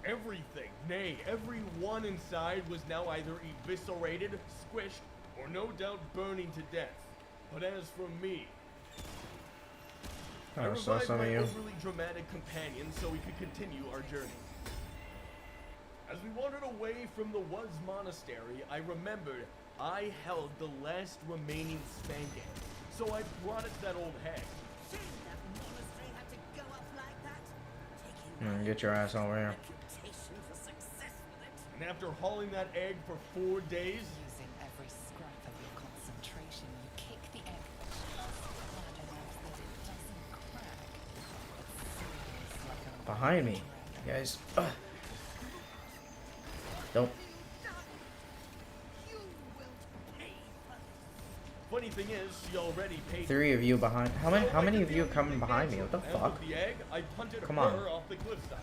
Everything, nay, everyone inside was now either eviscerated, squished, or no doubt burning to death. But as for me, I revived my overly dramatic companion so we could continue our journey. As we wandered away from the Was Monastery, I remembered I held the last remaining spanking, so I brought it to that old hag. Get your ass over here. And after hauling that egg for 4 days, using every scrap of your concentration, you kick the egg hard enough that it doesn't crack. Behind me, you guys. Don't. Funny thing is, she already paid. 3 of you behind. How many of you are coming behind me? What the fuck? The egg, I punted Come her on. off the cliffside.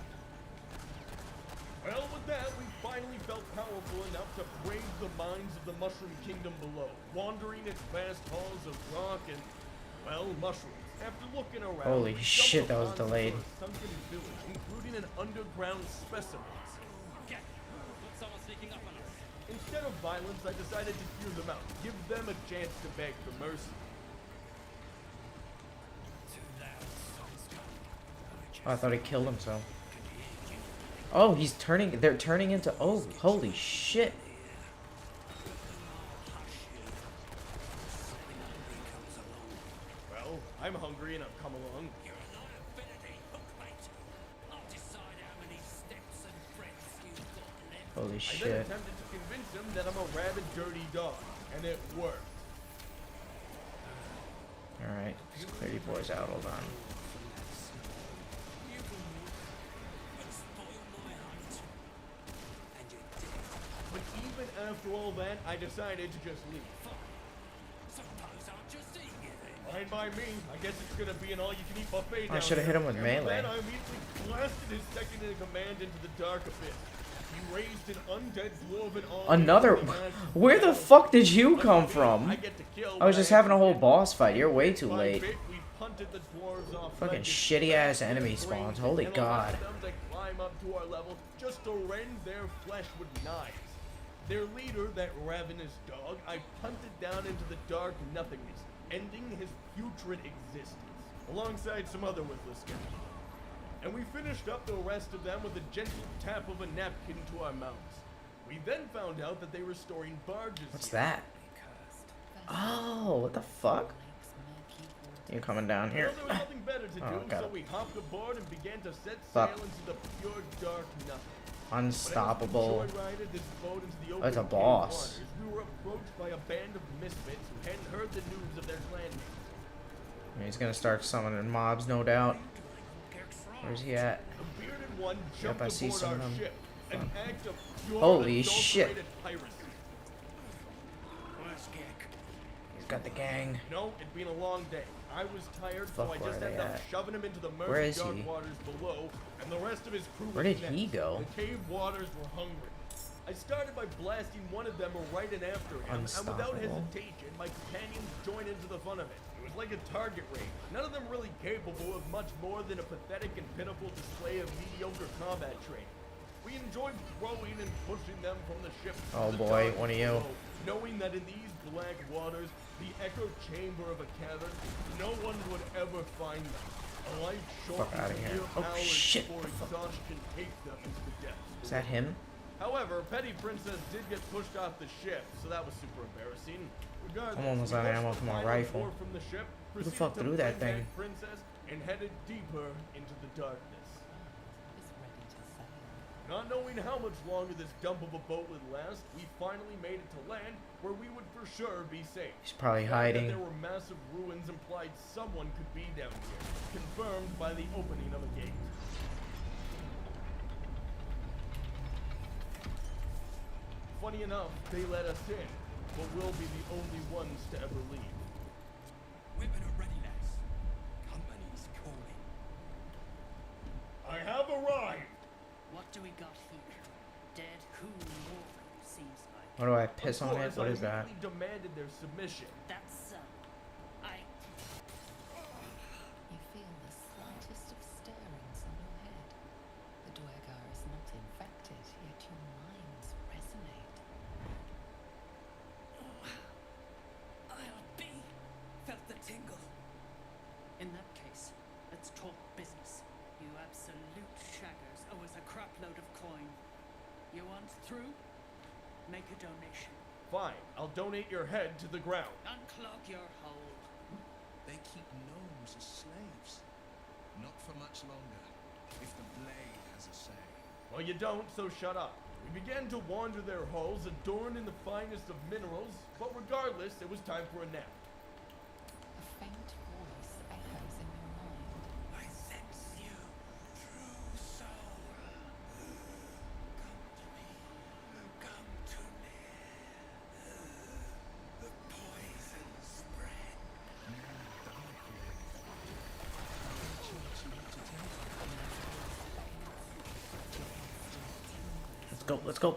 Well, with that, we finally felt powerful enough to brave the minds of the Mushroom Kingdom below, wandering its vast halls of rock and, well, mushrooms. After looking around, Holy shit, that was delayed. Sunken village, including an underground specimen. Instead of violence, I decided to hear them out, give them a chance to beg for mercy. Oh, I thought he killed himself. Oh, he's turning. They're turning into. Oh, holy shit. Well, I'm hungry and I've come along. Holy I shit. then attempted to convince him that I'm a rabid, dirty dog, and it worked. Alright, let's clear you boys out. Hold on. But even after all that, I decided to just leave. Fine by me. I guess it's gonna be an all-you-can-eat buffet. I should have hit him with and melee. Then I immediately blasted his second-in-command into the dark abyss. He raised an undead dwarven army. Another. Where the fuck did you come from? I was just having a whole boss fight. You're way too late. Fucking shitty ass enemy spawns. Holy god. Them to climb up to our level just to rend their flesh with knives. Their leader, that ravenous dog, I punted down into the dark nothingness, ending his putrid existence, alongside some other worthless guys. And we finished up the rest of them with a gentle tap of a napkin to our mouths. We then found out that they were storing barges. What's here. that? Oh, what the fuck? You coming down here? Well, there was nothing better to Oh, do, got so it. we hopped aboard and began to set Fuck. sail into the pure dark nothing. Unstoppable. But as we joyrided this boat into the That's a open boss. waters, we were approached by a band of misfits who hadn't heard the news of their clanmates. He's gonna start summoning mobs, no doubt. Where's he at? The bearded one Yep, jumped I see aboard some our of them. ship, an act of pure Holy shit. adulterated piracy. He's got the gang. You know, it'd been a long day. I was tired, Fuck, so I where just are ended they up at? shoving him into the Where murky is dark he? waters below, and the rest of his crew Where was did he next. go? The cave waters were hungry. I started by blasting one of them right in after him, and without Unstoppable. hesitation, my companions joined into the fun of it. It was like a target range. None of them really capable of much more than a pathetic and pitiful display of mediocre combat training. We enjoyed throwing and pushing them from the ship. Oh boy, one of you. Knowing that in these black waters, the echo chamber of a cavern, no one would ever find them. A life short Fuck outta of here. mere Oh, hours shit. before exhaustion takes them into the depths. Is that him? However, Petty Princess did get pushed off the ship, so that was super embarrassing. Regardless, I'm almost out of ammo for my rifle. From the ship, Who the fuck threw that thing? Princess and headed deeper into the darkness. Not knowing how much longer this dump of a boat would last, we finally made it to land, where we would for sure be safe. He's probably The fact that hiding. there were massive ruins implied someone could be down here, confirmed by the opening of a gate. Funny enough, they let us in, but we'll be the only ones to ever leave. Women are ready, lads. Company's calling. I have arrived! What do we got here? Dead Who warlord, seems like. What do I piss on it? Of What course, is I that? immediately demanded their submission. That's I. You feel the slightest of stirrings on your head. The Duergar is not infected, yet your minds resonate. I'll be. Felt the tingle. In that case, let's talk business. You absolute shaggers owe us a crapload of coin. You want through? Make a donation. Fine, I'll donate your head to the ground. Unclog your hole. They keep gnomes as slaves. Not for much longer, if the blade has a say. Well, you don't, so shut up. We began to wander their halls, adorned in the finest of minerals, but regardless, it was time for a nap. A faint voice echoes in your mind. I sense you, true soul. Come to me. The poison spread. Let's go, let's go.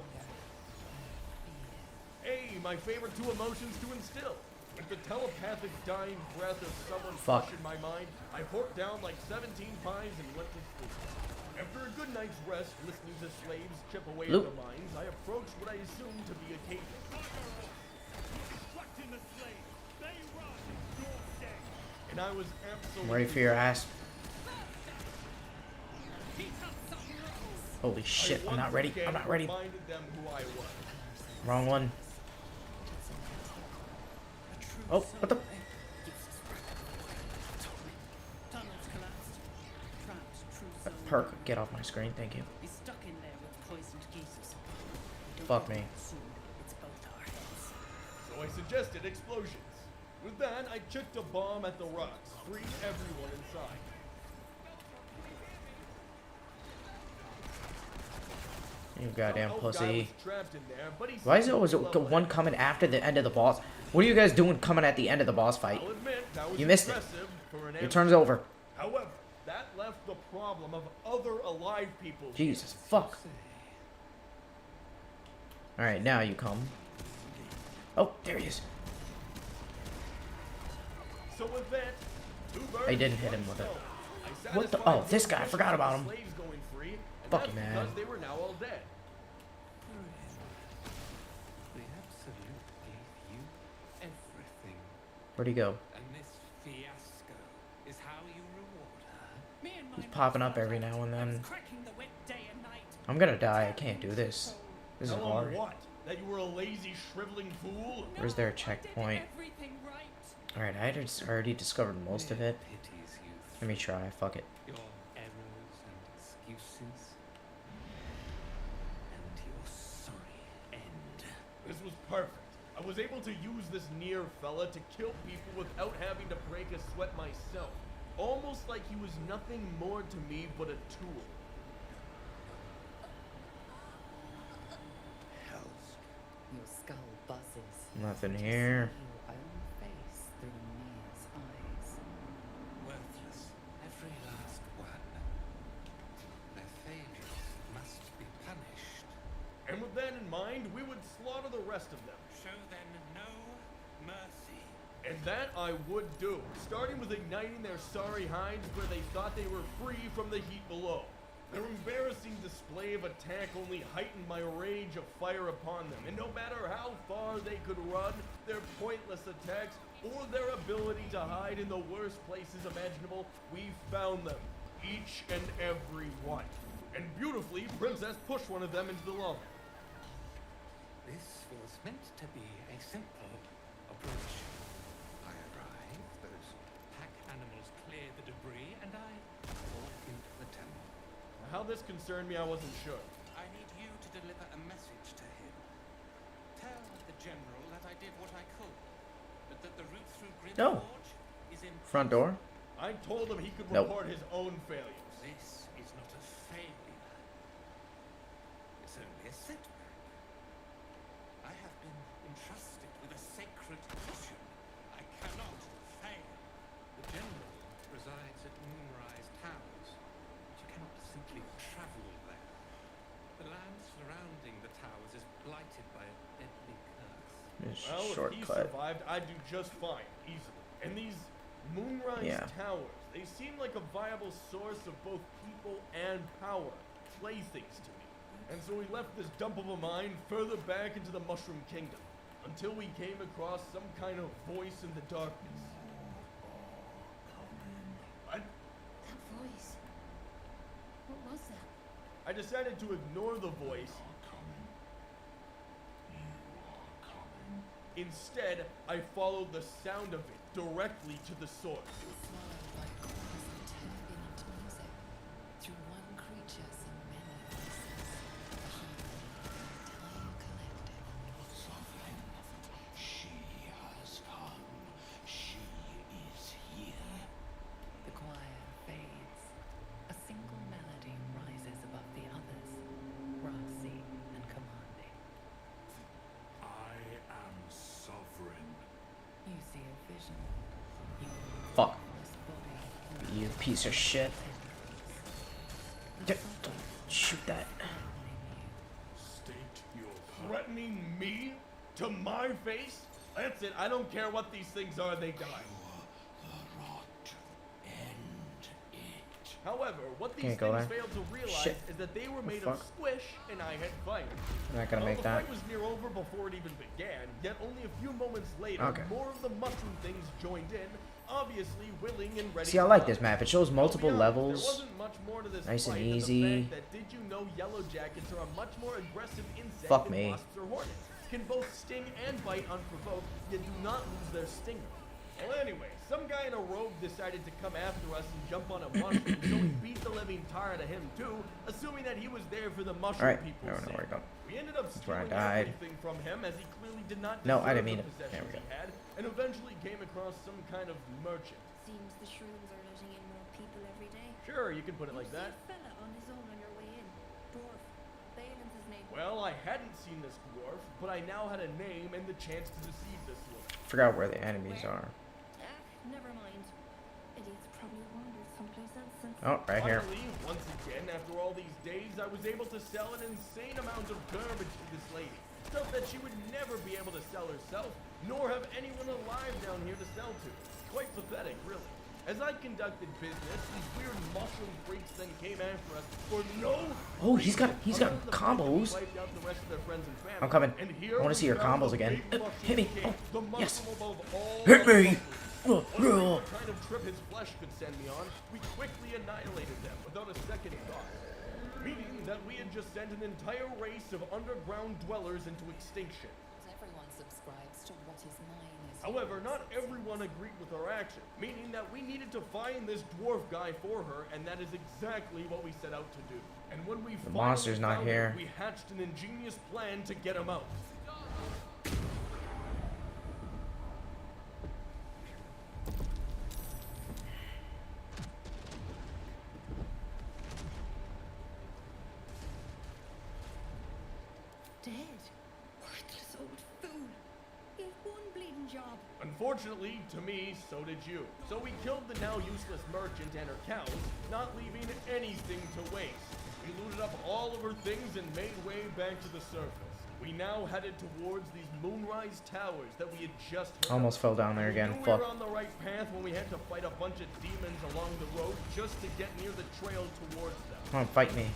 Hey, my favorite two emotions to instill. With the telepathic dying breath of someone Fuck. fresh in my mind, I forked down like 17 pies and went to sleep. After a good night's rest, listening to slaves chip away at Loop. the mines, I approached what I assumed to be a cave. And I was absolutely I'm ready for your ass. Holy shit, I'm not ready. I'm not ready. Reminded them who I was. Wrong one. Oh, what the? Tunnels collapsed. Trapped true soul. Perk, get off my screen, thank you. He's stuck in there with poisoned geezers. We don't Fuck know me. soon. It's both our heads. So I suggested explosions. With that, I chucked a bomb at the rocks, freeing everyone inside. You goddamn Some elf guy pussy. was trapped in there, but he Why is seemed it always to love one coming after the end of the boss? What are you guys doing coming at the end of the boss fight? I'll admit, that was You missed it. impressive for an Your turn's amateur. over. However, that left the problem of other alive people. Jesus, fuck. Alright, now you come. Oh, there he is. So with that, two birds I didn't hit one him with it. stone. I What the- satisfied oh, this their guy, I wish forgot for about the him. slaves going free, and Fuck that's you, man. because they were now all dead. The Absolute gave you everything. Where'd he go? And this fiasco is how you reward her. Me and my He's popping up every now and then. cracking the whip day and night. I'm gonna die. I can't do this. This is Tell 'em hard. what? That you were a lazy, shriveling fool? Where's their checkpoint? Everything right. Alright, I just already discovered most of it. Pities you Let me try. Fuck it. your errors and excuses. And your sorry end. This was perfect. I was able to use this near fella to kill people without having to break a sweat myself. Almost like he was nothing more to me but a tool. Your skull buzzes. Nothing here. See your own face through Nia's eyes. Worthless, every last one. Their failures must be punished. And with that in mind, we would slaughter the rest of them. Show them no mercy. And that I would do, starting with igniting their sorry hides where they thought they were free from the heat below. Their embarrassing display of attack only heightened my rage of fire upon them, and no matter how far they could run, their pointless attacks, or their ability to hide in the worst places imaginable, we found them, each and every one. And beautifully, Princess pushed one of them into the lava. This was meant to be a simple operation. I arrive, those pack animals clear the debris, and I walk into the temple. How this concerned me, I wasn't sure. I need you to deliver a message to him. Tell the general that I did what I could, but that the route through Grim No. Forge is in Front door? I told him he could Nope. report his own failures. This is not a failure. It's only a setback. I have been entrusted with a sacred mission. I cannot fail. The general resides at Moonrise Towers, but you cannot simply travel there. The land surrounding the towers is blighted by a deadly curse. It's Well, if he shortcut. survived, I'd do just fine, easily. And these Moonrise Towers, they seem like a viable source of both people and power, playthings to me. And so we left this dump of a mine further back into the Mushroom Kingdom, until we came across some kind of voice in the darkness. That voice. What was that? I decided to ignore the voice. Instead, I followed the sound of it directly to the source. Swallowed by chorus of turbulent music, through one creature some many voices, behind the entire collective. Sovereign, she has come. She is here. The choir fades. A single melody rises above the others, brassy and commanding. I am sovereign. You see a vision. Fuck. You piece of shit. Don't shoot that. State your Threatening me? To my face? That's it. I don't care what these things are, they die. However, what these Can't go things there. failed to realize Shit. is that they were The made of fuck? squish and I had fire. I'm not gonna Well, make the that. fight was near over before it even began, yet only a few moments later, Okay. more of the mushroom things joined in, obviously willing and ready See, I to like fight. this map. It shows multiple To be honest, levels. There wasn't much more to this Nice and fight than easy. The fact that did you know yellow jackets are a much more aggressive insect Fuck than me. wasps or hornets. Can both sting and bite unprovoked, yet do not lose their stinger. Well, anyway, some guy in a robe decided to come after us and jump on a mushroom, so we beat the living tar out of him too, assuming that he was there for the mushroom Alright, people's I don't know where sake. to go. We ended up That's where I stealing died. everything from him, as he clearly did not No, I deserve didn't mean the it. There we possessions go. he had, and eventually came across some kind of merchant. Seems the shrooms are letting in more people every day. Sure, you can put it like that. See a fella on his own on your way in. Dwarf. Balin's his name. Well, I hadn't seen this dwarf, but I now had a name and the chance to deceive this one. Forgot where the enemies are. Never mind. Idiot's probably wandered someplace else since. Oh, right here. Finally, once again, after all these days, I was able to sell an insane amount of garbage to this lady. Stuff that she would never be able to sell herself, nor have anyone alive down here to sell to. Quite pathetic, really. As I conducted business, these weird mushroom freaks then came after us for no Oh, he's got reason other than the fact that we combos. wiped out the rest of their friends and family. I'm coming. And here I want to see we your found combos the again. big mushroom Hit me. king, Oh, the yes. mushroom above all Hit me. mushrooms. Wondering what kind of trip his flesh could send me on, we quickly annihilated them without a second thought. Meaning that we had just sent an entire race of underground dwellers into extinction. Everyone subscribes to what is mine is However, not everyone agreed with our action, meaning that we needed to find this dwarf guy for her, and that is exactly what we set out to do. And when we The finally monster's not found here. him, we hatched an ingenious plan to get him out. Dead. Worthless old fool. He had one bleeding job. Unfortunately, to me, so did you. So we killed the now useless merchant and her cows, not leaving anything to waste. We looted up all of her things and made way back to the surface. We now headed towards these moonrise towers that we had just heard Almost about. fell down there We again. knew we Fuck. were on the right path when we had to fight a bunch of demons along the road just to get near the trail towards them. Come on, fight me.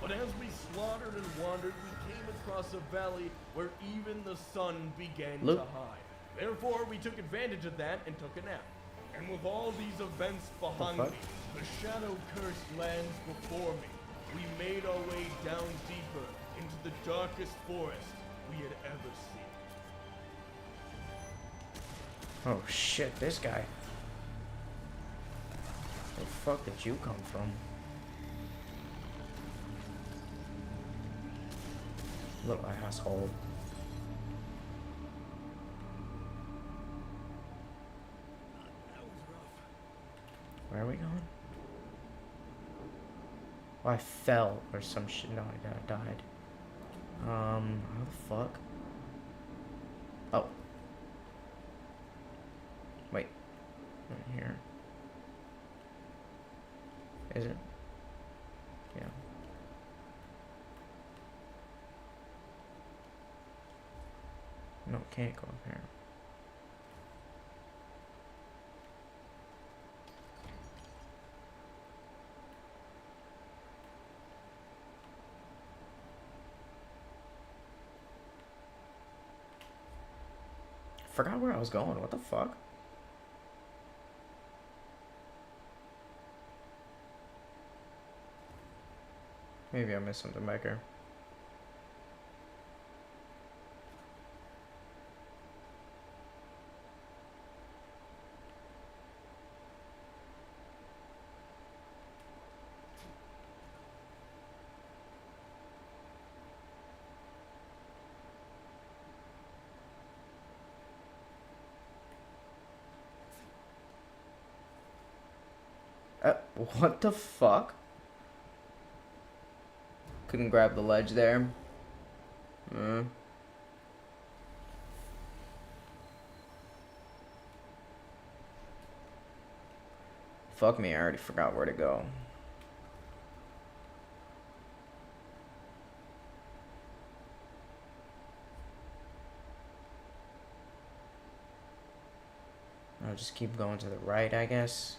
But as we slaughtered and wandered, we came across a valley where even the sun began to hide. Therefore, we took advantage of that and took a nap. And with all these events behind me, the shadow-cursed lands before me, we made our way down deeper into the darkest forest we had ever seen. Oh shit, this guy. Where the fuck did you come from? Little asshole. Where are we going? Oh, I fell or some shit. No, I died. How the fuck? Oh. Wait. Right here. Is it? Yeah. No, can't go up here. Forgot where I was going. What the fuck? Maybe I missed something back here. What the fuck? Couldn't grab the ledge there. Fuck me, I already forgot where to go. I'll just keep going to the right, I guess.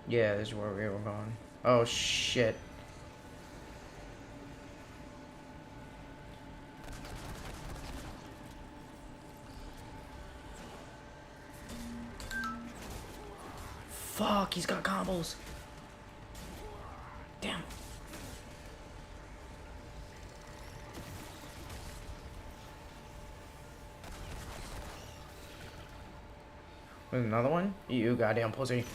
Yeah, this is where we were going. Oh shit. Fuck, he's got combos. Damn. There's another one? You goddamn pussy.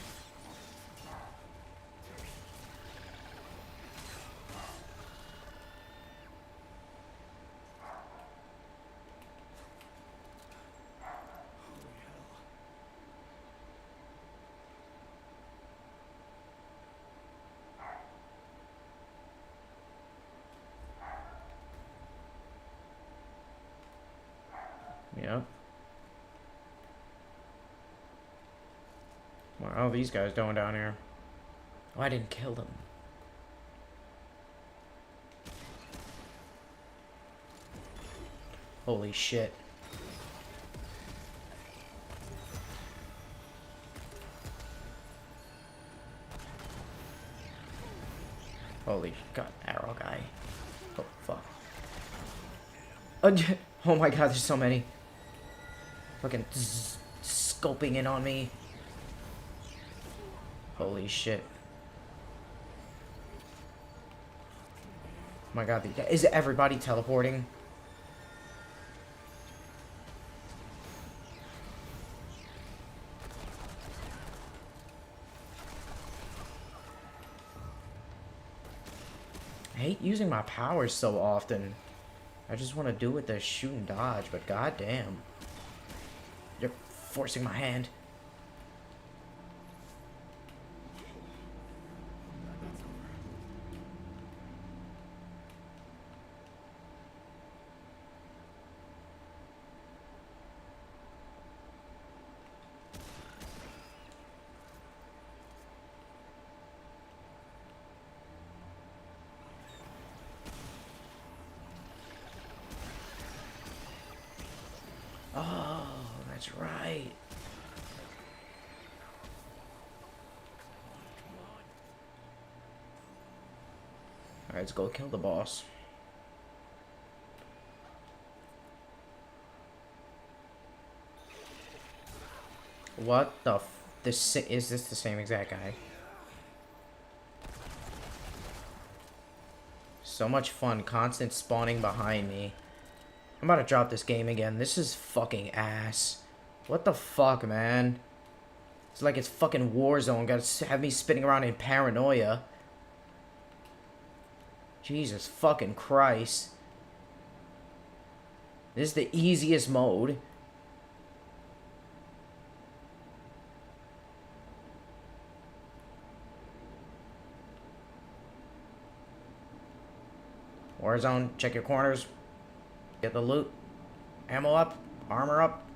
Yep. What are all these guys doing down here? Oh, I didn't kill them. Holy shit. Holy god, arrow guy. Oh fuck. Oh my god, there's so many. Fucking scoping in on me. Holy shit. Oh my god, is everybody teleporting? I hate using my powers so often. I just want to do with the shoot and dodge, but goddamn. You're forcing my hand. Oh, that's right. Alright, let's go kill the boss. What the f- this is this the same exact guy? So much fun, constant spawning behind me. I'm about to drop this game again. This is fucking ass. What the fuck, man? It's like it's fucking Warzone. Gotta have me spinning around in paranoia. Jesus fucking Christ. This is the easiest mode. Warzone, check your corners. Get the loot. Ammo up. Armor up.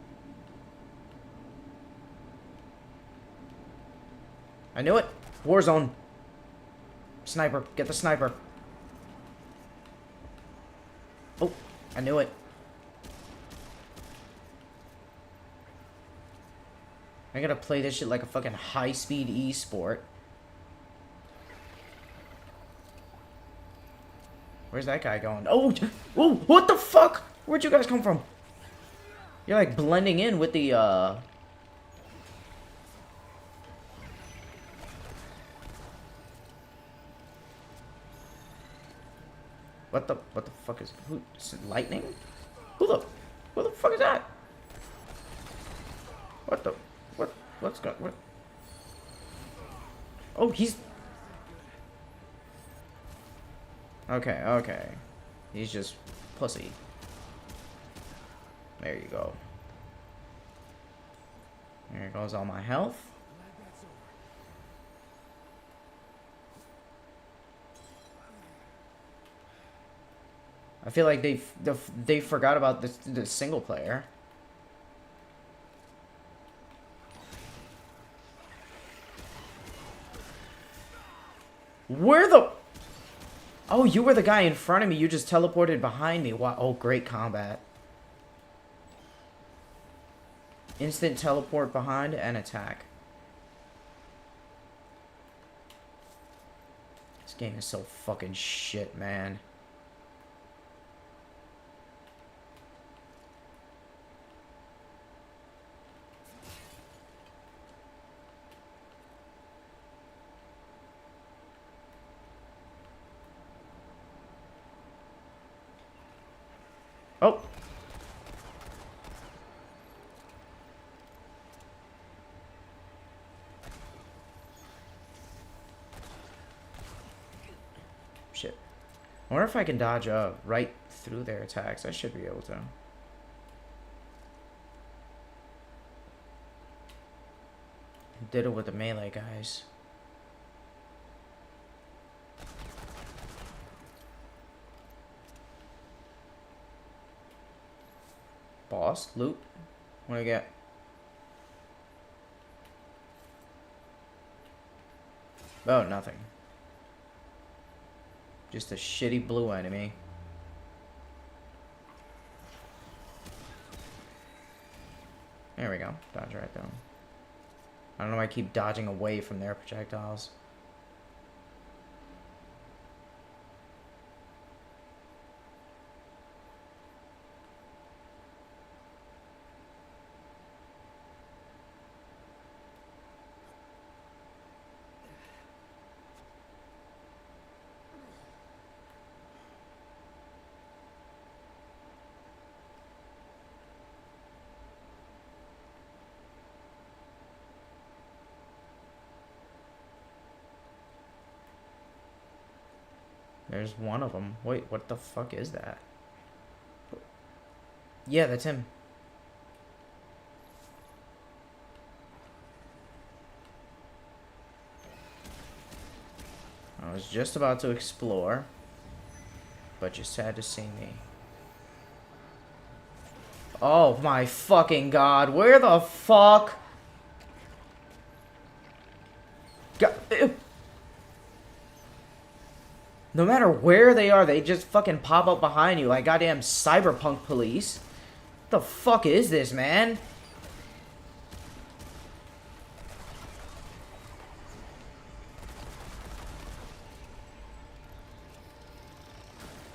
I knew it. Warzone. Sniper. Get the sniper. Oh, I knew it. I gotta play this shit like a fucking high-speed e-sport. Where's that guy going? Oh, whoa, what the fuck? Where'd you guys come from? You're like blending in with the, What the fuck is, who, is it lightning? Who the fuck is that? What's going, what? Oh, he's... Okay. He's just pussy. There you go. There goes all my health. I feel like they forgot about the single player. Where the... Oh, you were the guy in front of me. You just teleported behind me. Wow. Oh, great combat. Instant teleport behind and attack. This game is so fucking shit, man. Oh. Shit. I wonder if I can dodge right through their attacks. I should be able to. Did it with the melee guys. Boss, loot. What do I get? Oh, nothing. Just a shitty blue enemy. There we go. Dodge right down. I don't know why I keep dodging away from their projectiles. There's one of them. Wait, what the fuck is that? Yeah, that's him. I was just about to explore, but you sad to see me. Oh my fucking god, where the fuck? God, ew. No matter where they are, they just fucking pop up behind you like goddamn cyberpunk police. What the fuck is this, man?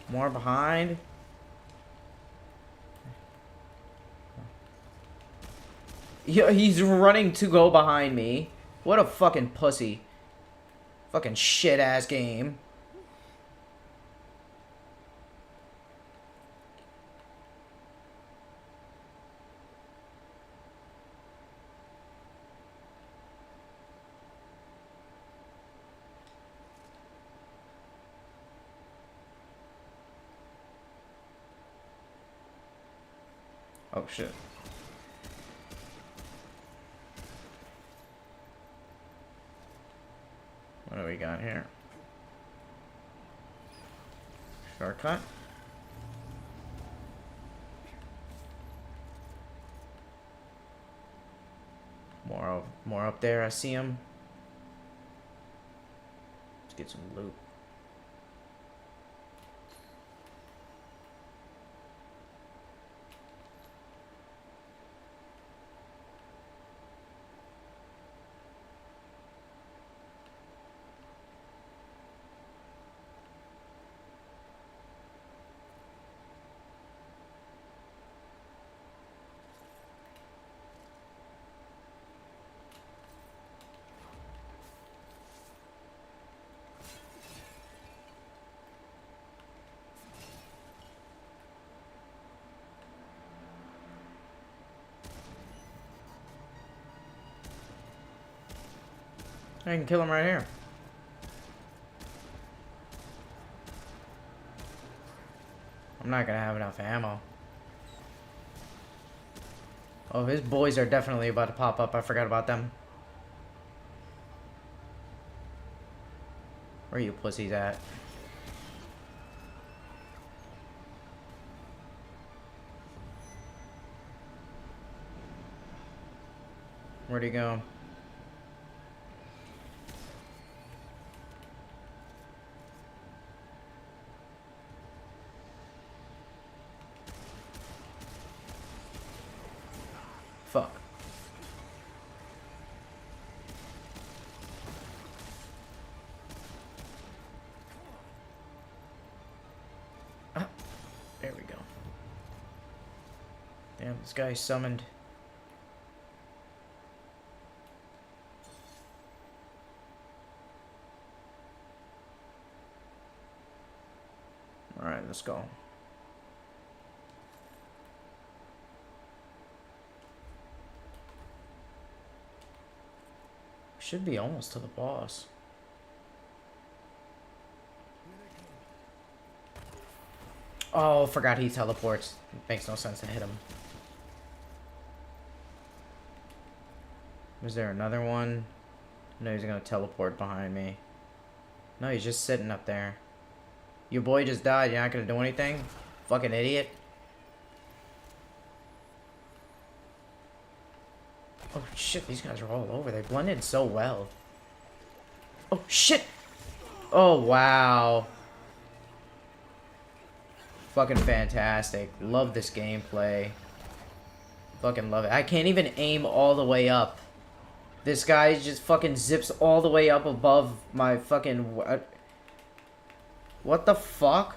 More behind. Yeah, he's running to go behind me. What a fucking pussy. Fucking shit ass game. Oh shit. What do we got here? Shortcut? More up there, I see him. Let's get some loot. I can kill him right here. I'm not gonna have enough ammo. Oh, his boys are definitely about to pop up. I forgot about them. Where are you pussies at? Where'd he go? Fuck. Ah, there we go. Damn, this guy summoned. Alright, let's go. Should be almost to the boss. Oh, forgot he teleports. It makes no sense to hit him. Was there another one? No, he's gonna teleport behind me. No, he's just sitting up there. Your boy just died. You're not gonna do anything? Fucking idiot. Oh shit, these guys are all over. They blend in so well. Oh shit! Oh wow. Fucking fantastic. Love this gameplay. Fucking love it. I can't even aim all the way up. This guy just fucking zips all the way up above my fucking... What the fuck?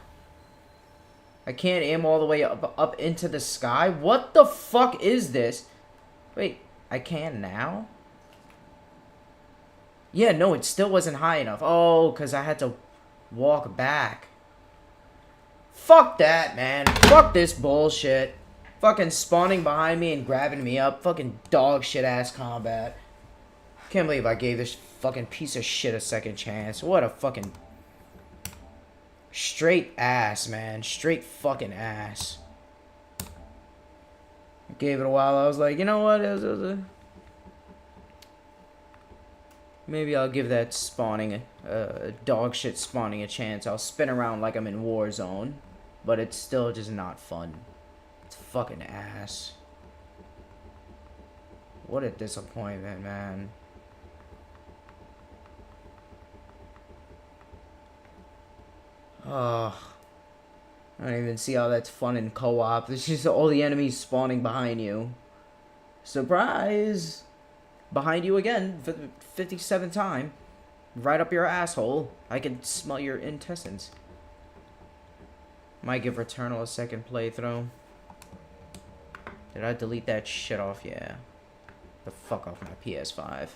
I can't aim all the way up into the sky? What the fuck is this? Wait, I can now? Yeah, no, it still wasn't high enough. Oh, because I had to walk back. Fuck that, man. Fuck this bullshit. Fucking spawning behind me and grabbing me up. Fucking dog shit ass combat. Can't believe I gave this fucking piece of shit a second chance. What a fucking... Straight ass, man. Straight fucking ass. I gave it a while. I was like, you know what? Maybe I'll give that spawning, dog shit spawning a chance. I'll spin around like I'm in Warzone. But it's still just not fun. It's fucking ass. What a disappointment, man. Oh. I don't even see how that's fun in co-op. It's just all the enemies spawning behind you. Surprise! Behind you again for the 57th time. Right up your asshole. I can smell your intestines. Might give Returnal a second playthrough. Did I delete that shit off? Yeah. The fuck off my PS5.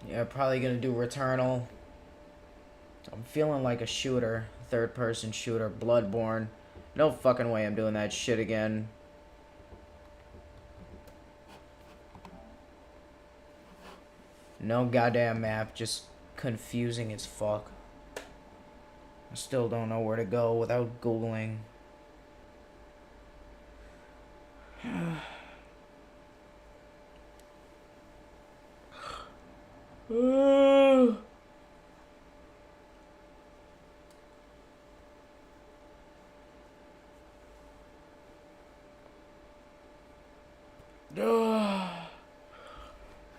Yeah, probably gonna do Returnal. I'm feeling like a shooter. Third person shooter. Bloodborne. No fucking way I'm doing that shit again. No goddamn map. Just confusing as fuck. I still don't know where to go without Googling.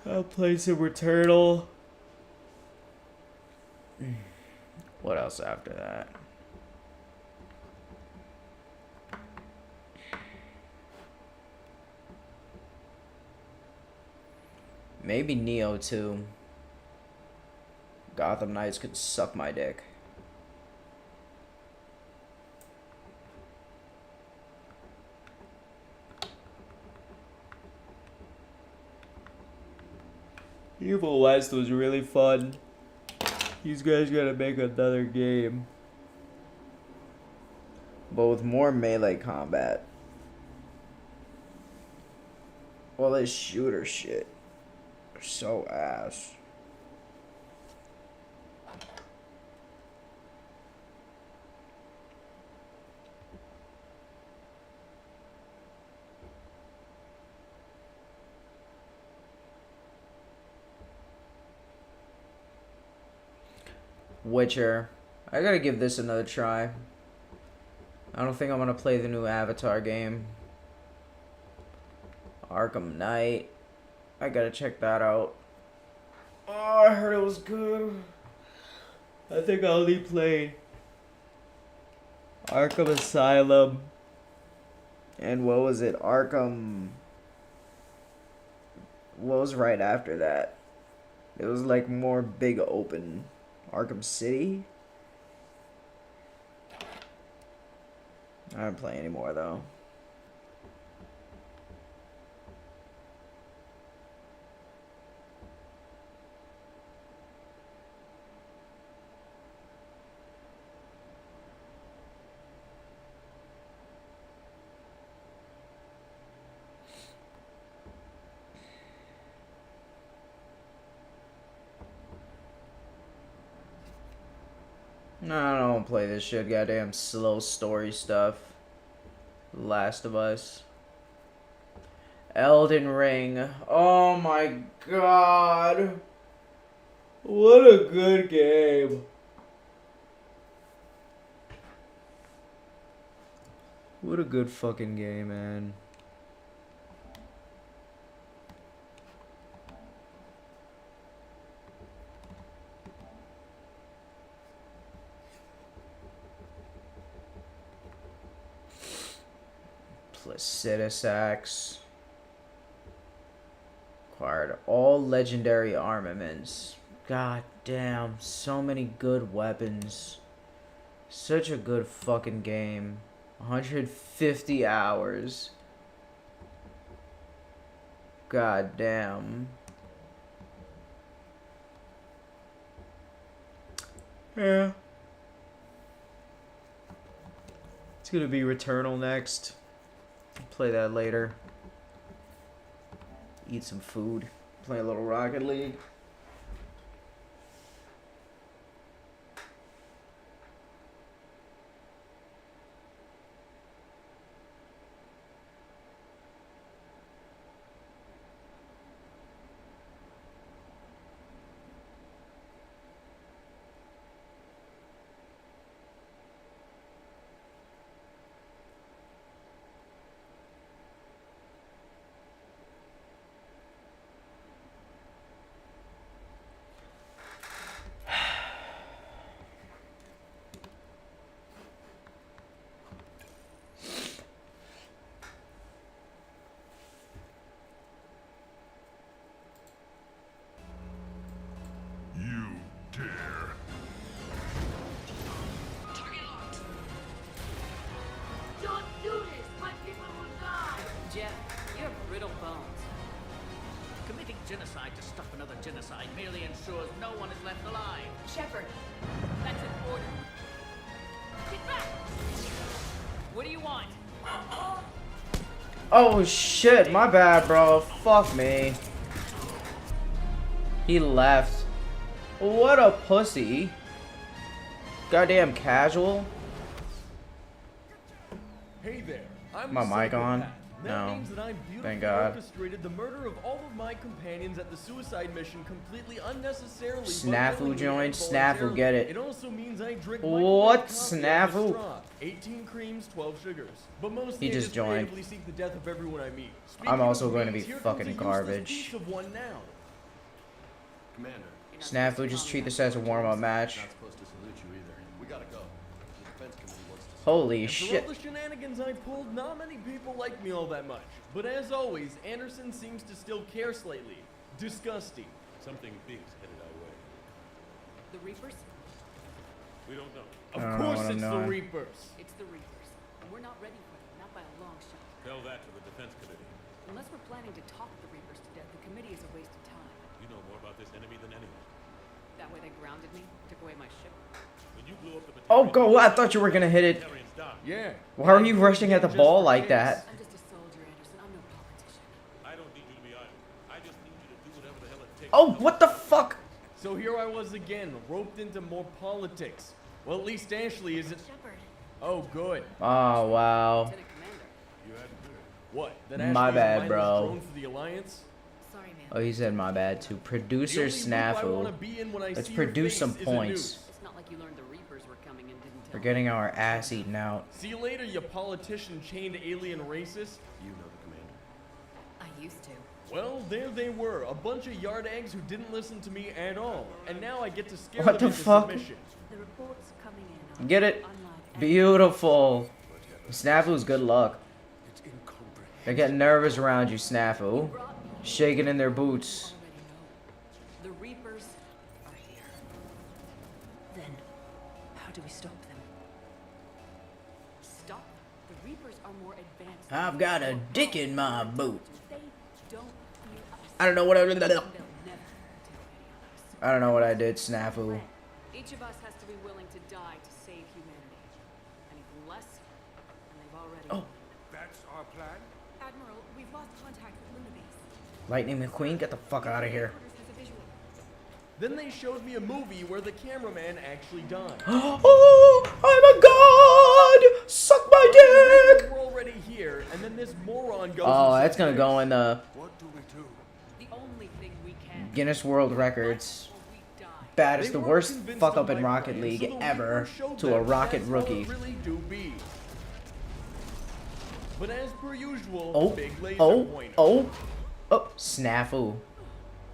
I'll play some Returnal. What else after that? Maybe Neo 2. Gotham Knights could suck my dick. Evil West was really fun. These guys gotta make another game. But with more melee combat. All this shooter shit. So ass. Witcher. I gotta give this another try. I don't think I'm gonna play the new Avatar game. Arkham Knight. I gotta check that out. Oh, I heard it was good. I think I'll only play Arkham Asylum. And what was it? Arkham... What was right after that? It was like more big open. Arkham City? I don't play anymore though. No, I don't play this shit. Goddamn slow story stuff. Last of Us. Elden Ring. Oh my god. What a good game. What a good fucking game, man. Placidus Axe. Acquired all legendary armaments. God damn, so many good weapons. Such a good fucking game. 150 hours. God damn. Yeah. It's gonna be Returnal next. Play that later. Eat some food. Play a little Rocket League. You dare. Don't do this! My people will die! Jeff, you have brittle bones. Committing genocide to stop another genocide merely ensures no one is left alive. Shepard, that's an order. Get back! What do you want? Oh shit, my bad, bro. Fuck me. He left. What a pussy. Goddamn casual. Hey there. I'm My the mic on? psychopath. That No. means that I beautifully Thank God. orchestrated the murder of all of my companions at the suicide mission completely unnecessarily. but Snafu willingly joined. and Snafu, voluntarily. get it. It also means I drink What? microwave coffee out of a Snafu? straw. 18 creams, 12 sugars. But mostly He I just joined. creatively seek the death of everyone I meet. I'm Speaking also of going to be memes, here fucking comes a garbage. useless piece of one now. Commander. Snafu, just treat this as a warm-up match. Not supposed to salute you either. We gotta go. The defense committee wants to. Holy And for shit. all the shenanigans I pulled, not many people like me all that much. But as always, Anderson seems to still care slightly. Disgusting. Something big's headed our way. The Reapers? We don't know. Of I don't know course what I'm it's the doing. Reapers. It's the Reapers. And we're not ready for them, not by a long shot. Tell that to the defense committee. Unless we're planning to talk the Reapers to death, the committee is a waste of time. You know more about this enemy than anyone. That way they grounded me, took away my ship. When you blew up the Oh, go. I thought you were going to hit it. Yeah. Why are you rushing at the ball like that? I'm just a soldier, Anderson. I'm no politician. I don't need you to be idle. I just need you to do whatever the hell it takes. Oh, what the fuck? So here I was again, roped into more politics. Well, at least Ashley isn't. Oh, good. Oh, wow. You hadn't heard. What? That Ashley My is a bad, mindless bro. drone for the Alliance? Sorry, man. Oh, he said my bad too. Producer The only group I wanna Snafu. be in when I Let's see your produce face some is a points. noose. It's not like you learned the Reapers were coming and didn't tell We're getting our ass eaten out. See you later, you politician chained alien racist. You know the commander. I used to. Well, there they were, a bunch of yard eggs who didn't listen to me at all. And now I get to scare What them the into fuck? submission. The reports coming in are Get it? Beautiful. Snafu's good luck. They're getting nervous around you, Snafu. Shaking in their boots. The Reapers are here. Then, how do we stop them? Stop? The Reapers are more advanced. I've got a dick in my boot. They don't fear us. I don't know what I They'll never do I don't know what I did, Snafu. Each of us has to be willing to die to save humanity. Anything less, and they've already. Oh. That's our plan? Admiral, we've lost contact with Luna Base. Lightning McQueen, get the fuck out of here. Then they showed me a movie where the cameraman actually died. Oh, I'm a god! Suck my dick! We're already here, and then this moron goes. Oh, and that's gonna go in the What do we do? The only thing we can. Guinness World Records. Baddest, the worst fuck up in Rocket League ever to a Rocket rookie. Really do be. But as per usual, Oh, big laser oh, pointer. oh, oh, Snafu.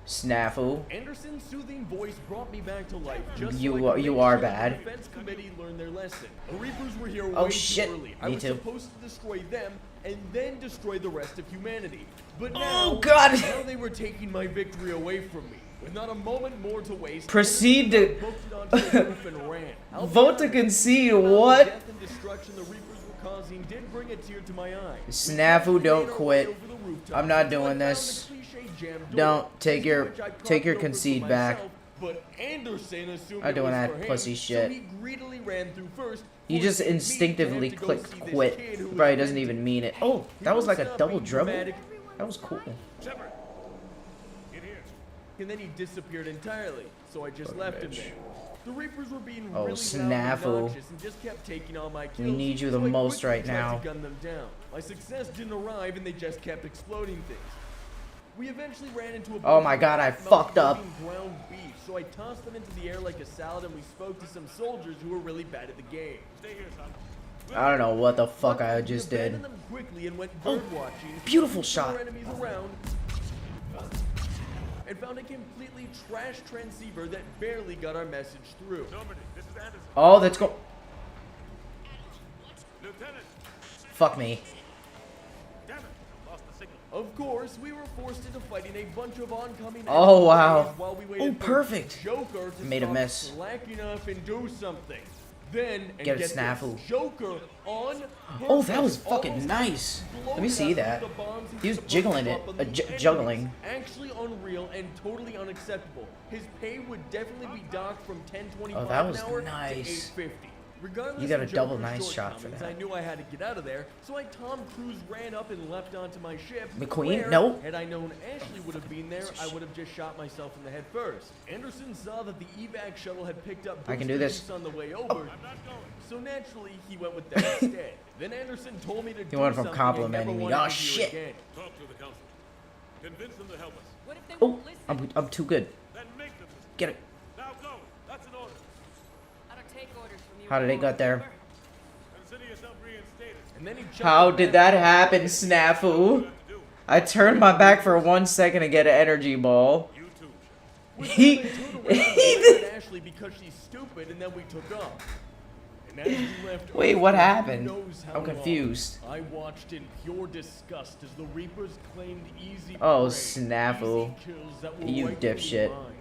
Snafu. Anderson's soothing voice brought me back to life. Just You so I are- could you make are sure that bad. The defense committee learned their lesson. The Reapers were here Oh, way shit. too early. I Me was too. supposed to destroy them and then destroy the rest of humanity. But now, Oh, God. now they were taking my victory away from me. With not a moment more to waste, Proceed to- Anderson booked it onto the roof and ran. I'll be Vote to honest, concede, the what? death and destruction the Reapers were causing did bring a tear to my eye. Snafu, don't quit. I'm not doing this. Don't take your concede back. But Anderson assumed I'm it doing was that for him, pussy so shit. he greedily ran through first. You just forcing me to instinctively have to go clicked see this quit. kid who He probably was doesn't meant to- even mean it. Oh, He that was like must a not double be dribble? dramatic. That was cool. Shepard! Get here. And then he disappeared entirely, so I just left him there. The Reapers were being Oh, really loud and snafu. obnoxious and just kept taking all my kills. We need you the so I most quickly right tried now. to gun them down. My success didn't arrive, and they just kept exploding things. We eventually ran into a Oh bunch my of God, I fat-mouthed fucked up. living ground beef, so I tossed them into the air like a salad, and we spoke to some soldiers who were really bad at the game. Stay here, son. I don't know what the fuck I We just abandoned did. them quickly and went Oh, bird watching. beautiful looking for shot. our enemies around, and found a completely trash transceiver that barely got our message through. Normandy, this is Anderson. Oh, let's go. Lieutenant! Fuck me. Damn it! Lost the signal. Of course, we were forced into fighting a bunch of oncoming Oh, enemies wow. while we Oh, waited for perfect. Joker to Made a stop mess. slacking up and do something. Then, and Get it, this, snafu. Joker on Oh, that was purpose fucking almost nice. Let me blowed see up that. the bombs He was supposed to jiggling it. drop on the enemies. Juggling. Actually unreal and totally unacceptable. His pay would definitely be docked from 10.25 Oh, that was an hour nice. to 8.50. Regardless You got of a double Joker's nice shot for shortcomings, that. I knew I had to get out of there, so I Tom Cruise ran up and leapt onto my ship. McQueen? Where, No. Had I known Ashley would have been there, I would have just shot myself in the head first. Anderson saw that the evac shuttle had picked up I can do this. boost on the way over, so naturally he went with that instead. Then Anderson told me to do went from something complimenting I me. never Oh, wanted to hear shit. again. Talk to the council. Convince them to help us. What if they Oh, won't listen? I'm too good. Then make them listen. Get it. Now go. That's an order. I don't take orders from you. How did it get there? Consider yourself reinstated. And then he How did that happen, Snafu? I turned my back for 1 second to get an energy ball. He did Ashley because she's stupid, and then we took off. And as we left Wait, Earth, what who happened? knows how I'm long, confused. I watched in pure disgust as the Reapers claimed easy Oh, prey, snafu. easy kills that were You rightfully dipshit. mine.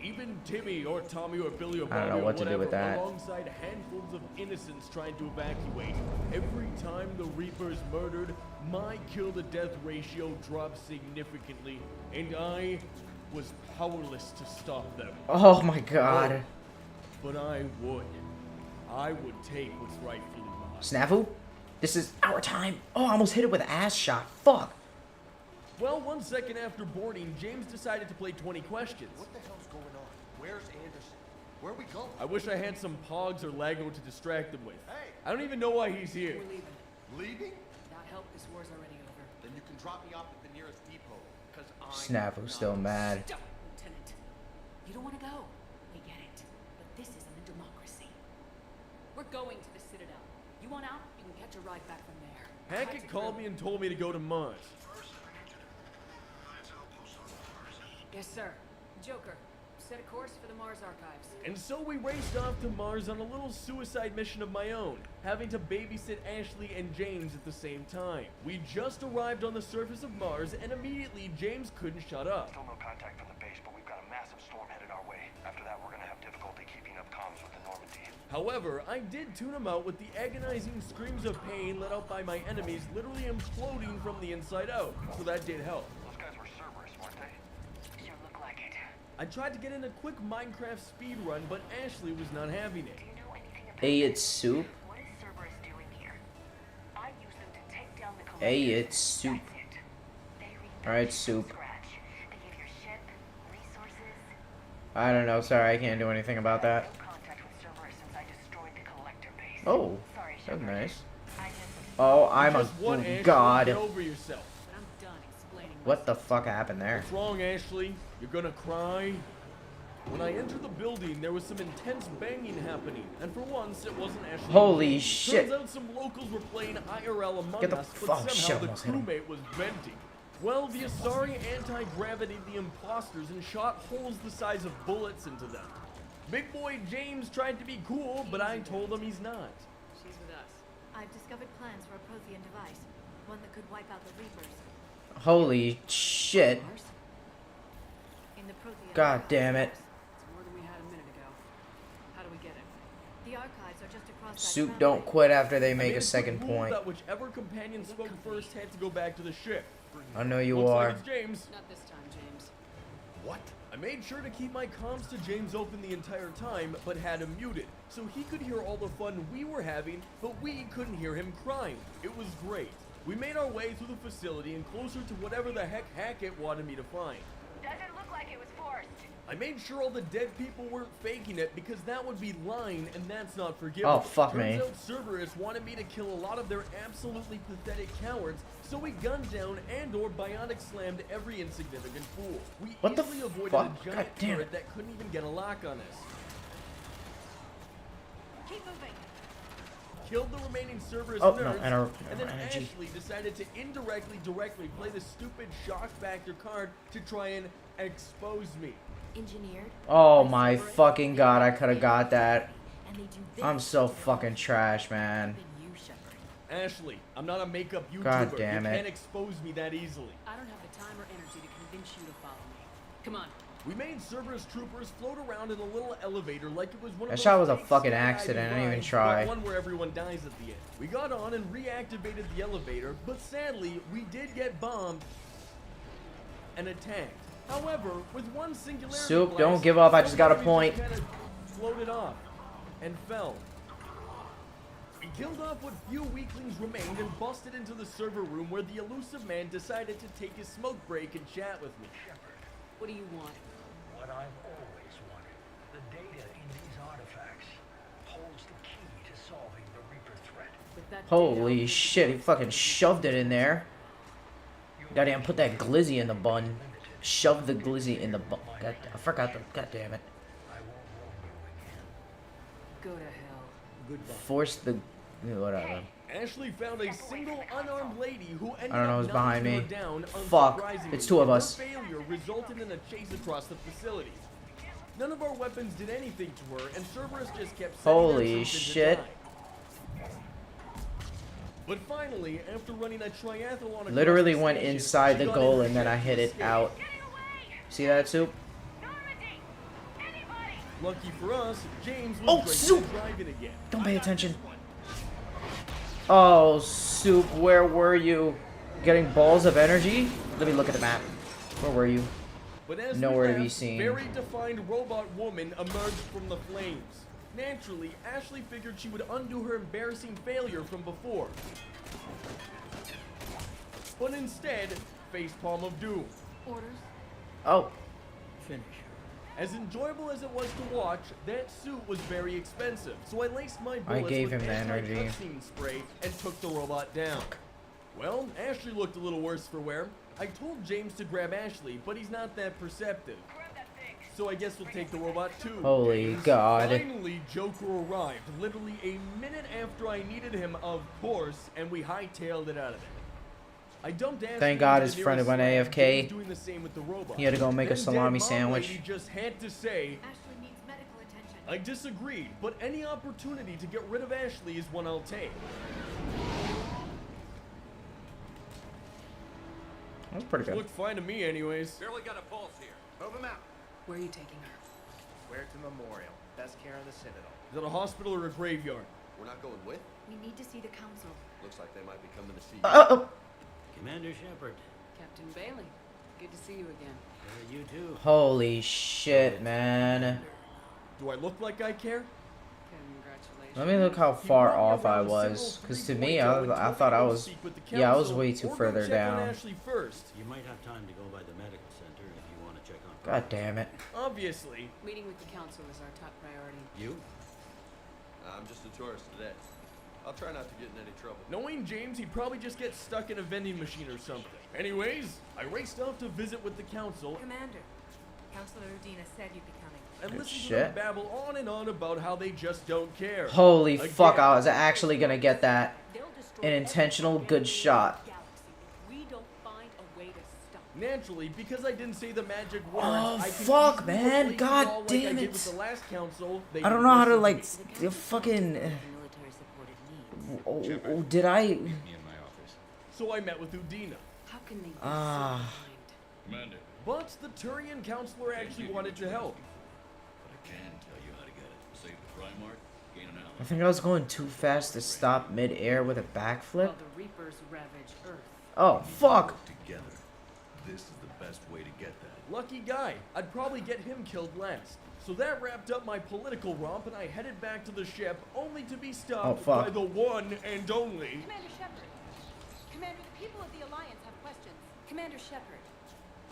Even Timmy or Tommy or Billy or I don't know Bobby or what to do whatever, with that. alongside handfuls of innocents trying to evacuate. Every time the Reapers murdered, my kill-to-death ratio dropped significantly, and I was powerless to stop them. Oh my god. But I would. I would take what's rightfully mine. Snafu? This is our time. Oh, I almost hit it with an ass shot. Fuck. Well, 1 second after boarding, James decided to play 20 questions. What the hell's going on? Where's Anderson? Where are we going? I wish I had some Pogs or Lego to distract him with. Hey! I don't even know why he's here. We're leaving. Leaving? Without help, this war's already over. Then you can drop me off at the nearest depot. Because I'm Snafu's still mad. Stop, Lieutenant. You don't want to go. We get it. But this isn't a democracy. We're going to the Citadel. You want out? You can catch a ride back from there. Hackett called me and told me to go to Mars. Yes, sir. Joker, set a course for the Mars archives. And so we raced off to Mars on a little suicide mission of my own, having to babysit Ashley and James at the same time. We just arrived on the surface of Mars, and immediately James couldn't shut up. Still no contact from the base, but we've got a massive storm headed our way. After that, we're gonna have difficulty keeping up comms with the Normandy. However, I did tune him out with the agonizing screams of pain let out by my enemies literally imploding from the inside out, so that did help. Those guys were Cerberus, weren't they? You look like it. I tried to get in a quick Minecraft speed run, but Ashley was not having it. Hey, it's Soup. What is Cerberus doing here? I use them to take down the collector. Hey, it's Soup. Alright, Soup. They give your ship resources. I don't know. Sorry, I can't do anything about that. Contact with Cerberus since I destroyed the collector base. Oh, Sorry, that's Shepard. nice. I just Oh, I'm a... Just one, Ashley, Oh, God. Get over yourself. But I'm done explaining. What the fuck happened there? What's wrong, Ashley? You're gonna cry? When I entered the building, there was some intense banging happening, and for once, it wasn't Ashley. Holy shit. Turns out some locals were playing IRL Among Get the Us, fuck but shit, somehow the almost hit him. crewmate was venting. Well, the Asari anti-gravity the imposters and shot holes the size of bullets into them. Big boy James tried to be cool, but I told him he's not. She's with us. I've discovered plans for a Prothean device, one that could wipe out the Reapers. Holy shit. In the Prothean God archives. damn it. It's more than we had a minute ago. How do we get it? The archives are just across that Soup tram don't line. quit after they I make made a second quick rule point. that whichever companion spoke first had to go back to the ship. I know you Looks are. like it's James. Not this time, James. What? I made sure to keep my comms to James open the entire time, but had him muted, so he could hear all the fun we were having, but we couldn't hear him crying. It was great. We made our way through the facility and closer to whatever the heck Hackett wanted me to find. Doesn't look like it was forced. I made sure all the dead people weren't faking it because that would be lying and that's not forgivable. Oh, fuck me. Turns out Cerberus wanted me to kill a lot of their absolutely pathetic cowards, so we gunned down and or bionic slammed every insignificant fool. We What the easily avoided fuck? a God giant damn turret it. that couldn't even get a lock on us. Keep moving. Killed the remaining Cerberus Oh, no, nerds, and then energy. Ashley decided to directly play the stupid shock factor card to try and expose me. Engineered. Oh my fucking god, I could have got that. I'm so fucking trash, man. Ashley, I'm not a makeup YouTuber. God damn You it. can't expose me that easily. I don't have the time or energy to convince you to follow me. Come on. We made Cerberus troopers float around in a little elevator like it was one of That those shot was a fake fucking skydiving accident. I didn't even rides, try. but one where everyone dies at the end. We got on and reactivated the elevator, but sadly, we did get bombed and attacked. However, with one singularity Soup, blast, don't give up. I just got a somebody point. kind of floated off and fell. We killed off what few weaklings remained and busted into the server room where the elusive man decided to take his smoke break and chat with me. What do you want? What I've always wanted. The data in these artifacts holds the key to solving the Reaper threat. Holy shit, he fucking shoved it in there. Goddamn, put that glizzy in the bun. Shove the glizzy in the bun. God, I forgot the. God damn it. Go to hell. Goodbye. Force the. Whatever. Ashley found a single unarmed lady who ended I don't know up who's behind knocking me. her down Fuck. unsurprisingly. It's two of us. Her failure resulted in a chase across the facility. None of our weapons did anything to her, and Cerberus just kept sending Holy their troops into shit. die. But finally, after running a triathlon across Literally the went station, inside she the got goal in her and then I jet hit to it escape. out. See that, Soup? Lucky for us, James was Oh, drinking Soup! and driving again. Don't pay attention. Oh, Soup, where were you? Getting balls of energy? Let me look at the map. Where were you? But as Nowhere we to be left, seen. very defined robot woman emerged from the flames. Naturally, Ashley figured she would undo her embarrassing failure from before. But instead, facepalm of doom. Orders. Oh. Finish. As enjoyable as it was to watch, that suit was very expensive, so I laced my I bullets gave with him the energy. anti-cutscene spray and took the robot down. Well, Ashley looked a little worse for wear. I told James to grab Ashley, but he's not that perceptive. So I guess we'll take the robot too. Holy James. God. Finally, Joker arrived, literally a minute after I needed him, of course, and we hightailed it out of there. I dumped Ashley Thank God into his the friend nearest went slab, AFK. James doing the same with the robot. He had to go make a Then salami Dead Mom sandwich. Lady just had to say, Ashley needs medical attention. I disagreed, but any opportunity to get rid of Ashley is one I'll take. That's pretty good. Looked fine to me anyways. Barely got a pulse here. Move him out. Where are you taking her? Where to Memorial. Best care in the Citadel. Is it a hospital or a graveyard? We're not going with? We need to see the council. Looks like they might be coming to see you. Commander Shepard. Captain Bailey. Good to see you again. You too. Holy shit, man. Do I look like I care? Congratulations. Let me look how far off I was. Because to me, I thought I was... Yeah, I was way too further down. Ashley first. You might have time to go by the medical center if you want to check on. God damn it. Obviously. Meeting with the council is our top priority. You? I'm just a tourist today. I'll try not to get in any trouble. Knowing James, he'd probably just get stuck in a vending machine or something. Anyways, I raced off to visit with the council Commander, Councilor Udina said you'd be coming. and Good listen to shit. them babble on and on about how they just don't care. Holy Again, fuck, I was actually gonna get that. An intentional good shot. We don't find a way to stop. Naturally, because I didn't say the magic words, Oh, I can fuck, easily man. replace it God all like damn I did it. with the last council. They I don't know how to, listened like, me. the fucking... Military supported needs. Oh, did I... Me in my office. So I met with Udina. How can they be Ah. Commander, But the Turian counselor actually wanted to help. but I can tell you how to get it. Save the Primarch, gain an ally. I think I was going too fast to stop mid-air with a backflip. While the Reapers ravage Earth. Oh, fuck. Together. this is the best way to get that. Lucky guy. I'd probably get him killed last. So that wrapped up my political romp, and I headed back to the ship, only to be stopped by the one and only... Commander Shepard. Commander, the people of the Alliance have questions. Commander Shepard.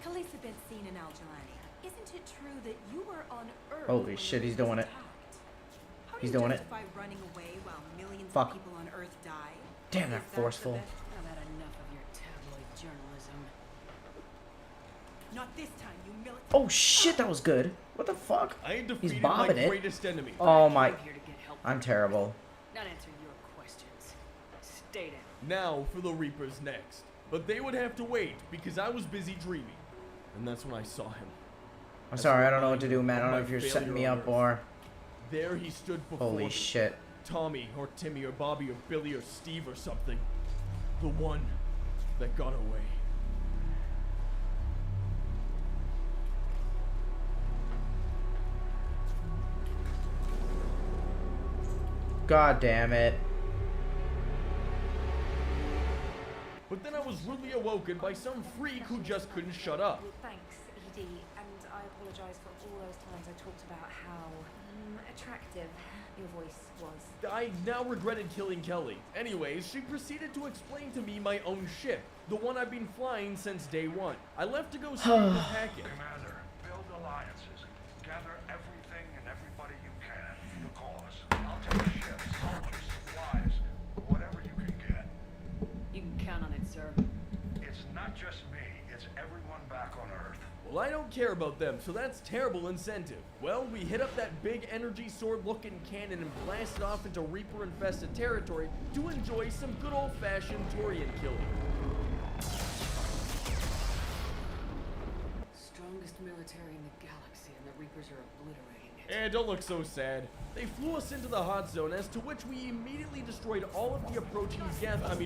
Khaleesi been seen in Al-Jalani. Isn't it true that you were on Earth? Holy shit, he's doing it. He's doing it. Running away while millions Fuck. of people on Earth die? Damn, that forceful. I've had enough of your tabloid journalism. Not this time, you military. Oh shit, that was good. What the fuck? I He's defeated bobbing my it. greatest enemy. Oh my. I'm terrible. Not answer your questions. Stay down. Now for the Reapers next. But they would have to wait because I was busy dreaming. And that's when I saw him. I'm sorry, I don't know what to do, man. I don't know if you're setting me up or... There he stood before Holy me. shit. Tommy or Timmy or Bobby or Billy or Steve or something. The one that got away. God damn it. But then I was rudely awoken by some freak who just couldn't shut up. Thanks, Edie, and I apologize for all those times I talked about how attractive your voice was. I now regretted killing Kelly. Anyways, she proceeded to explain to me my own ship, the one I've been flying since day one. I left to go save the packet. Commander, build alliances. Gather everything and everybody you can for the cause. I'll take ships, soldiers, supplies, whatever you can get. You can count on it, sir. It's not just me, it's everyone back on Earth. Well, I don't care about them, so that's terrible incentive. Well, we hit up that big energy sword-looking cannon and blasted off into Reaper-infested territory to enjoy some good old-fashioned Turian killing. Strongest military in the galaxy, and the Reapers are obliterating it. And don't look so sad. They flew us into the hot zone, as to which we immediately destroyed all of the approaching